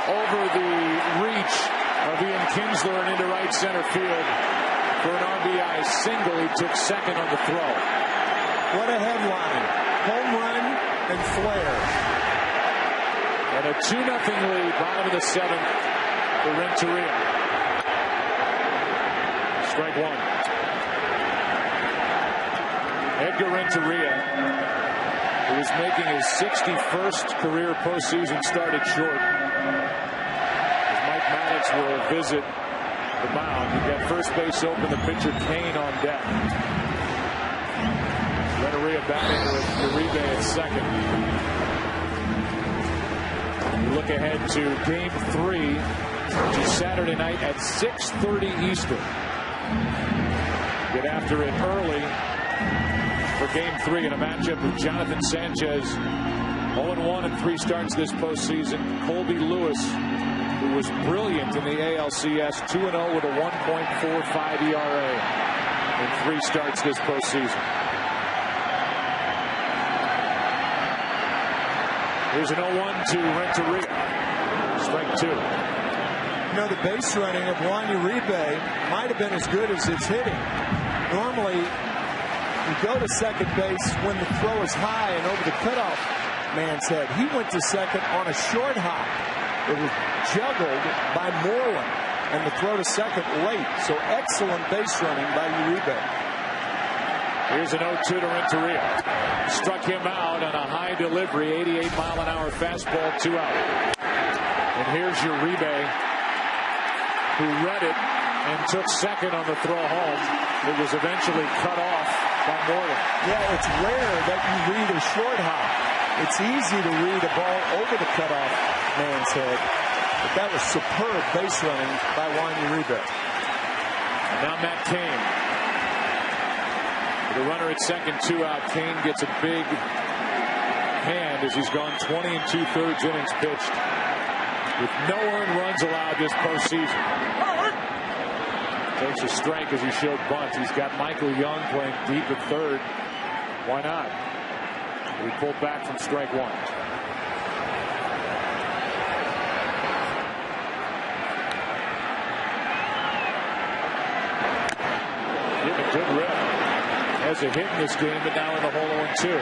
over the reach of Ian Kinsler and into right center field for an RBI single. He took second on the throw. What a headline. Home run and flare. And a 2-0 lead, bottom of the seventh for Renteria. Strike one. Edgar Renteria, who is making his 61st career postseason start at short. As Mike Maddox will visit the mound. You've got first base open, the pitcher Kane on deck. Renteria batting with Uribe at second. You look ahead to Game 3, which is Saturday night at 6:30 Eastern. Get after it early for Game 3 in a matchup with Jonathan Sanchez, 0-1 in 3 starts this postseason. Colby Lewis, who was brilliant in the ALCS, 2-0 with a 1.45 ERA in 3 starts this postseason. Here's an 0-1 to Renteria. Strike 2. You know, the base running of Juan Uribe might have been as good as his hitting. Normally, you go to second base when the throw is high and over the cutoff man's head. He went to second on a short hop. It was juggled by Moreland, and the throw to second late. So excellent base running by Uribe. Here's an 0-2 to Renteria. Struck him out on a high delivery, 88-mile-an-hour fastball, 2 out. And here's Uribe, who read it and took second on the throw home. It was eventually cut off by Moreland. Yeah, it's rare that you read a short hop. It's easy to read a ball over the cutoff man's head. But that was superb base running by Juan Uribe. And now Matt Cain. The runner at second, 2 out. Cain gets a big hand as he's gone 20 2/3 innings pitched with no earned runs allowed this postseason. Takes a strike as he showed bunt. He's got Michael Young playing deep at third. Why not? He pulled back from strike 1. Give a good rip. Has a hit in this game, but now in the hole 0-2.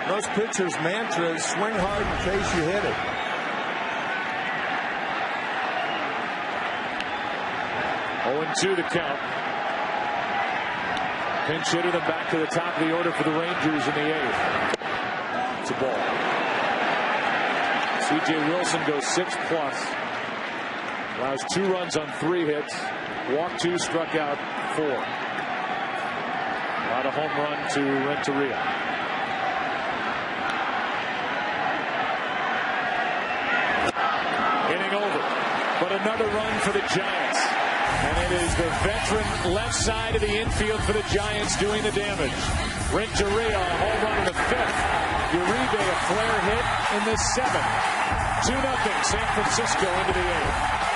Most pitchers' mantra is swing hard in case you hit it. Two the count. Pinch hitter them back to the top of the order for the Rangers in the 8th. It's a ball. C.J. Wilson goes 6+. Allows 2 runs on 3 hits. Walked 2, struck out 4. Not a home run to Renteria. another run for the Giants. And it is the veteran left side of the infield for the Giants doing the damage. Renteria, a home run in the 5th. Uribe, a flare hit in the 7th. 2-0 San Francisco into the 8th.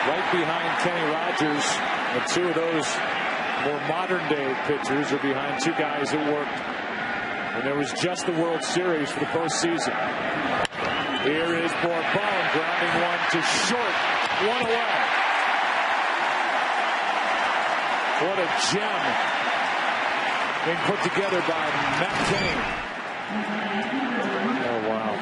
Right behind Kenny Rogers, and 2 of those more modern-day pitchers are behind 2 guys that worked when there was just the World Series for the postseason. Here is Bourbon grounding one to short, 1 away. What a gem being put together by Matt Cain. Oh, wow.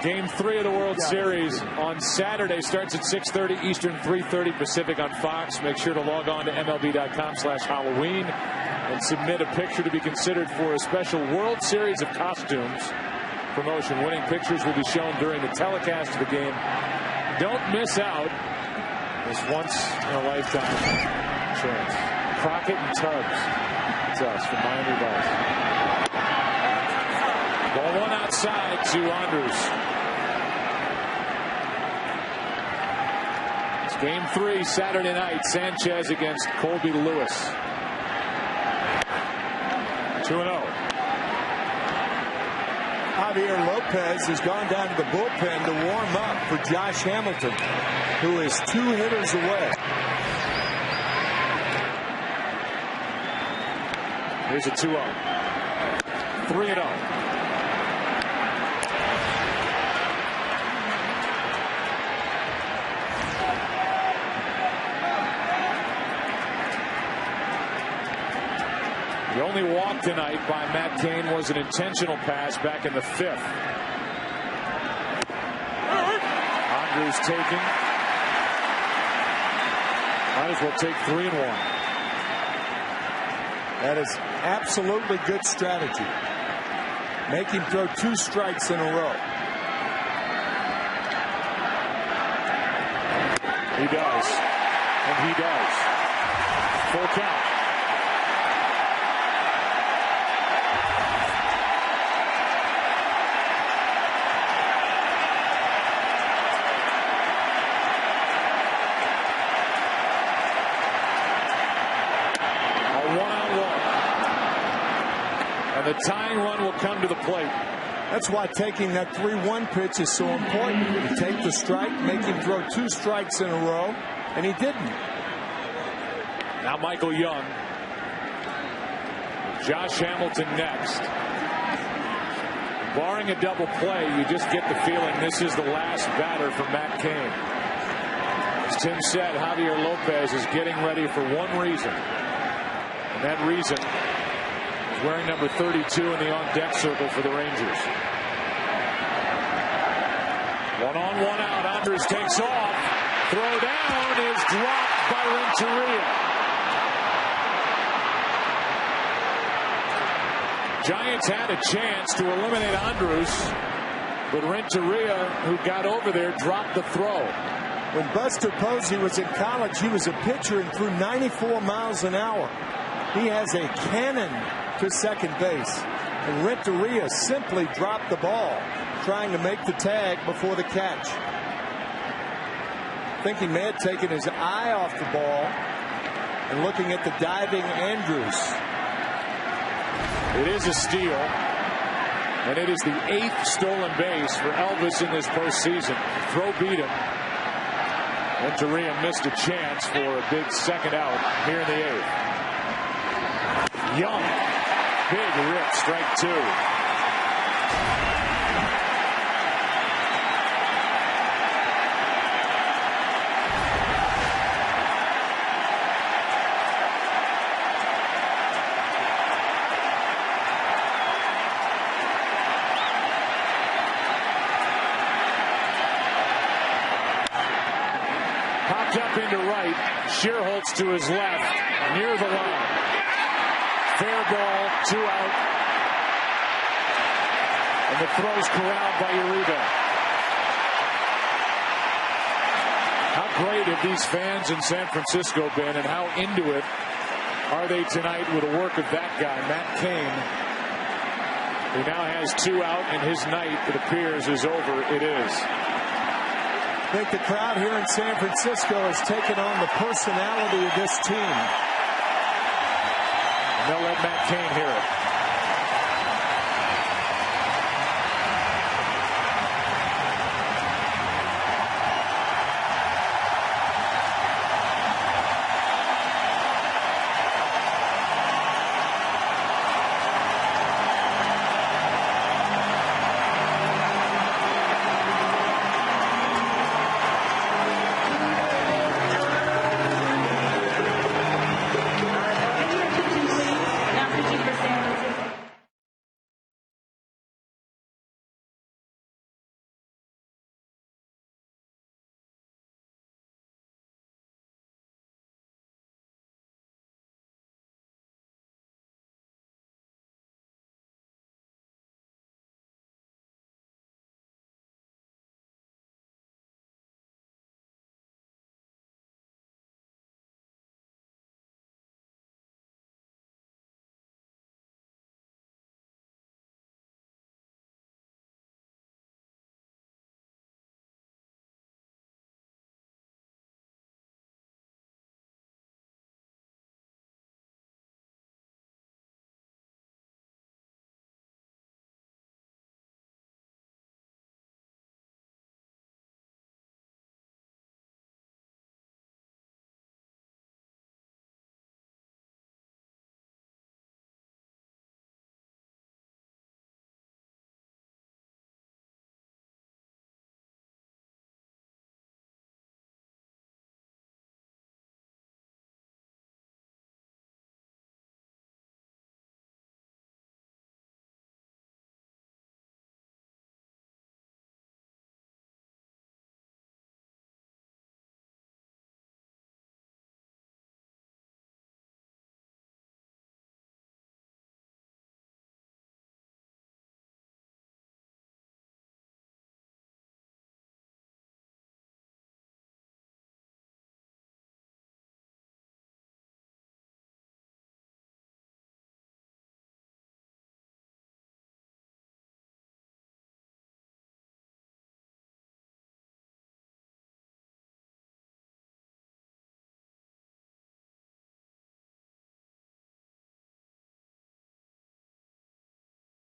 Game 3 of the World Series on Saturday starts at 6:30 Eastern, 3:30 Pacific on Fox. Make sure to log on to MLB.com/Halloween and submit a picture to be considered for a special World Series of Costumes promotion. Winning pictures will be shown during the telecast of the game. Don't miss out this once-in-a-lifetime chance. Crockett and Tubbs. It's us from Miami Vice. Ball 1 outside to Andrus. It's game 3 Saturday night. Sanchez against Colby Lewis. 2-0. Javier Lopez has gone down to the bullpen to warm up for Josh Hamilton, who is 2 hitters away. Here's a 2-0. 3-0. The only walk tonight by Matt Cain was an intentional pass back in the 5th. Andrews taking. Might as well take 3 and 1. That is absolutely good strategy. Make him throw 2 strikes in a row. He does. And he does. Full count. And the tying run will come to the plate. That's why taking that 3-1 pitch is so important. You take the strike, make him throw 2 strikes in a row, and he didn't. Now Michael Young. Josh Hamilton next. Barring a double play, you just get the feeling this is the last batter for Matt Cain. As Tim said, Javier Lopez is getting ready for one reason. And that reason is wearing number 32 in the on-deck circle for the Rangers. 1 on, 1 out. Andres takes off. Throw down is dropped by Renteria. Giants had a chance to eliminate Andrus, but Renteria, who got over there, dropped the throw. When Buster Posey was in college, he was a pitcher and threw 94 miles an hour. He has a cannon to second base. And Renteria simply dropped the ball, trying to make the tag before the catch. I think he may have taken his eye off the ball and looking at the diving Andrus. It is a steal, and it is the 8th stolen base for Elvis in this postseason. Throw beat him. Renteria missed a chance for a big second out here in the 8th. Young, big rip, strike 2. Up into right, Schierholtz to his left, near the line. Fair ball, 2 out. And the throw's corralled by Uribe. How great have these fans in San Francisco been, and how into it are they tonight with the work of that guy, Matt Cain, who now has 2 out, and his night, it appears, is over. It is. I think the crowd here in San Francisco has taken on the personality of this team. And they'll let Matt Cain hear it.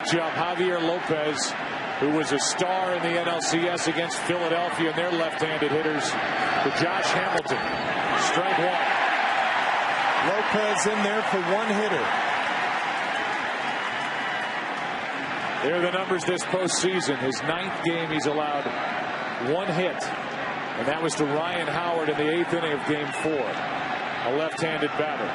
Job, Javier Lopez, who was a star in the NLCS against Philadelphia and their left-handed hitters, to Josh Hamilton. Strike one. Lopez in there for one hitter. There are the numbers this postseason. His 9th game, he's allowed one hit, and that was to Ryan Howard in the 8th inning of Game 4, a left-handed batter.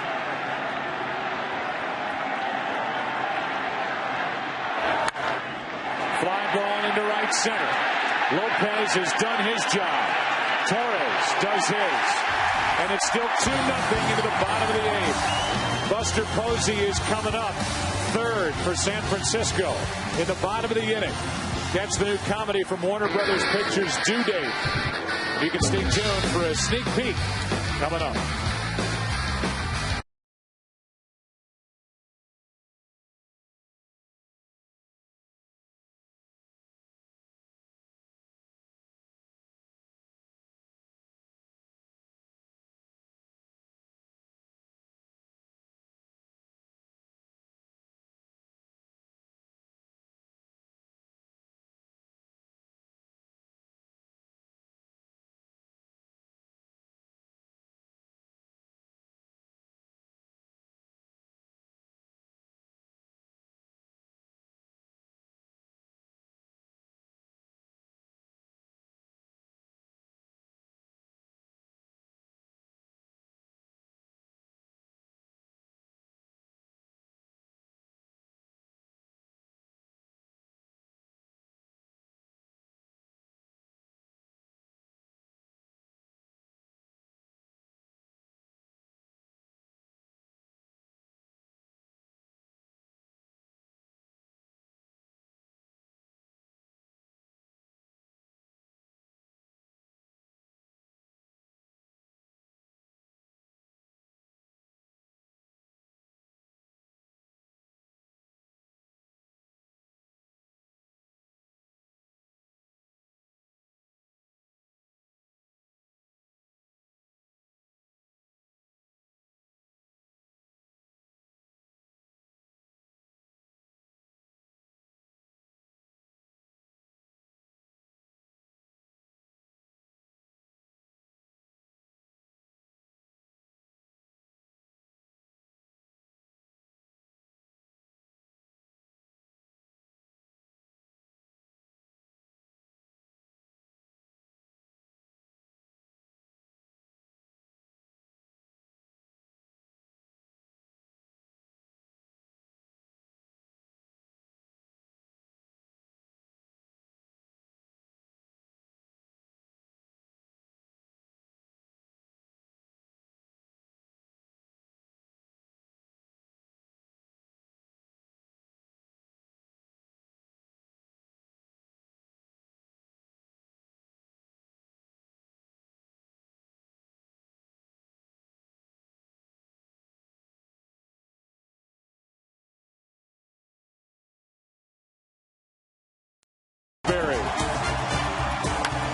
Fly ball into right center. Lopez has done his job. Torres does his. And it's still 2-0 into the bottom of the 8th. Buster Posey is coming up, 3rd for San Francisco in the bottom of the inning. Catch the new comedy from Warner Brothers Pictures, Due Date. You can stay tuned for a sneak peek coming up.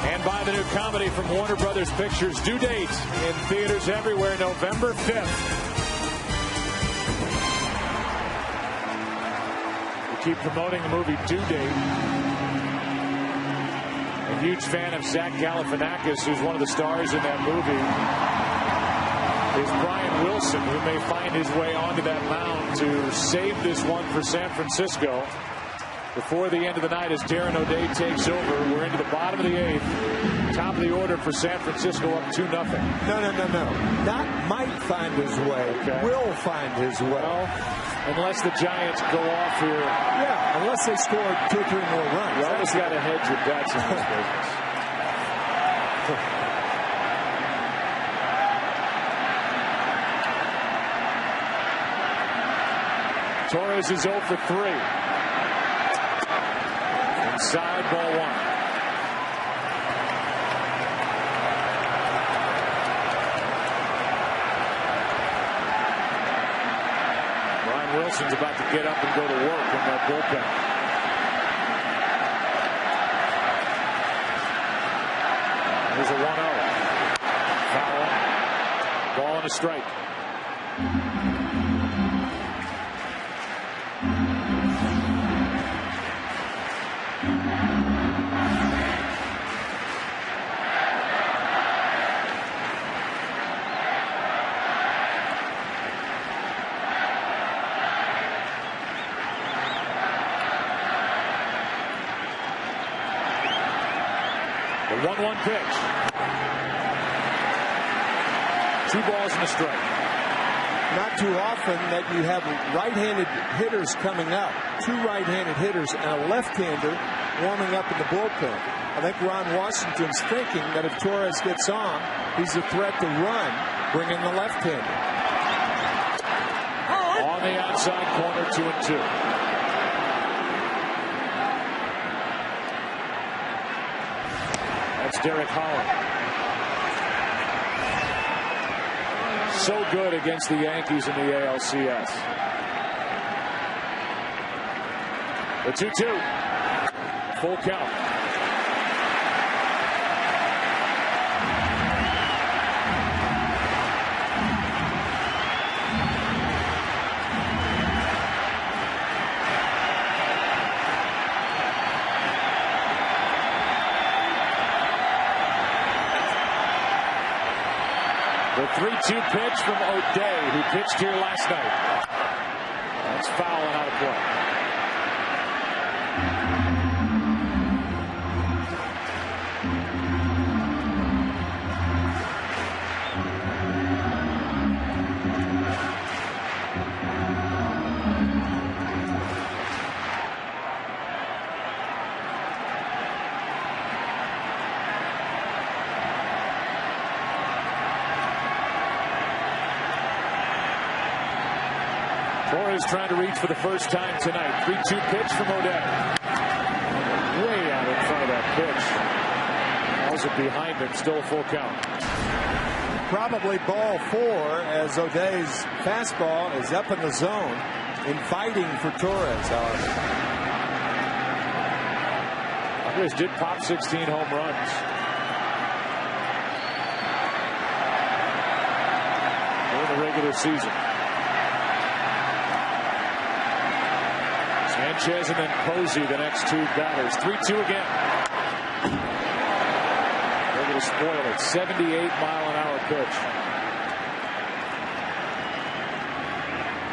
And by the new comedy from Warner Brothers Pictures, Due Date, in theaters everywhere, November 5th. We keep promoting the movie Due Date. A huge fan of Zach Galifianakis, who's one of the stars in that movie, is Brian Wilson, who may find his way onto that mound to save this one for San Francisco before the end of the night as Darren O'Day takes over. We're into the bottom of the 8th. Top of the order for San Francisco, up 2-0. No. Not might find his way. Okay. Will find his way. Well, unless the Giants go off here. Yeah, unless they score 2 or 3 more runs. You always got to hedge your bets in this business. Torres is 0 for 3. Inside, ball 1. Brian Wilson's about to get up and go to work in that bullpen. There's a 1-0. Foul. Ball and a strike. 1-1 pitch. 2 balls and a strike. Not too often that you have right-handed hitters coming up. 2 right-handed hitters and a left-hander warming up in the bullpen. I think Ron Washington's thinking that if Torres gets on, he's a threat to run, bring in the left-hander. On the outside corner, 2-2. That's Derek Holland. So good against the Yankees in the ALCS. The 2-2. Full count. The 3-2 pitch from O'Day, who pitched here last night. That's foul and out of play. Torres trying to reach for the first time tonight. 3-2 pitch from O'Day. Way out in front of that pitch. Balls it behind him. Still a full count. Probably ball 4 as O'Day's fastball is up in the zone, inviting for Torres, however. Torres did pop 16 home runs. In the regular season. Sanchez and then Posey, the next 2 batters. 3-2 again. They're going to spoil it. 78-mile-an-hour pitch.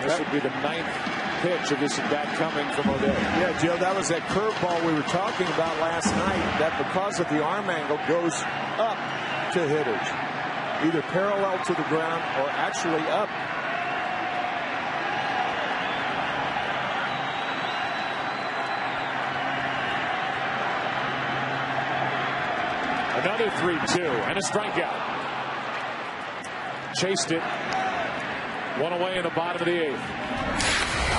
This would be the 9th pitch of this at-bat coming from O'Day. Yeah, Joe, that was that curveball we were talking about last night that because of the arm angle goes up to hitters. Either parallel to the ground or actually up. Another 3-2 and a strikeout. Chased it. 1 away in the bottom of the 8th.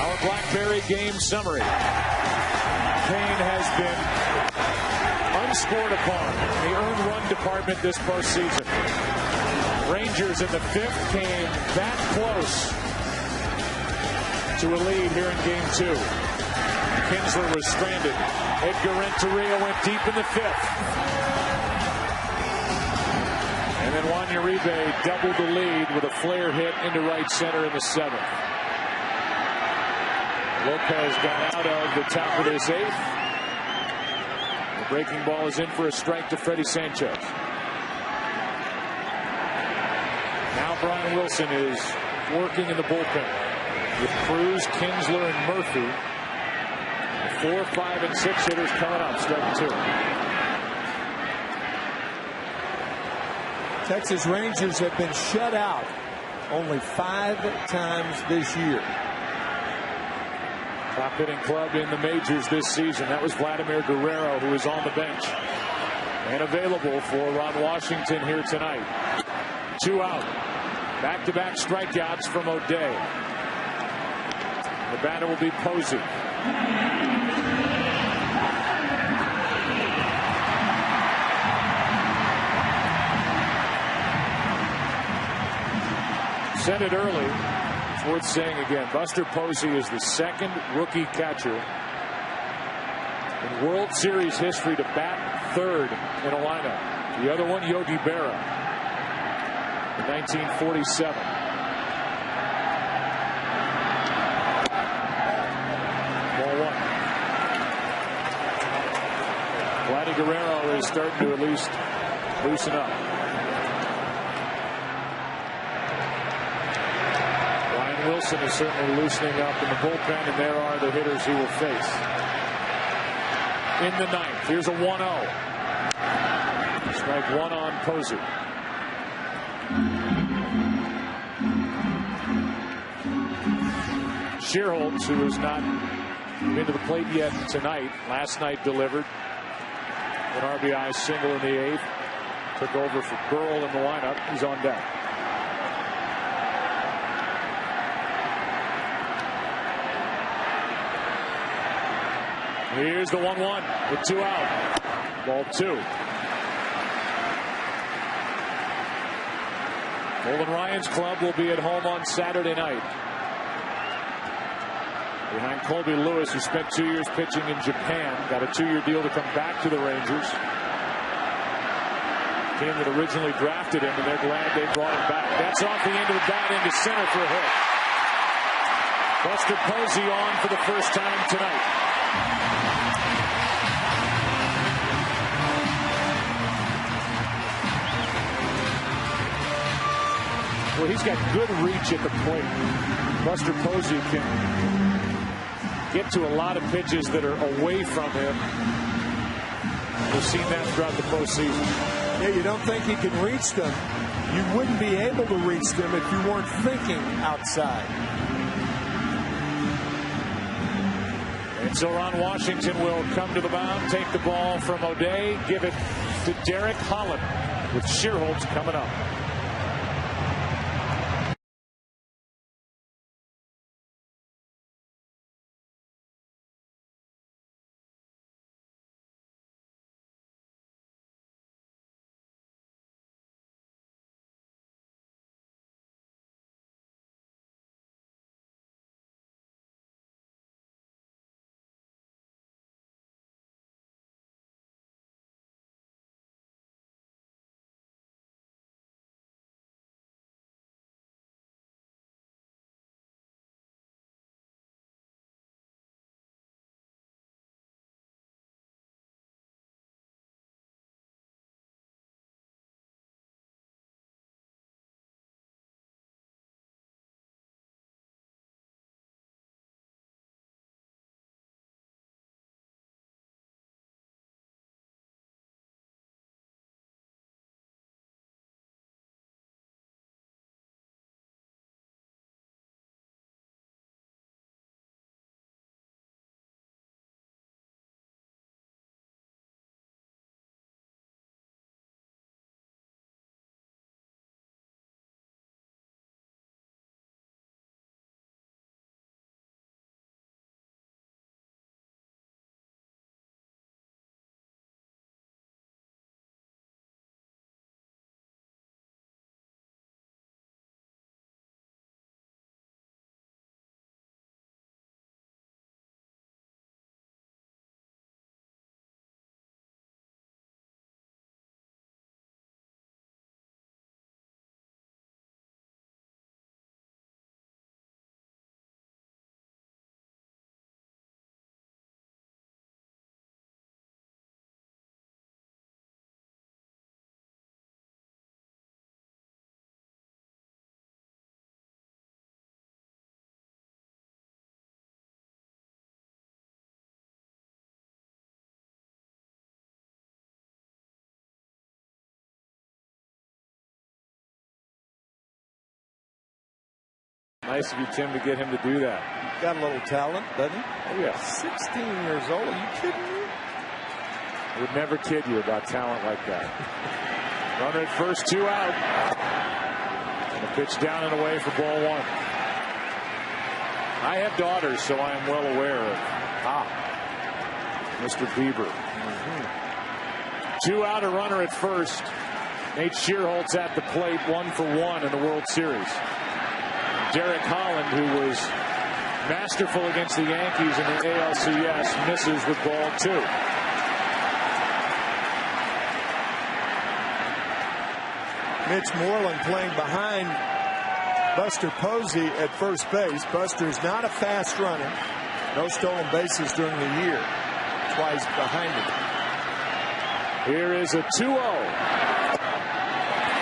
Our Blackberry game summary. Kane has been unscored upon in the earned run department this postseason. Rangers in the 5th came that close to a lead here in game 2. Kinsler was stranded. Edgar Renteria went deep in the 5th. And then Juan Uribe doubled the lead with a flare hit into right center in the 7th. Lopez got out of the top of this 8th. The breaking ball is in for a strike to Freddie Sanchez. Now Brian Wilson is working in the bullpen with Cruz, Kinsler, and Murphy. The 4, 5, and 6 hitters coming up, starting 2. Texas Rangers have been shut out only 5 times this year. Top hitting club in the majors this season. That was Vladimir Guerrero, who is on the bench and available for Ron Washington here tonight. 2 out. Back-to-back strikeouts from O'Day. The batter will be Posey. Said it early. It's worth saying again. Buster Posey is the 2nd rookie catcher in World Series history to bat 3rd in a lineup. The other one, Yogi Berra, in 1947. Ball 1. Vladdy Guerrero is starting to at least loosen up. Wilson is certainly loosening up in the bullpen, and there are the hitters he will face. In the 9th, here's a 1-0. Strike one on Posey. Schierholtz, who has not been to the plate yet tonight, last night delivered an RBI single in the 8th. Took over for Burrell in the lineup. He's on deck. Here's the 1-1 with 2 out. Ball 2. Nolan Ryan's club will be at home on Saturday night. Behind Colby Lewis, who spent 2 years pitching in Japan. Got a 2-year deal to come back to the Rangers. Team that originally drafted him, and they're glad they brought him back. That's off the end of the bat into center for a hit. Buster Posey on for the first time tonight. Well, he's got good reach at the plate. Buster Posey can get to a lot of pitches that are away from him. We've seen that throughout the postseason. Yeah, you don't think he can reach them. You wouldn't be able to reach them if you weren't thinking outside. And so Ron Washington will come to the mound, take the ball from O'Day, give it to Derek Holland with Schierholtz coming up. Nice of you, Tim, to get him to do that. He's got a little talent, doesn't he? Oh, yeah. 16 years old. Are you kidding me? I would never kid you about talent like that. Runner at first, 2 out. And a pitch down and away for ball 1. I have daughters, so I am well aware of Mr. Bieber. 2 out, a runner at first. Nate Schierholtz at the plate, 1 for 1 in the World Series. Derek Holland, who was masterful against the Yankees in the ALCS, misses with ball 2. Mitch Moreland playing behind Buster Posey at first base. Buster is not a fast runner. No stolen bases during the year. That's why he's behind him. Here is a 2-0.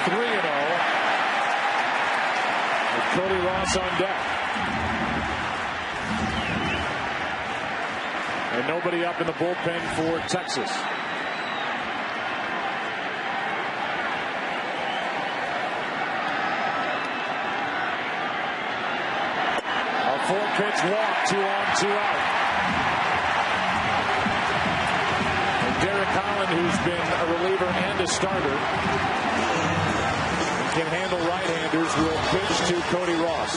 3-0. Cody Ross on deck. And nobody up in the bullpen for Texas. 4-pitch walk, 2 on, 2 out. And Derek Holland, who's been a reliever and a starter, can handle right-handers, will pitch to Cody Ross.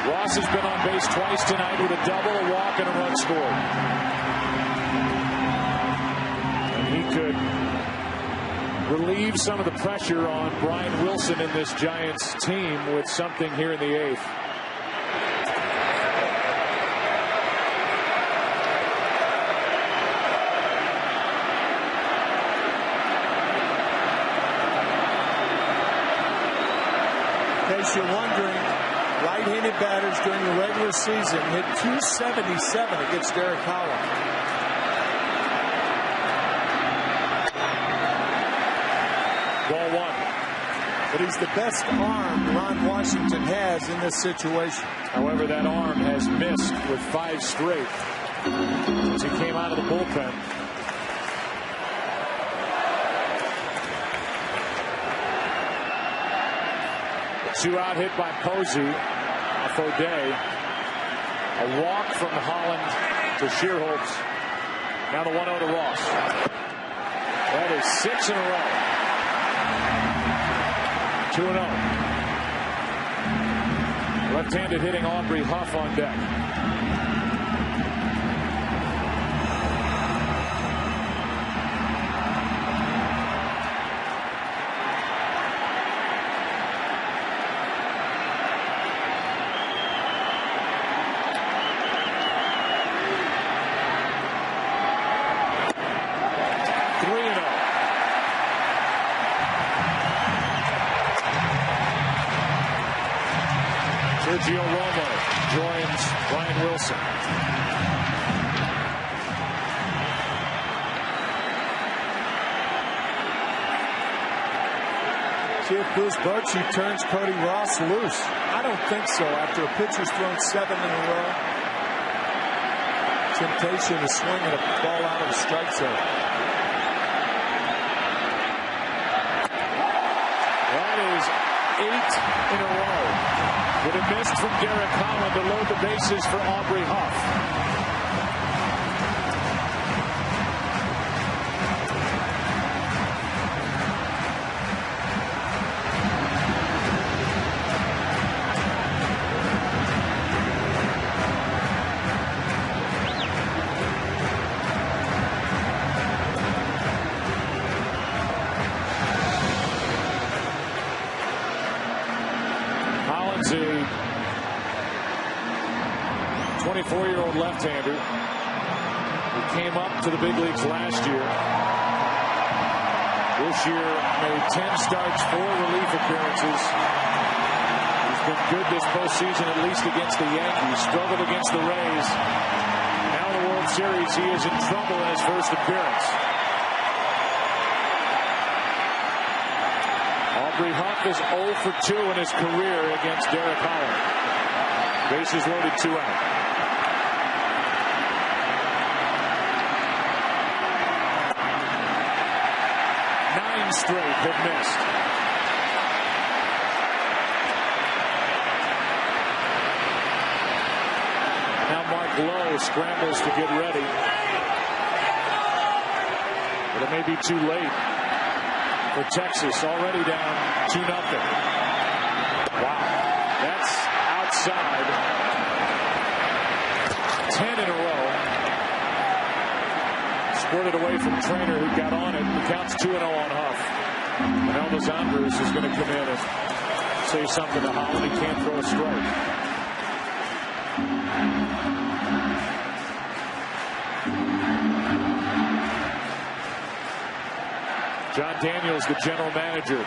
Ross has been on base twice tonight with a double, a walk, and a run scored. And he could relieve some of the pressure on Brian Wilson in this Giants team with something here in the 8th. In case you're wondering, right-handed batters during the regular season hit .277 against Derek Holland. Ball 1. But he's the best arm Ron Washington has in this situation. However, that arm has missed with 5 straight since he came out of the bullpen. A 2-out hit by Posey off O'Day. A walk from Holland to Shearholtz. Now the 1-0 to Ross. That is 6 in a row. 2-0. Left-handed hitting Aubrey Huff on deck. Sergio Romo joins Brian Wilson. See if Bruce Bochy turns Cody Ross loose. I don't think so after a pitcher's thrown 7 in a row. Temptation to swing at a ball out of the strike zone. That is 8 in a row. With a miss from Derek Holland to load the bases for Aubrey Huff. Holland's a 24-year-old left-hander who came up to the big leagues last year. This year made 10 starts, 4 relief appearances. He's been good this postseason, at least against the Yankees. Struggled against the Rays. Now in the World Series, he is in trouble in his first appearance. Aubrey Huff is 0 for 2 in his career against Derek Holland. Bases loaded, 2 out. Straight have missed. Now Mark Lowe scrambles to get ready. But it may be too late for Texas, already down 2-0. Wow, that's outside. 10 in a row. Squirted away from Trainer, who got on it. The count's 2-0 on Huff. And Elvis Andrus is going to come in and say something to Holland. He can't throw a strike. John Daniels, the general manager,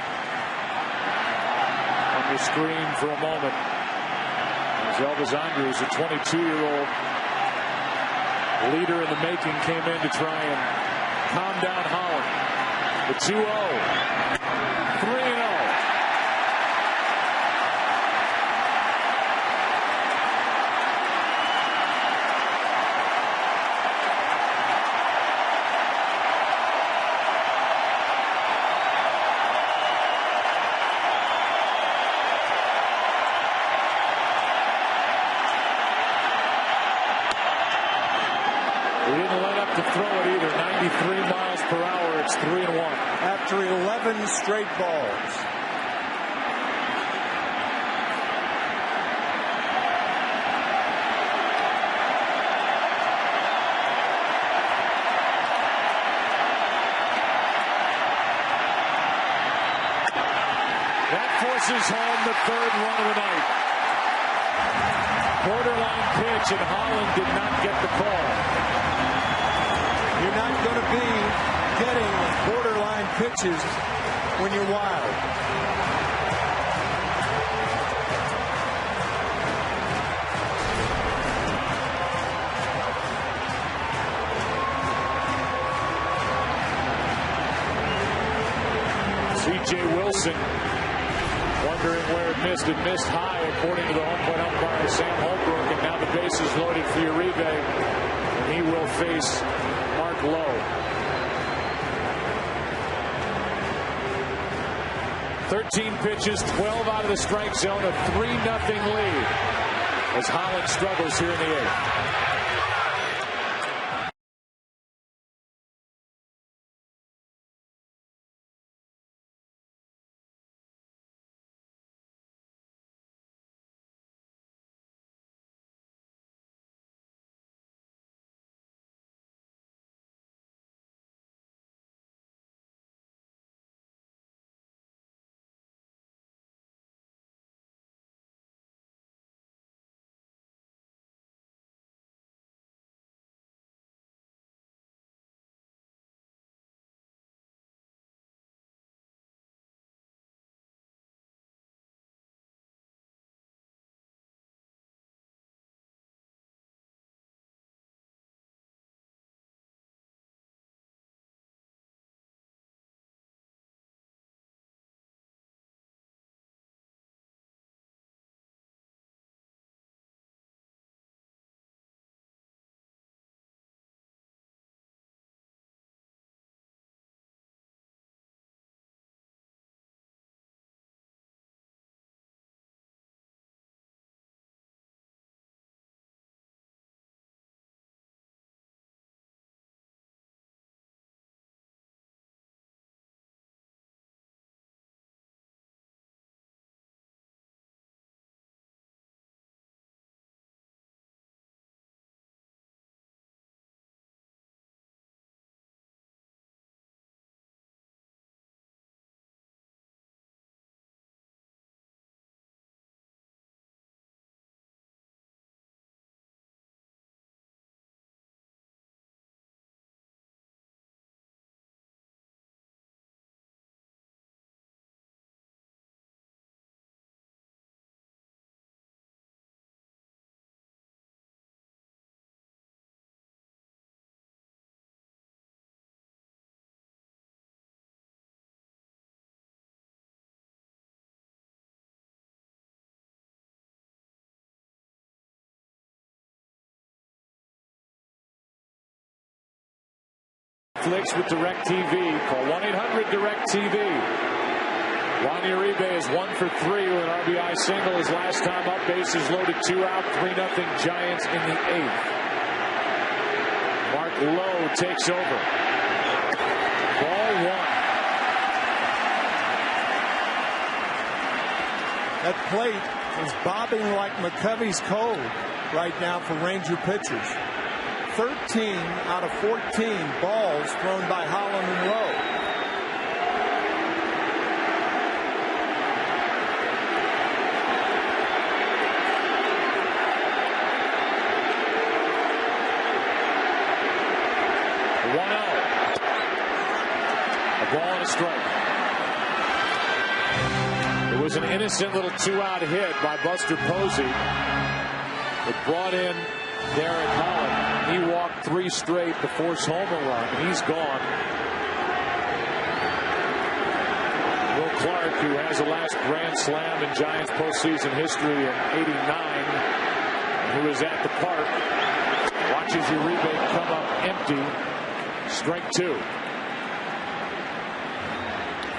on the screen for a moment. As Elvis Andrus, a 22-year-old leader in the making, came in to try and calm down Holland. The 2-0. 3-0. didn't let up to throw it either. 93 miles per hour. It's 3-1. After 11 straight balls. That forces home the third run of the night. Borderline pitch, and Holland did not get the call. You're not going to be getting borderline pitches when you're Wild. C.J. Wilson wondering where it missed. It missed high, according to the home plate umpire, Sam Holbrook. And now the base is loaded for Uribe. And he will face Mark Lowe. 13 pitches, 12 out of the strike zone, a 3-0 lead as Holland struggles here in the eighth. Netflix with DirecTV. Call 1-800-DirecTV. Juan Uribe is 1 for 3 with an RBI single. His last time up, bases loaded, 2 out, 3-0 Giants in the 8th. Mark Lowe takes over. Ball 1. That plate is bobbing like McCovey's cold right now for Ranger pitchers. 13 out of 14 balls thrown by Holland and Lowe. A ball and a strike. It was an innocent little 2-out hit by Buster Posey. It brought in Derek Holland. He walked 3 straight to force home a run, and he's gone. Will Clark, who has the last grand slam in Giants postseason history in '89, who is at the park, watches Uribe come up empty. Strike 2.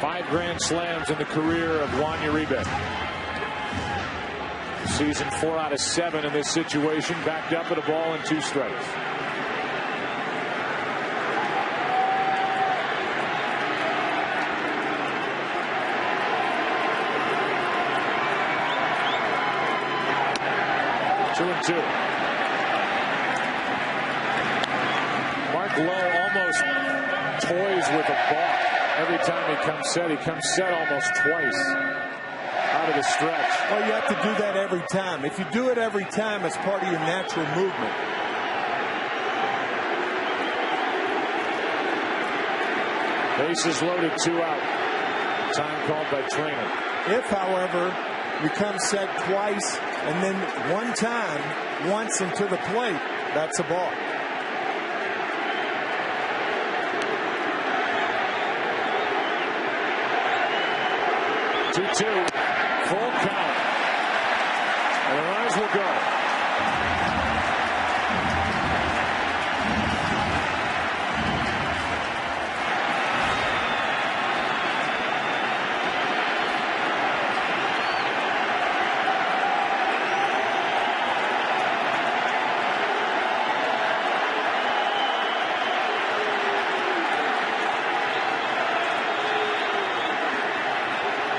5 grand slams in the career of Juan Uribe. Season 4 out of 7 in this situation, backed up at a ball and 2 strikes. 2-2. Mark Lowe almost toys with a balk every time he comes set. He comes set almost twice out of the stretch. Well, you have to do that every time. If you do it every time, it's part of your natural movement. Bases loaded, 2 out. Time called by trainer. If, however, you come set twice and then one time, once into the plate, that's a ball. Two, full count. And the runners will go.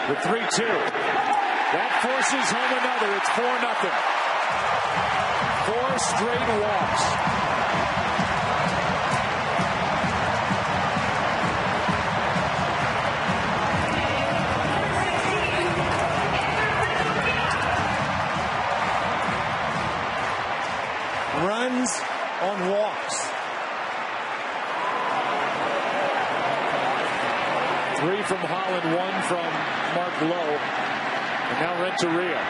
The 3-2. That forces home another. It's 4-0. 4 straight walks. Runs on walks. 3 from Holland, 1 from Mark Lowe, and now Renteria.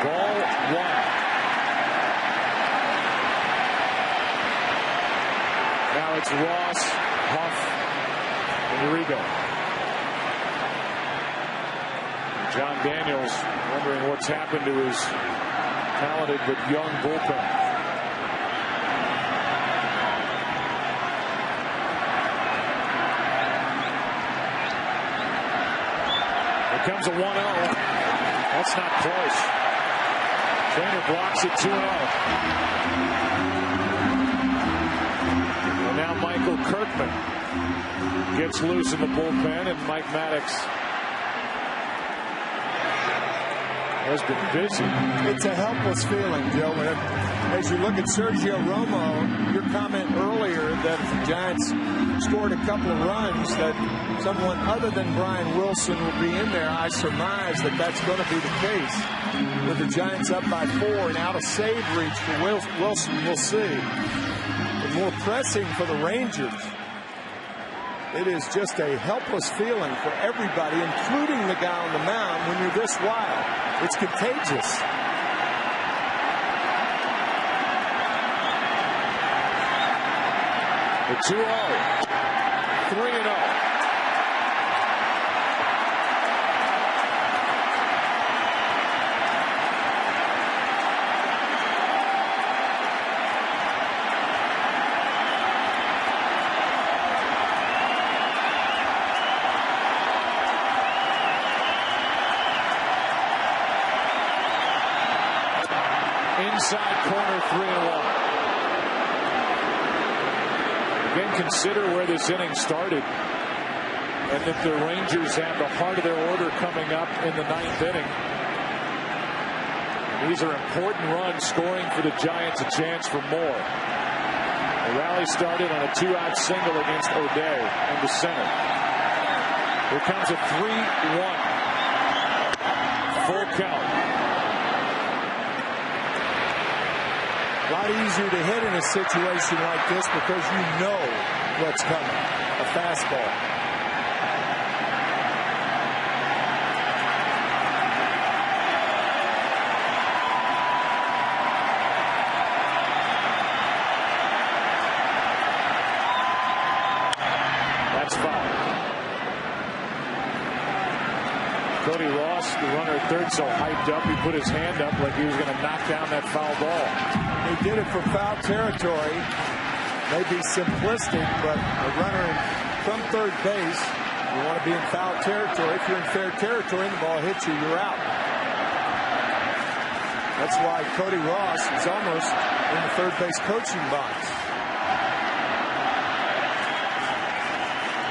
Ball 1. Now it's Ross, Huff, and Uribe. John Daniels wondering what's happened to his talented but young bullpen. Here comes a 1-0. That's not close. Trainer blocks it 2-0. And now Michael Kirkman gets loose in the bullpen, and Mike Maddox has been busy. It's a helpless feeling, Joe. As you look at Sergio Romo, your comment earlier that if the Giants scored a couple of runs, that someone other than Brian Wilson will be in there. I surmise that that's going to be the case. With the Giants up by 4 and out of save reach for Wilson, we'll see. But more pressing for the Rangers. It is just a helpless feeling for everybody, including the guy on the mound, when you're this wild. It's contagious. The 2-0. 3-0. Inside corner, 3-1. Again, consider where this inning started, and that the Rangers have the heart of their order coming up in the 9th inning. These are important runs, scoring for the Giants a chance for more. The rally started on a 2-out single against O'Day in the center. Here comes a 3-1. Full count. A lot easier to hit in a situation like this because you know what's coming. A fastball. That's foul. Cody Ross, the runner at third, so hyped up, he put his hand up like he was going to knock down that foul ball. He did it for foul territory. Maybe simplistic, but a runner from third base, you want to be in foul territory. If you're in fair territory and the ball hits you, you're out. That's why Cody Ross is almost in the third base coaching box.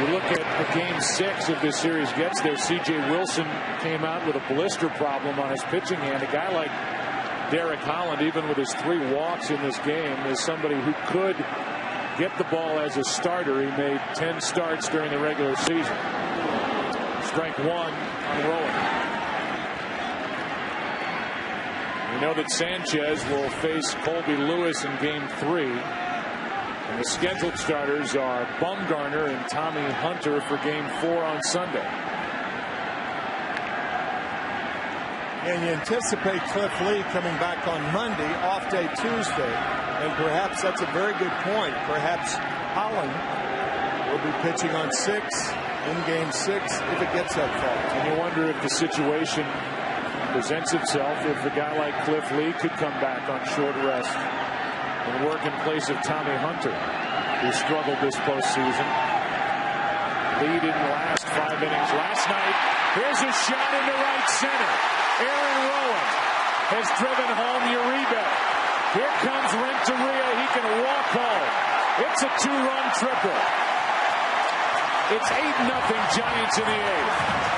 We look at game 6 if this series gets there. C.J. Wilson came out with a blister problem on his pitching hand. A guy like Derek Holland, even with his 3 walks in this game, is somebody who could get the ball as a starter. He made 10 starts during the regular season. Strike 1 on Rowan. We know that Sanchez will face Colby Lewis in game 3. And the scheduled starters are Bumgarner and Tommy Hunter for game 4 on Sunday. And you anticipate Cliff Lee coming back on Monday, off day Tuesday. And perhaps that's a very good point. Perhaps Holland will be pitching on 6 in game 6 if it gets that far. And you wonder if the situation presents itself if a guy like Cliff Lee could come back on short rest and work in place of Tommy Hunter, who struggled this postseason. Lee didn't last 5 innings last night. Here's a shot into right center. Aaron Rowan has driven home Uribe. Here comes Renteria. He can walk home. It's a 2-run triple. It's 8-0 Giants in the 8th.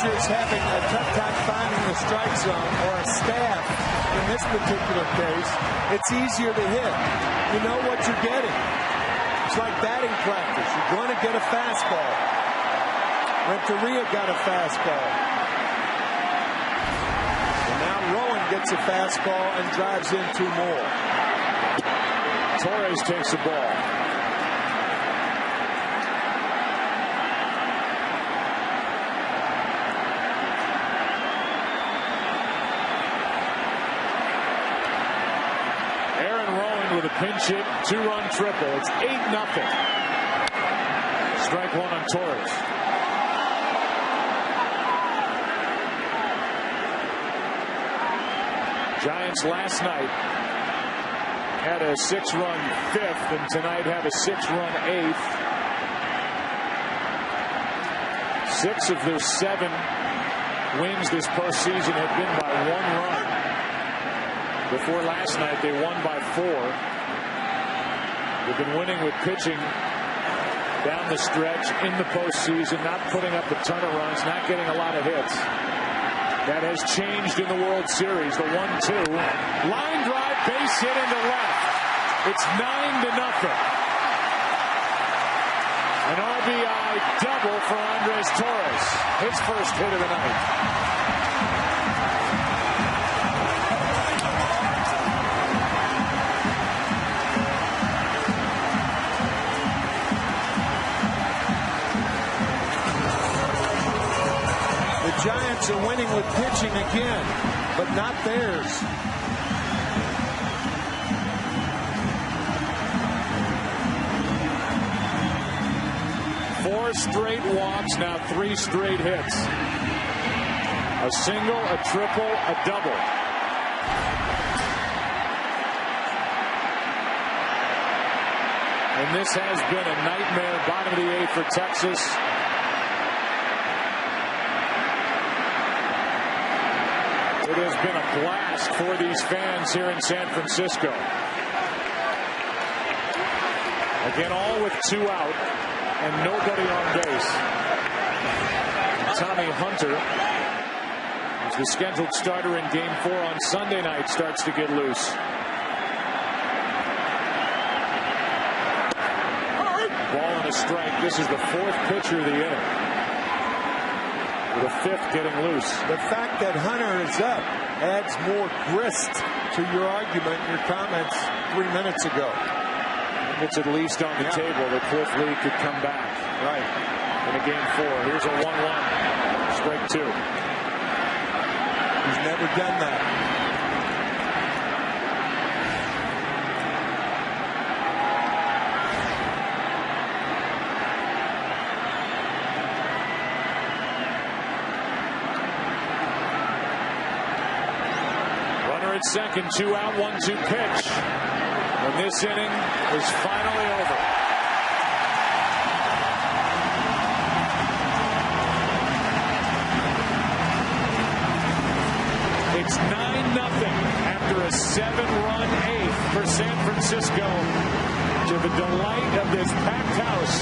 Is having a tough time finding the strike zone, or a staff in this particular case, it's easier to hit. You know what you're getting. It's like batting practice. You're going to get a fastball. Renteria got a fastball. And now Rowan gets a fastball and drives in 2 more. Torres takes the ball. With a pinch hit, 2-run triple. It's 8-0. Strike 1 on Torres. Giants last night had a 6-run 5th, and tonight have a 6-run 8th. 6 of their 7 wins this postseason have been by 1 run. Before last night, they won by 4. They've been winning with pitching down the stretch in the postseason, not putting up a ton of runs, not getting a lot of hits. That has changed in the World Series. The 1-2. Line drive, base hit into left. It's 9-0. An RBI double for Andres Torres. His first hit of the night. Giants are winning with pitching again, but not theirs. Four straight walks, now 3 straight hits. A single, a triple, a double. And this has been a nightmare bottom of the 8th for Texas. It has been a blast for these fans here in San Francisco. Again, all with 2 out and nobody on base. And Tommy Hunter, who's the scheduled starter in game 4 on Sunday night, starts to get loose. Ball and a strike. This is the 4th pitcher of the inning. With a 5th getting loose. The fact that Hunter is up adds more grist to your argument, your comments 3 minutes ago. It's at least on the table that Cliff Lee could come back. Right. In a game 4. Here's a 1-1. Strike 2. He's never done that. Second, 2 out, 1-2 pitch. And this inning is finally over. San Francisco to the delight of this packed house.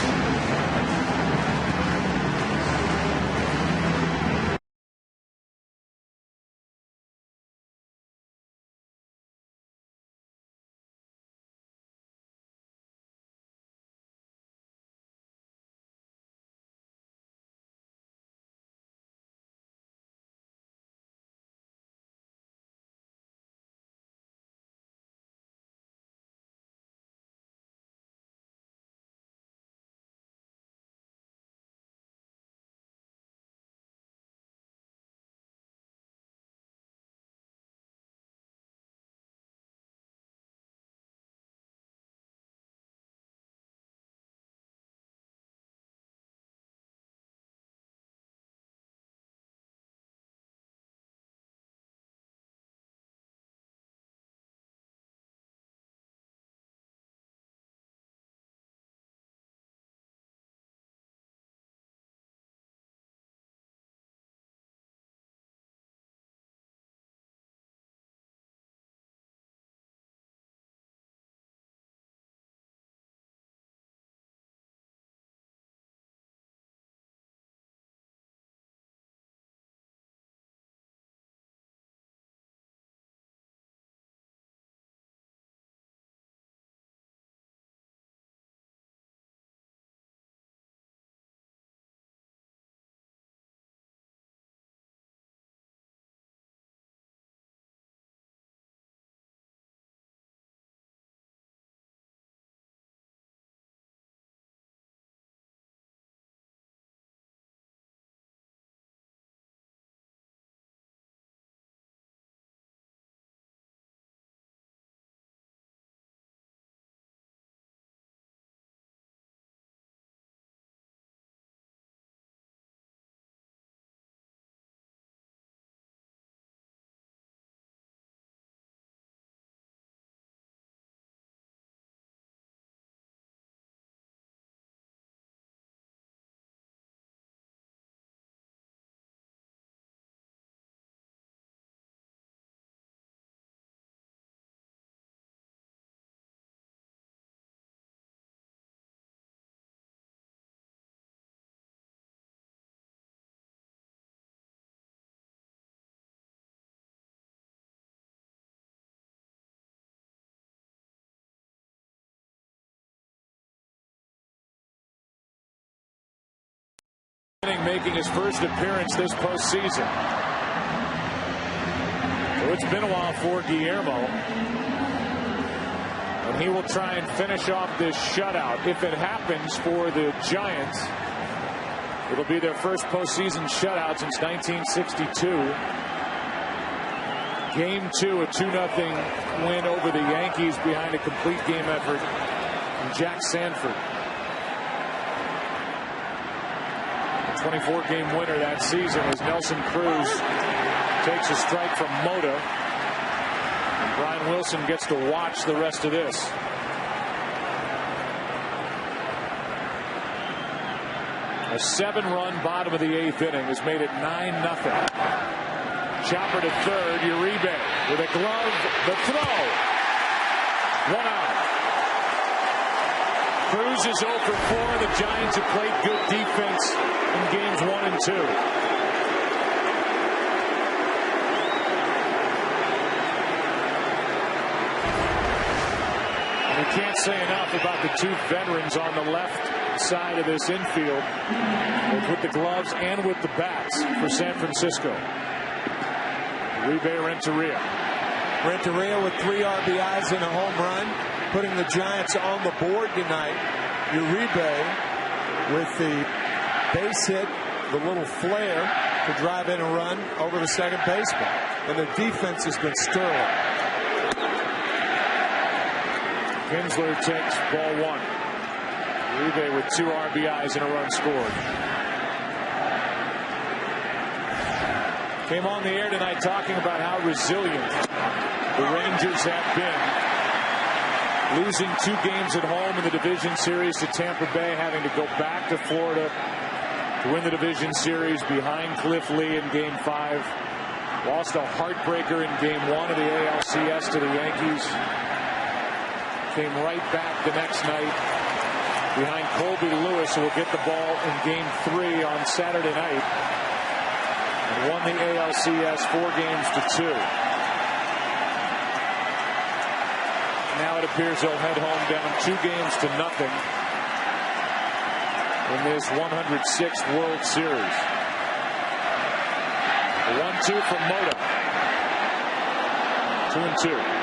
Making his first appearance this postseason. So it's been a while for Guillermo. And he will try and finish off this shutout. If it happens for the Giants, it'll be their first postseason shutout since 1962. Game 2, a 2-0 win over the Yankees behind a complete game effort from Jack Sanford. 24-game winner that season as Nelson Cruz takes a strike from Mota. And Brian Wilson gets to watch the rest of this. A 7-run bottom of the 8th inning has made it 9-0. Chopper to third, Uribe with a glove, the throw. 1 out. Cruz is 0 for 4. The Giants have played good defense in games 1 and 2. And we can't say enough about the 2 veterans on the left side of this infield, both with the gloves and with the bats for San Francisco. Uribe Renteria. Renteria with 3 RBIs and a home run, putting the Giants on the board tonight. Uribe with the base hit, the little flare to drive in a run over the second baseman. And the defense has been sterling. Kinsler takes ball 1. Uribe with 2 RBIs and a run scored. Came on the air tonight talking about how resilient the Rangers have been. Losing 2 games at home in the division series to Tampa Bay, having to go back to Florida to win the division series behind Cliff Lee in Game 5. Lost a heartbreaker in Game 1 of the ALCS to the Yankees. came right back the next night behind Colby Lewis, who will get the ball in Game 3 on Saturday night, and won the ALCS 4-2. Now it appears they'll head home down 2-0 in this 106th World Series. The 1-2 from Mota. 2-2.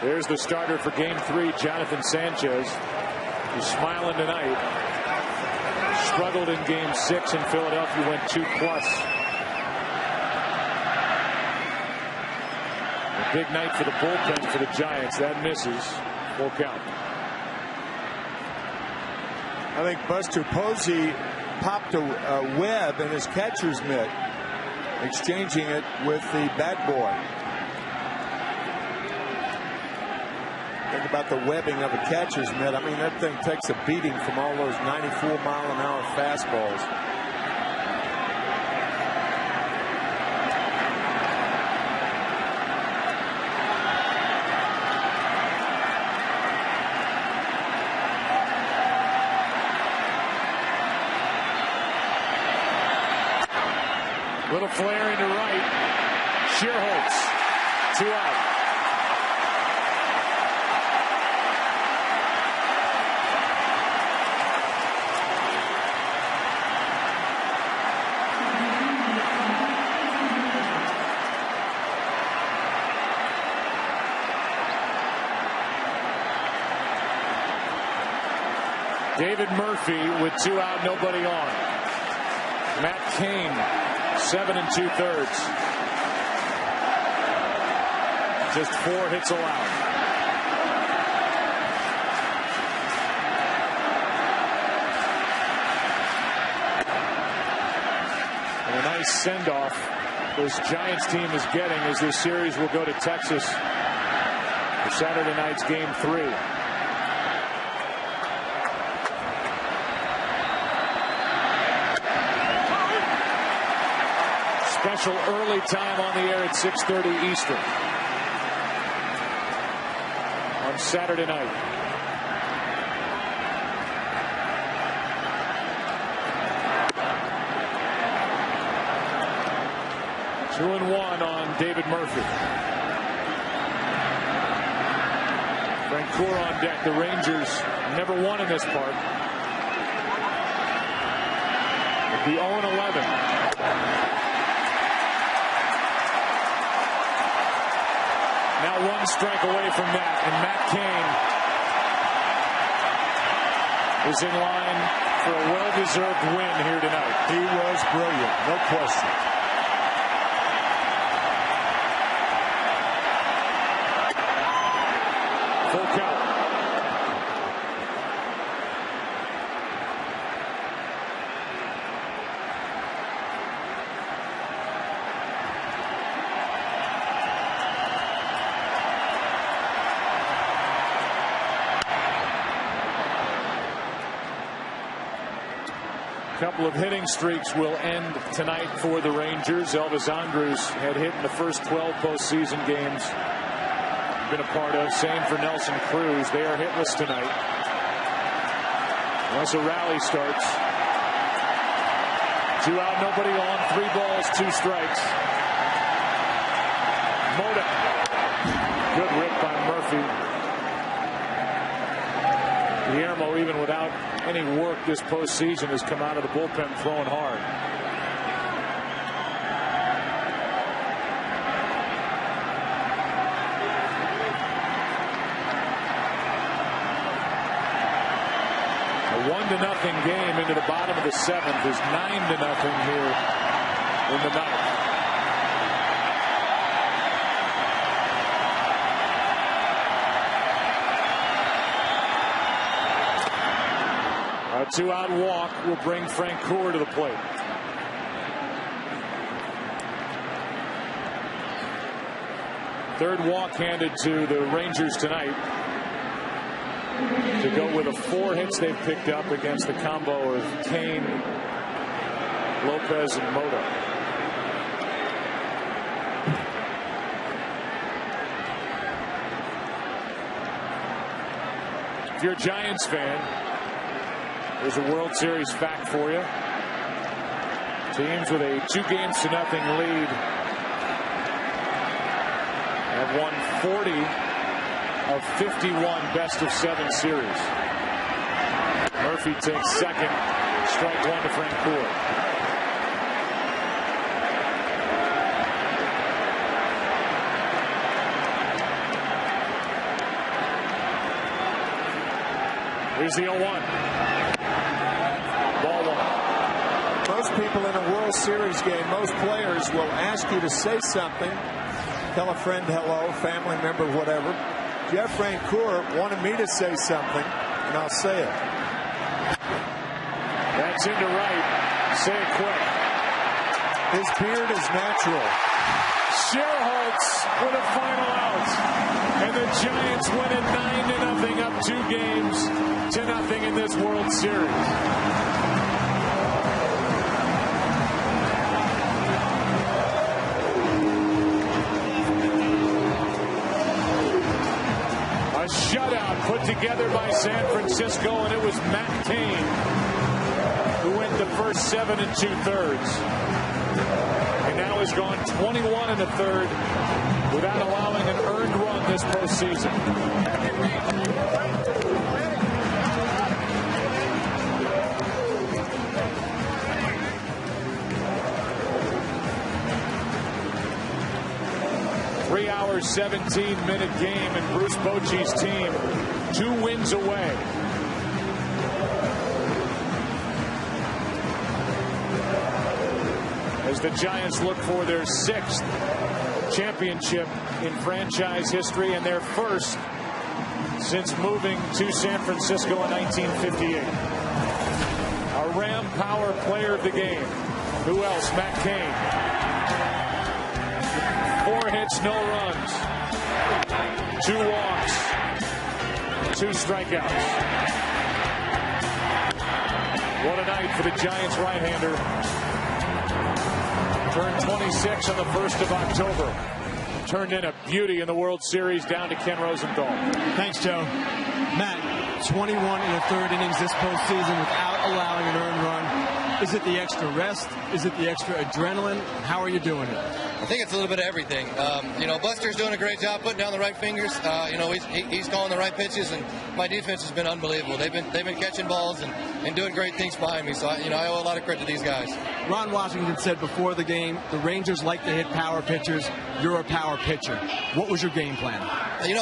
There's the starter for Game 3, Jonathan Sanchez. He's smiling tonight. Struggled in Game 6 in Philadelphia, went 2+. A big night for the bullpen for the Giants. That misses. Full count. I think Buster Posey popped a web in his catcher's mitt, exchanging it with the bat boy. Think about the webbing of a catcher's mitt. I mean, that thing takes a beating from all those 94-mile-an-hour fastballs. Little flare into right. Schierholtz, 2 out. David Murphy with 2 out, nobody on. Matt Cain, 7 2/3. Just 4 hits allowed. And a nice send-off this Giants team is getting as this series will go to Texas for Saturday night's Game 3. Special early time on the air at 6:30 Eastern on Saturday night. Two and one on David Murphy. Francoeur on deck. The Rangers never won in this park. The 0-11. Now 1 strike away from that, and Matt Cain is in line for a well-deserved win here tonight. He was brilliant, no question. Full count. Couple of hitting streaks will end tonight for the Rangers. Elvis Andrus had hit in the first 12 postseason games been a part of. Same for Nelson Cruz. They are hitless tonight. Once a rally starts. 2 out, nobody on. 3 balls, 2 strikes. Mota. Good rip by Murphy. Guillermo, even without any work this postseason, has come out of the bullpen throwing hard. A 1-0 game into the bottom of the 7th is 9-0 here in the 9th. A 2-out walk will bring Francoeur to the plate. Third walk handed to the Rangers tonight to go with the 4 hits they've picked up against the combo of Cain, Lopez, and Mota. If you're a Giants fan, there's a World Series fact for you. Teams with a 2-0 lead have won 40 of 51 best-of-7 series. Murphy takes second, strike one to Francoeur. Here's the 0-1. Ball one. Most people in a World Series game, most players will ask you to say something. Tell a friend hello, family member, whatever. Jeff Francoeur wanted me to say something, and I'll say it. That's into right. Say it quick. His beard is natural. Scherholtz with a final out. And the Giants win it 9-0, up 2 games to nothing in this World Series. A shutout put together by San Francisco, and it was Matt Cain who went the first 7 2/3. And now has gone 21 1/3 without allowing an earned run this postseason. Three-hour, 17-minute game, and Bruce Bochy's team 2 wins away. As the Giants look for their 6th championship in franchise history and their first since moving to San Francisco in 1958. A Ram Power player of the game. Who else? Matt Cain. 4 hits, no runs. 2 walks. 2 strikeouts. What a night for the Giants right-hander. Turned 26 on the 1st of October. Turned in a beauty in the World Series down to Ken Rosenthal. Thanks, Joe. Matt, 21 1/3 innings this postseason without allowing an earned run. Is it the extra rest? Is it the extra adrenaline? How are you doing it? I think it's a little bit of everything. Buster's doing a great job putting down the right fingers. He's calling the right pitches, and my defense has been unbelievable. They've been catching balls and doing great things behind me. So I owe a lot of credit to these guys. Ron Washington said before the game, the Rangers like to hit power pitchers. You're a power pitcher. What was your game plan?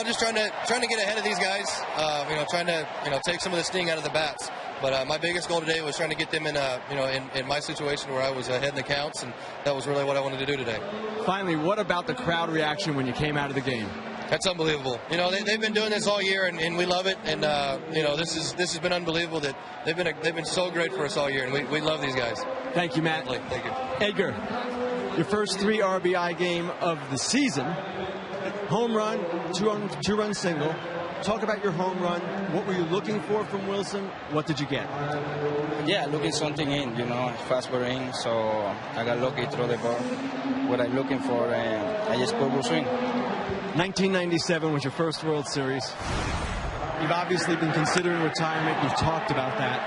Just trying to get ahead of these guys. Trying to take some of the sting out of the bats. But my biggest goal today was trying to get them in my situation where I was ahead in the counts, and that was really what I wanted to do today. Finally, what about the crowd reaction when you came out of the game? That's unbelievable. They've been doing this all year, and we love it. And this has been unbelievable. That they've been so great for us all year, and we love these guys. Thank you, Matt. Thank you, Edgar. Your first 3 RBI game of the season. Home run, 2-run single. Talk about your home run. What were you looking for from Wilson? What did you get? Yeah, looking something in, fastball in. So I got lucky, throw the ball. What I'm looking for, and I just put good swing. 1997 was your first World Series. You've obviously been considering retirement. You've talked about that.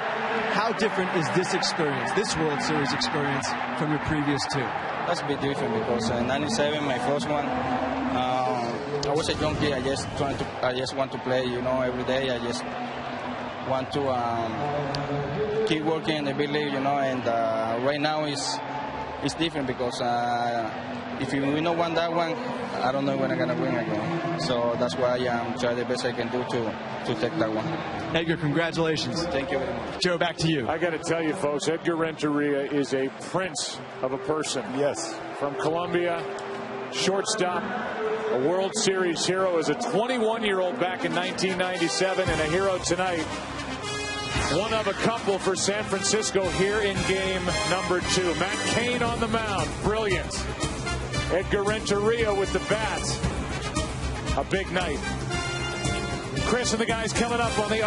How different is this experience, this World Series experience, from your previous 2? That's a bit different because in 97, my first one, I was a young kid. I just want to play, every day. I just want to keep working in the big league, and right now it's different because if we don't win that one, I don't know when I'm gonna win again. So that's why I'm trying the best I can do to take that one. Edgar, congratulations. Thank you very much. Joe, back to you. I got to tell you, folks, Edgar Renteria is a prince of a person. Yes. From Colombia, shortstop, a World Series hero as a 21-year-old back in 1997, and a hero tonight. One of a couple for San Francisco here in game number 2. Matt Cain on the mound. Brilliant. Edgar Renteria with the bat. A big night. Chris and the guys coming up on the